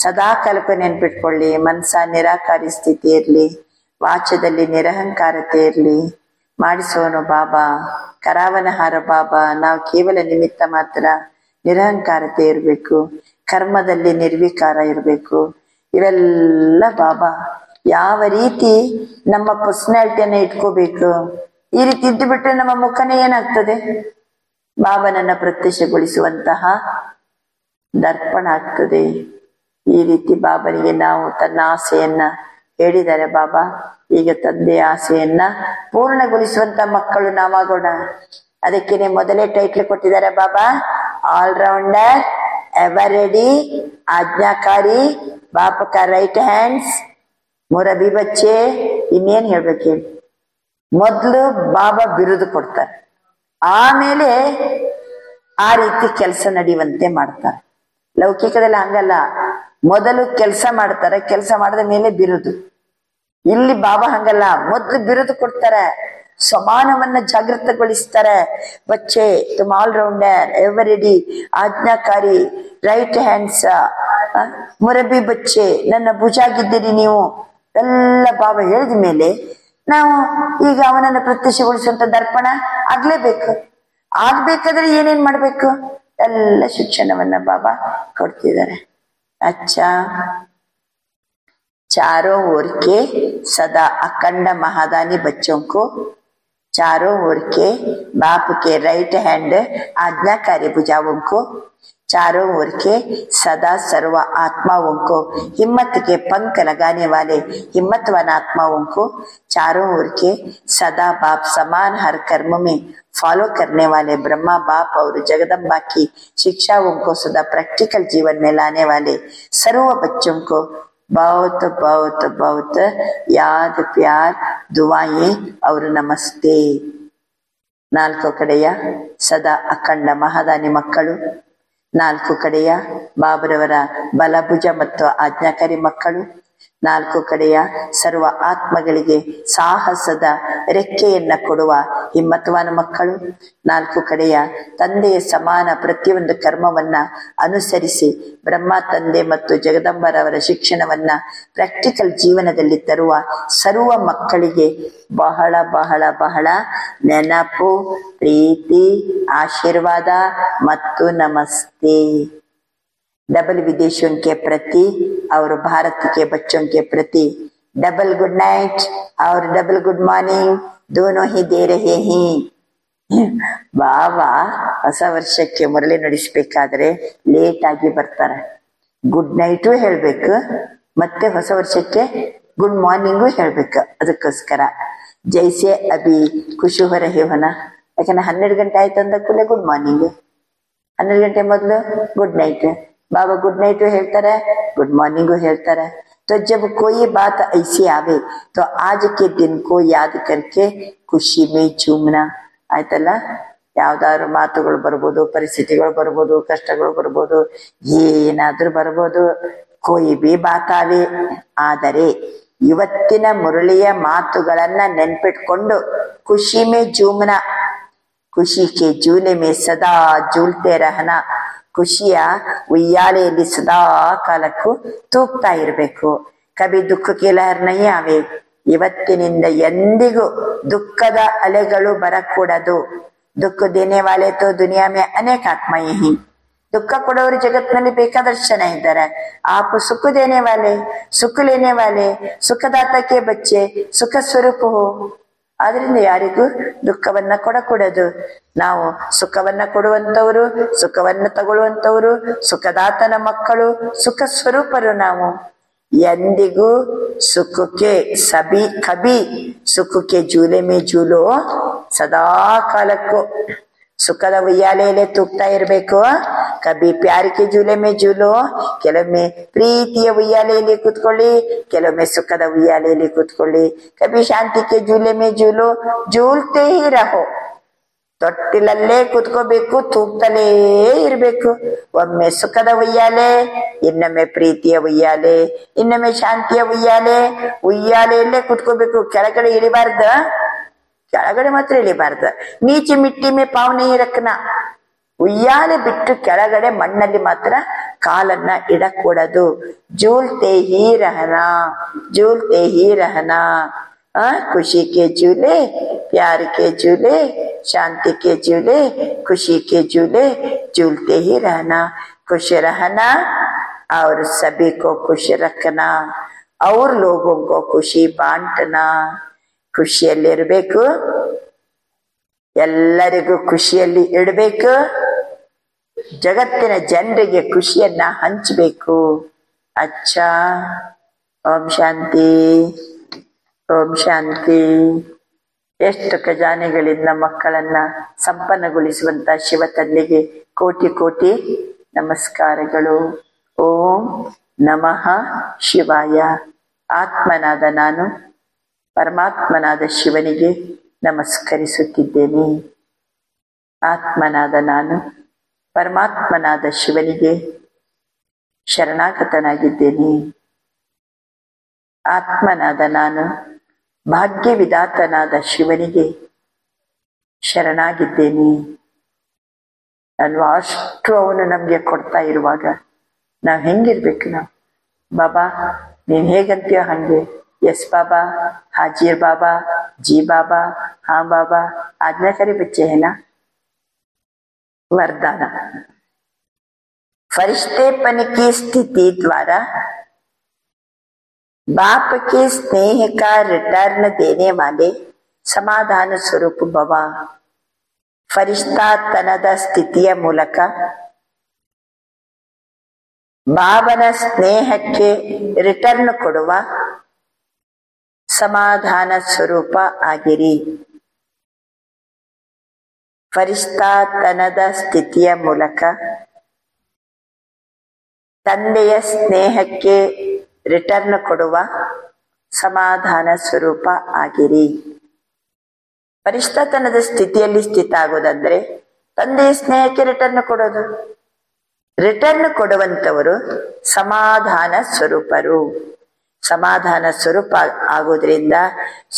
ಸದಾ ಕಲ್ಪನೆ ನೆನ್ಪಿಟ್ಕೊಳ್ಳಿ. ಮನಸ ನಿರಾಕಾರಿ ಸ್ಥಿತಿ ಇರ್ಲಿ, ವಾಚದಲ್ಲಿ ನಿರಹಂಕಾರತೆ ಇರ್ಲಿ. ಮಾಡಿಸೋನು ಬಾಬಾ, ಕರಾವನಹಾರ ಬಾಬಾ. ನಾವು ಕೇವಲ ನಿಮಿತ್ತ ಮಾತ್ರ. ನಿರಹಂಕಾರತೆ ಇರಬೇಕು, ಕರ್ಮದಲ್ಲಿ ನಿರ್ವಿಕಾರ ಇರಬೇಕು. ಇವೆಲ್ಲ ಬಾಬಾ ಯಾವ ರೀತಿ ನಮ್ಮ ಪರ್ಸನಾಲಿಟಿಯನ್ನ ಇಟ್ಕೋಬೇಕು. ಈ ರೀತಿ ಇದ್ದು ಬಿಟ್ರೆ ನಮ್ಮ ಮುಖನೇ ಏನಾಗ್ತದೆ? ಬಾಬನನ್ನ ಪ್ರತ್ಯಕ್ಷಗೊಳಿಸುವಂತಹ ದರ್ಪಣ ಆಗ್ತದೆ. ಈ ರೀತಿ ಬಾಬನಿಗೆ ನಾವು ತನ್ನ ಆಸೆಯನ್ನ ಹೇಳಿದ್ದಾರೆ. ಬಾಬಾ ಈಗ ತಂದೆಯ ಆಸೆಯನ್ನ ಪೂರ್ಣಗೊಳಿಸುವಂತ ಮಕ್ಕಳು ನಾವಾಗೋಣ. ಅದಕ್ಕೇನೆ ಮೊದಲೇ ಟೈಟ್ಲ್ ಕೊಟ್ಟಿದ್ದಾರೆ ಬಾಬಾ, ಆಲ್ರೌಂಡರ್, ಎವರ್ ರೆಡಿ, ಆಜ್ಞಾಕಾರಿ, ಬಾಪ ಕಾ ರೈಟ್ ಹ್ಯಾಂಡ್ಸ್, ಮುರಬಿ ಬಚ್ಚೆ. ಇನ್ನೇನ್ ಹೇಳ್ಬೇಕು? ಮೊದ್ಲು ಬಾಬಾ ಬಿರುದು ಕೊಡ್ತಾರೆ, ಆಮೇಲೆ ಆ ರೀತಿ ಕೆಲಸ ನಡೆಯುವಂತೆ ಮಾಡ್ತಾರೆ. ಲೌಕಿಕದಲ್ಲಿ ಹಂಗಲ್ಲ, ಮೊದಲು ಕೆಲಸ ಮಾಡ್ತಾರೆ, ಕೆಲಸ ಮಾಡಿದ ಮೇಲೆ ಬಿರುದು. ಇಲ್ಲಿ ಬಾಬಾ ಹಂಗಲ್ಲ, ಮೊದ್ಲು ಬಿರುದು ಕೊಡ್ತಾರೆ, ಸಮಾನವನ್ನ ಜಾಗೃತಗೊಳಿಸ್ತಾರೆ. ಬಚ್ಚೆ ತುಮ್ ಆಲ್ರೌಂಡರ್, ಎವರ್ ರೆಡಿ, ಆಜ್ಞಾಕಾರಿ, ರೈಟ್ ಹ್ಯಾಂಡ್ಸ್, ಮುರಬಿ ಬಚ್ಚೆ, ನನ್ನ ಭುಜಾಗಿದ್ದೀರಿ ನೀವು ಎಲ್ಲ ಬಾಬಾ ಹೇಳಿದ ಮೇಲೆ ನಾವು ಈಗ ಅವನನ್ನು ಪ್ರತ್ಯಕ್ಷಗೊಳಿಸುವಂತ ದರ್ಪಣ ಆಗ್ಲೇಬೇಕು. ಆಗ್ಬೇಕಾದ್ರೆ ಏನೇನ್ ಮಾಡ್ಬೇಕು ಎಲ್ಲ ಶಿಕ್ಷಣವನ್ನ ಬಾಬಾ ಕೊಡ್ತಿದ್ದಾರೆ. अच्छा, चारों ओर के सदा अखंड महादानी बच्चों को, चारों ओर के बाप के राइट हैंड आज्ञाकारी भुजाओं को, चारों ओर के सदा सर्व आत्माओं को, हिम्मत के पंख लगाने वाले हिम्मतवान आत्माओं को, चारों ओर के सदा बाप समान हर कर्म में फॉलो करने वाले ब्रह्मा बाप और जगदम्बा की शिक्षाओं को सदा प्रैक्टिकल जीवन में लाने वाले सर्व बच्चों को बहुत बहुत बहुत याद, प्यार, दुआएं और नमस्ते. ನಾಲ್ಕು ಕಡೆಯ ಸದಾ ಅಖಂಡ ಮಹಾದಾನಿ ಮಕ್ಕಳು, ನಾಲ್ಕು ಕಡೆಯ ಬಾಬರವರ ಬಲಭುಜ ಮತ್ತು ಆಜ್ಞಾಕಾರಿ ಮಕ್ಕಳು, ನಾಲ್ಕು ಕಡೆಯ ಸರ್ವ ಆತ್ಮಗಳಿಗೆ ಸಾಹಸದ ರೆಕ್ಕೆಯನ್ನ ಕೊಡುವ ಹಿಮ್ಮತ್ವಾನ ಮಕ್ಕಳು, ನಾಲ್ಕು ಕಡೆಯ ತಂದೆಯ ಸಮಾನ ಪ್ರತಿಯೊಂದು ಕರ್ಮವನ್ನ ಅನುಸರಿಸಿ ಬ್ರಹ್ಮ ತಂದೆ ಮತ್ತು ಜಗದಂಬರವರ ಶಿಕ್ಷಣವನ್ನ ಪ್ರಾಕ್ಟಿಕಲ್ ಜೀವನದಲ್ಲಿ ತರುವ ಸರ್ವ ಮಕ್ಕಳಿಗೆ ಬಹಳ ಬಹಳ ಬಹಳ ನೆನಪು, ಪ್ರೀತಿ, ಆಶೀರ್ವಾದ ಮತ್ತು ನಮಸ್ತೆ. डबल विदेशियों के प्रति और भारत के बच्चों के प्रति डबल गुड नाइट और डबल गुड मॉर्निंग दोनों ही दे रहे हैं. ಬಾಬಾ ಹೊಸ ವರ್ಷಕ್ಕೆ ಮುರಳಿ ನಡೆಸಬೇಕಾದ್ರೆ ಲೇಟ್ ಆಗಿ ಬರ್ತಾರೆ. ಗುಡ್ ನೈಟು ಹೇಳ್ಬೇಕು, ಮತ್ತೆ ಹೊಸ ವರ್ಷಕ್ಕೆ ಗುಡ್ ಮಾರ್ನಿಂಗು ಹೇಳ್ಬೇಕು. ಅದಕ್ಕೋಸ್ಕರ ಜೈಸೆ ಅಭಿ ಖುಷಿ ಹೊರ ಹೇವನ, ಯಾಕಂದ್ರೆ 12 ಗಂಟೆ ಆಯ್ತು ಅಂದ ಕೂಡಲೇ ಗುಡ್ ಮಾರ್ನಿಂಗ್, 12 ಗಂಟೆ ಮೊದಲು ಗುಡ್ ನೈಟ್. बाबा गुड नाइट ಹೇಳ್ತಾರೆ, गुड मॉर्निंग ಹೇಳ್ತಾರೆ. तो जब कोई बात ऐसी आवे तो आज के दिन को याद करके ಖುಷಿ में झूमना. ಆಯ್ತಲ್ಲ, ಯಾವ್ದಾದ್ರು ಮಾತುಗಳು ಬರ್ಬೋದು, ಪರಿಸ್ಥಿತಿಗಳು ಬರ್ಬೋದು, ಕಷ್ಟಗಳು ಬರ್ಬೋದು, ಏನಾದ್ರೂ ಬರ್ಬೋದು, कोई भी बात आवे, ಆದರೆ ಇವತ್ತಿನ ಮುರಳಿಯ ಮಾತುಗಳನ್ನ ನೆನ್ಪಿಟ್ಕೊಂಡು ಖುಷಿ में झूमना, ಖುಷಿ के झूले में सदा झूलते रहना. ಖುಷಿಯ ಉಯ್ಯಾಲೆಯಲ್ಲಿ ಸದಾ ಕಾಲಕ್ಕೂ ತೂಗ್ತಾ ಇರಬೇಕು. ಕಬಿ ದುಃಖಕ್ಕೆ ಲಹರ್ ನಹಿ ಆವೆ, ಇವತ್ತಿನಿಂದ ಎಂದಿಗೂ ದುಃಖದ ಅಲೆಗಳು ಬರಕೂಡದು. ದುಃಖ ದೇನೆ ವಾಲೆ ತೋ ದುನಿಯಾ ಮೇ ಅನೇಕ ಆತ್ಮಯೇ ಹಿ, ದುಃಖ ಕೊಡೋರು ಜಗತ್ನಲ್ಲಿ ಬೇಕಾದಷ್ಟು ಜನ ಇದ್ದಾರೆ. ಆಪ್ ಸುಖ ದೇನೆ ವಾಲೆ, ಸುಖ ಲೇನೆ ವಾಲೆ, ಸುಖದಾತಕ್ಕೆ ಬಚ್ಚೆ, ಸುಖ ಸ್ವರೂಪ ಹೋ. ಆದ್ರಿಂದ ಯಾರಿಗೂ ದುಃಖವನ್ನ ಕೊಡಕೂಡದು. ನಾವು ಸುಖವನ್ನ ಕೊಡುವಂತವರು, ಸುಖವನ್ನ ತಗೊಳ್ಳುವಂತವರು, ಸುಖದಾತನ ಮಕ್ಕಳು, ಸುಖ ಸ್ವರೂಪರು ನಾವು. ಎಂದಿಗೂ ಸುಖಕ್ಕೆ ಸಬಿ ಕಬಿ ಸುಖಕ್ಕೆ ಜೂಲೆ ಮೇ ಜೂಲೋ, ಸದಾ ಕಾಲಕ್ಕೂ ಸುಖದ ಉಯ್ಯಾಲೆಯಲ್ಲೇ ತೂಗ್ತಾ ಇರ್ಬೇಕು. ಕಬಿ ಪ್ಯಾರಿಕೆ ಜೂಲೆ ಮೇ ಜೂಲೋ, ಕೆಲವೊಮ್ಮೆ ಪ್ರೀತಿಯ ಉಯ್ಯಾಲೆಯಲ್ಲಿ ಕೂತ್ಕೊಳ್ಳಿ, ಕೆಲವೊಮ್ಮೆ ಸುಖದ ಉಯ್ಯಾಲೆಯಲ್ಲಿ ಕೂತ್ಕೊಳ್ಳಿ. ಕಬಿ ಶಾಂತಿಗೆ ಜೂಲೆ ಮೇ ಜೂಲೋ, ಜೂಲ್ತೇ ಹಿ ರಹೋ. ತೊಟ್ಟಿಲಲ್ಲೇ ಕೂತ್ಕೋಬೇಕು, ತೂಗ್ತಲೇ ಇರ್ಬೇಕು. ಒಮ್ಮೆ ಸುಖದ ಉಯ್ಯಾಲೆ, ಇನ್ನೊಮ್ಮೆ ಪ್ರೀತಿಯ ಉಯ್ಯಾಲೆ, ಇನ್ನೊಮ್ಮೆ ಶಾಂತಿಯ ಉಯ್ಯಾಲೆ. ಉಯ್ಯಾಲೆಯಲ್ಲೇ ಕೂತ್ಕೋಬೇಕು, ಕೆಳಗಡೆ ಇಳಿಬಾರ್ದ, ಕೆಳಗಡೆ ಮಾತ್ರ ಇಳಿಬಾರ್ದು. ನೀಚೆ ಮಿಟ್ಟಿ ಮೇ ಪಾವ್ ನಹಿ ರಖನಾ, ಉಯ್ಯಾಲೆ ಬಿಟ್ಟು ಕೆಳಗಡೆ ಮಣ್ಣಲ್ಲಿ ಮಾತ್ರ ಕಾಲನ್ನ ಇಡಕೂಡದು. ಜೂಲ್ತೆ ಹೀ ರಹನಾ, ಜೂಲ್ತೆ ಹೀ ರಹನಾ. ಖುಷಿ ಕೆ ಜೂಲೆ, प्यार के झूले, शांति के झूले, खुशी के झूले, झूलते ही रहना. खुश रहना, और सभी को खुश रखना और लोगों को खुशी बांटना ಖುಷಿಯಲ್ಲಿರಬೇಕು ಎಲ್ಲರಿಗೂ ಖುಷಿಯಲ್ಲಿ ಇಡಬೇಕು ಜಗತ್ತಿನ ಜನರಿಗೆ ಖುಷಿಯನ್ನ ಹಂಚಬೇಕು ಅಚ್ಚಾ ಓಂ ಶಾಂತಿ ಓಂ ಶಾಂತಿ ಎಷ್ಟು ಖಜಾನೆಗಳಿಂದ ಮಕ್ಕಳನ್ನ ಸಂಪನ್ನಗೊಳಿಸುವಂತ ಶಿವ ತಂದೆಗೆ ಕೋಟಿ ಕೋಟಿ ನಮಸ್ಕಾರಗಳು ಓಂ ನಮಃ ಶಿವಾಯ ಆತ್ಮನಾದ ನಾನು ಪರಮಾತ್ಮನಾದ ಶಿವನಿಗೆ ನಮಸ್ಕರಿಸುತ್ತಿದ್ದೇನೆ ಆತ್ಮನಾದ ನಾನು ಪರಮಾತ್ಮನಾದ ಶಿವನಿಗೆ ಶರಣಾಗತನಾಗಿದ್ದೇನೆ ಆತ್ಮನಾದ ನಾನು ಭಾಗ್ಯ ವಿಧಾತನಾದ ಶಿವನಿಗೆ ಶರಣಾಗಿದ್ದೇನೆ ಅಲ್ವಾ ಅಷ್ಟು ಅವನು ನಮ್ಗೆ ಕೊಡ್ತಾ ಇರುವಾಗ ನಾವ್ ಹೆಂಗಿರ್ಬೇಕು ನಾವು ಬಾಬಾ ನೀನ್ ಹೇಗಂತೀಯೋ ಹಂಗೆ यस बाबा हाजिर बाबा जी बाबा हाँ बाबा आज्ञाकारी बच्चे है ना वरदान फरिश्तेपन की स्थिति द्वारा बाप के स्नेह का रिटर्न देने वाले समाधान स्वरूप बाबा फरिश्ता तनद ಸ್ಥಿತಿಯ ಮೂಲಕ ಬಾಬನ ಸ್ನೇಹಕ್ಕೆ ರಿಟರ್ನ್ ಕೊಡುವ ಸಮಾಧಾನ ಸ್ವರೂಪ ಆಗಿರಿ ಫರಿಷ್ಠಾತನದ ಸ್ಥಿತಿಯ ಮೂಲಕ ತಂದೆಯ ಸ್ನೇಹಕ್ಕೆ ರಿಟರ್ನ್ ಕೊಡುವ ಸಮಾಧಾನ ಸ್ವರೂಪ ಆಗಿರಿ ಫರಿಷ್ಠಾತನದ ಸ್ಥಿತಿಯಲ್ಲಿ ಸ್ಥಿತ ಆಗೋದಂದ್ರೆ ತಂದೆಯ ಸ್ನೇಹಕ್ಕೆ ರಿಟರ್ನ್ ಕೊಡೋದು ರಿಟರ್ನ್ ಕೊಡುವಂತವರು ಸಮಾಧಾನ ಸ್ವರೂಪರು ಸಮಾಧಾನ ಸ್ವರೂಪ ಆಗೋದ್ರಿಂದ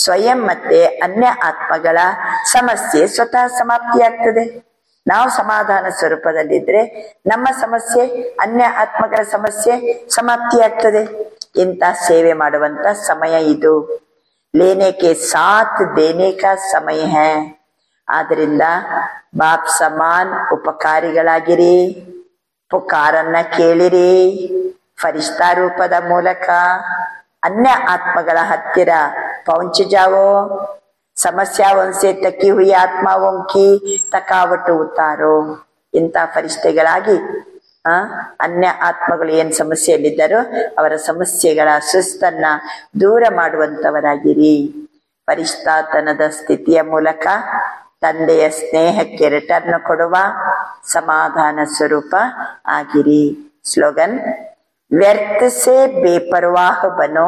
ಸ್ವಯಂ ಮತ್ತೆ ಅನ್ಯ ಆತ್ಮಗಳ ಸಮಸ್ಯೆ ಸ್ವತಃ ಸಮಾಪ್ತಿಯಾಗ್ತದೆ ನಾವು ಸಮಾಧಾನ ಸ್ವರೂಪದಲ್ಲಿದ್ರೆ ನಮ್ಮ ಸಮಸ್ಯೆ ಅನ್ಯ ಆತ್ಮಗಳ ಸಮಸ್ಯೆ ಸಮಾಪ್ತಿಯಾಗ್ತದೆ ಇಂಥ ಸೇವೆ ಮಾಡುವಂತ ಸಮಯ ಇದು ಲೇನೆ ಕೆ ಸಾಥ್ ದೇನೆ ಕಾ ಸಮಯ ಹೈ ಆದ್ರಿಂದ ಬಾಪ್ ಸಮಾನ್ ಉಪಕಾರಿಗಳಾಗಿರಿ ಪುಕಾರನ್ನ ಕೇಳಿರಿ ಫರಿಷ್ಠಾ ರೂಪದ ಮೂಲಕ अन्य आत्मಗಳ ಹತ್ತಿರ पहुंच जाओ समस्याओं से तकी हुई आत्माओं की थकावट उतारो ಇಂಥ ಫರಿಷ್ಠೆಗಳಾಗಿ ಅನ್ಯ ಆತ್ಮಗಳು ಏನ್ ಸಮಸ್ಯೆಯಲ್ಲಿದ್ದಾರೋ ಅವರ ಸಮಸ್ಯೆಗಳ ಸುಸ್ತನ್ನ ದೂರ ಮಾಡುವಂತವರಾಗಿರಿ ಫರಿಷ್ಠಾತನದ ಸ್ಥಿತಿಯ ಮೂಲಕ ತಂದೆಯ ಸ್ನೇಹಕ್ಕೆ ರಿಟರ್ನ್ ಕೊಡುವ ಸಮಾಧಾನ ಸ್ವರೂಪ ಆಗಿರಿ ಸ್ಲೋಗನ್ व्यर्थ से बेपरवाह बनो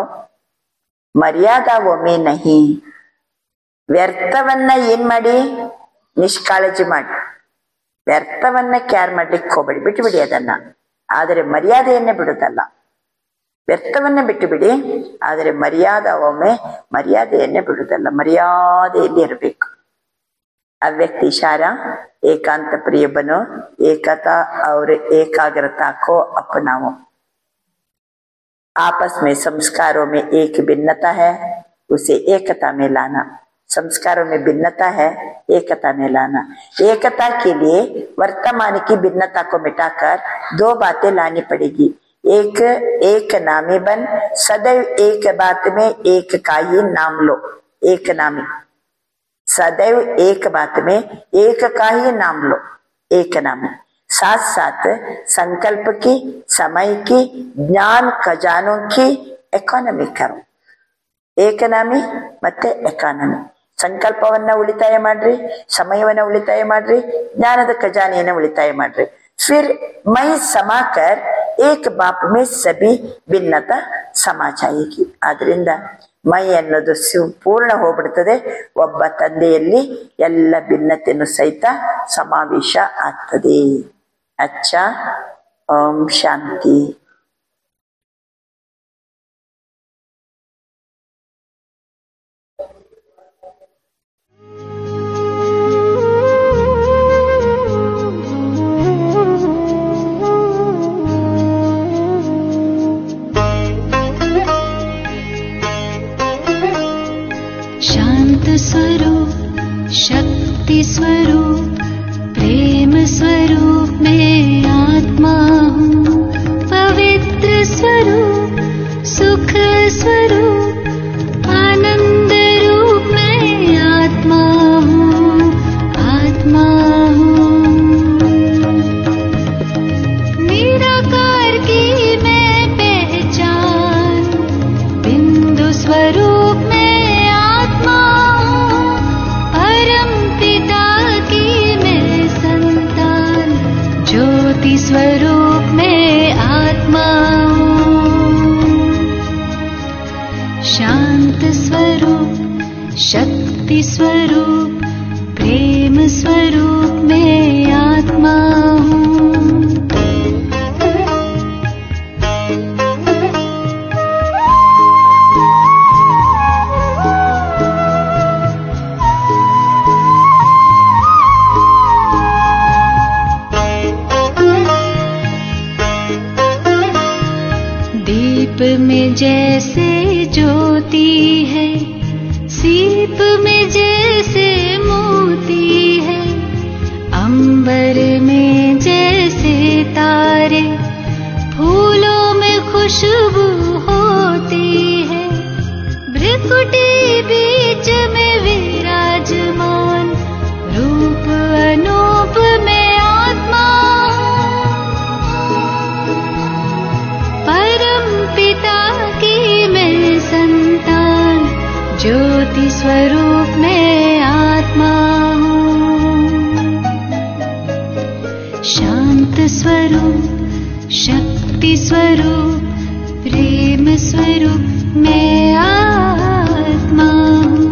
मर्यादाओं में नहीं ವ್ಯರ್ಥವನ್ನ ಏನ್ ಮಾಡಿ ನಿಷ್ಕಾಳಜಿ ಮಾಡಿ ವ್ಯರ್ಥವನ್ನ ಕ್ಯಾರ್ ಮಾಡ್ಲಿಕ್ಕೆ ಹೋಗ್ಬೇಡಿ ಬಿಟ್ಟು ಬಿಡಿ ಅದನ್ನ ಆದರೆ ಮರ್ಯಾದೆಯನ್ನೇ ಬಿಡುದಲ್ಲ ವ್ಯರ್ಥವನ್ನ ಬಿಟ್ಟು ಬಿಡಿ ಆದರೆ ಒಮ್ಮೆ ಮರ್ಯಾದೆಯನ್ನೇ ಬಿಡುದಲ್ಲ ಮರ್ಯಾದೆಯಲ್ಲಿ ಇರಬೇಕು ಅವ್ಯಕ್ತ इशारा एकांत प्रिय बनो एकता और एकाग्रता को अपनाओ आपस में संस्कारों में एक भिन्नता है उसे एकता में लाना संस्कारों में भिन्नता है एकता में लाना एकता के लिए वर्तमान की भिन्नता को मिटाकर दो बातें लानी पड़ेगी एक नामी बन सदैव एक बात में एक का ही नाम लो एक नामी सदैव एक बात में एक का ही नाम लो एक नामी साथ साथ संकल्प की समय की ज्ञान खजानों की ಎಕಾನಮಿ ಕರೋ ಏಕನಾಮಿ ಮತ್ತೆ ಎಕಾನಮಿ ಸಂಕಲ್ಪವನ್ನ ಉಳಿತಾಯ ಮಾಡ್ರಿ ಸಮಯವನ್ನ ಉಳಿತಾಯ ಮಾಡ್ರಿ ಜ್ಞಾನದ ಖಜಾನೆಯನ್ನ ಉಳಿತಾಯ ಮಾಡ್ರಿ फिर मैं समाकर एक बाप में सभी भिन्नता समा जाएगी ಆದ್ರಿಂದ ಮೈ ಅನ್ನೋದು ಪೂರ್ಣ ಹೋಗ್ಬಿಡ್ತದೆ ಒಬ್ಬ ತಂದೆಯಲ್ಲಿ ಎಲ್ಲ ಭಿನ್ನತೆಯನ್ನು ಸಹಿತ ಸಮಾವೇಶ ಆಗ್ತದೆ अच्छा ओम शांति शांत स्वरूप शक्ति स्वरूप प्रेम स्वरूप में आत्मा हूँ ज्योति स्वरूप में आत्मा हूँ। शांत स्वरूप, शक्ति स्वरूप, प्रेम स्वरूप में आत्मा हूँ। दीप में जैसे ज्योति है, सीप में जैसे मोती है, अंबर में जैसे तारे, फूलों में खुशबू होती है, भ्रिकुटी बीच में विराजमान, रूप अनूप में आत्मा, परम पिता की मैं संतान, ज्योति स्वरूप में आत्मा हूँ। शांत स्वरूप, शक्ति स्वरूप, प्रेम स्वरूप में आत्मा हूँ।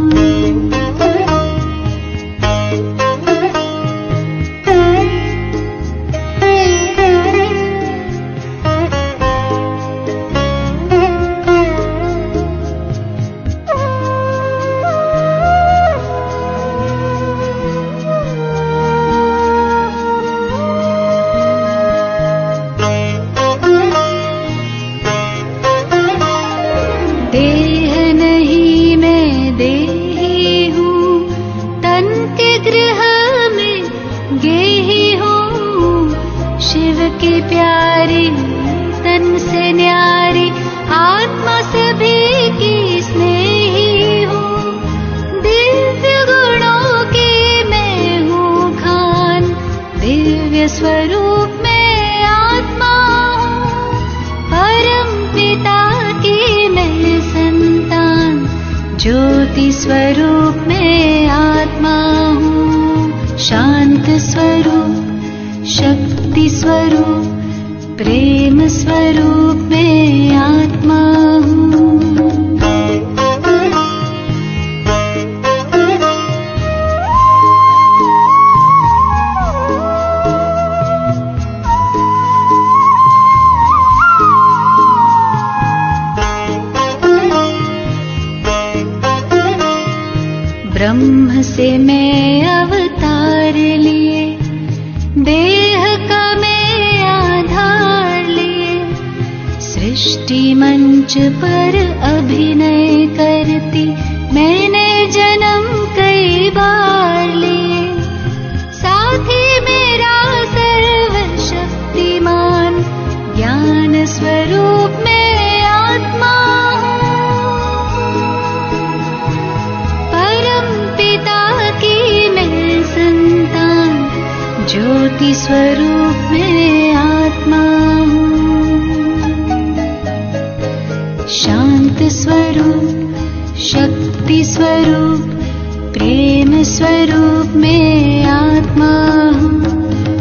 देह नहीं मैं देही हूँ, तन के गृह में गेही हूँ, शिव की प्यारी तन से न्यारी, आत्मा सभी की स्नेही हूँ, दिव्य गुणों की मैं हूँ खान, दिव्य स्वरूप में आत्मा हूँ, परम पिता की मैं संतान, ज्योति स्वरूप में आत्मा हूँ। शांत स्वरूप, शक्ति स्वरूप, प्रेम स्वरूप में आत्मा हूँ। ब्रह्म से मैं अवतार लिए, देह का मैं आधार लिए, सृष्टि मंच पर अभिनय करती मैंने जन्म कई बार लिए, साथी मेरा सर्वशक्तिमान, ज्ञान स्वरूप में आत्मा हूँ, परम पिता की मैं संतान, ज्योति स्वरूप में आत्मा हूँ। शांत स्वरूप, शक्ति स्वरूप, प्रेम स्वरूप में आत्मा हूँ,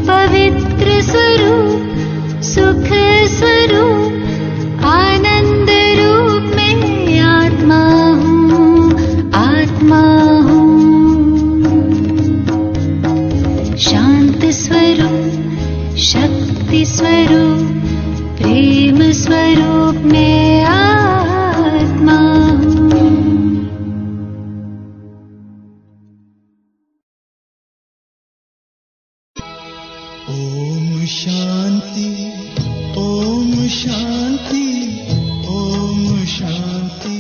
पवित्र स्वरूप, सुख स्वरूप, आनंद रूप में आत्मा हूँ, आत्मा हूँ। शांत स्वरूप, शक्ति स्वरूप, प्रेम स्वरूप में आत्मा हूँ। ओम शांति, ओम शांति, ओम शांति।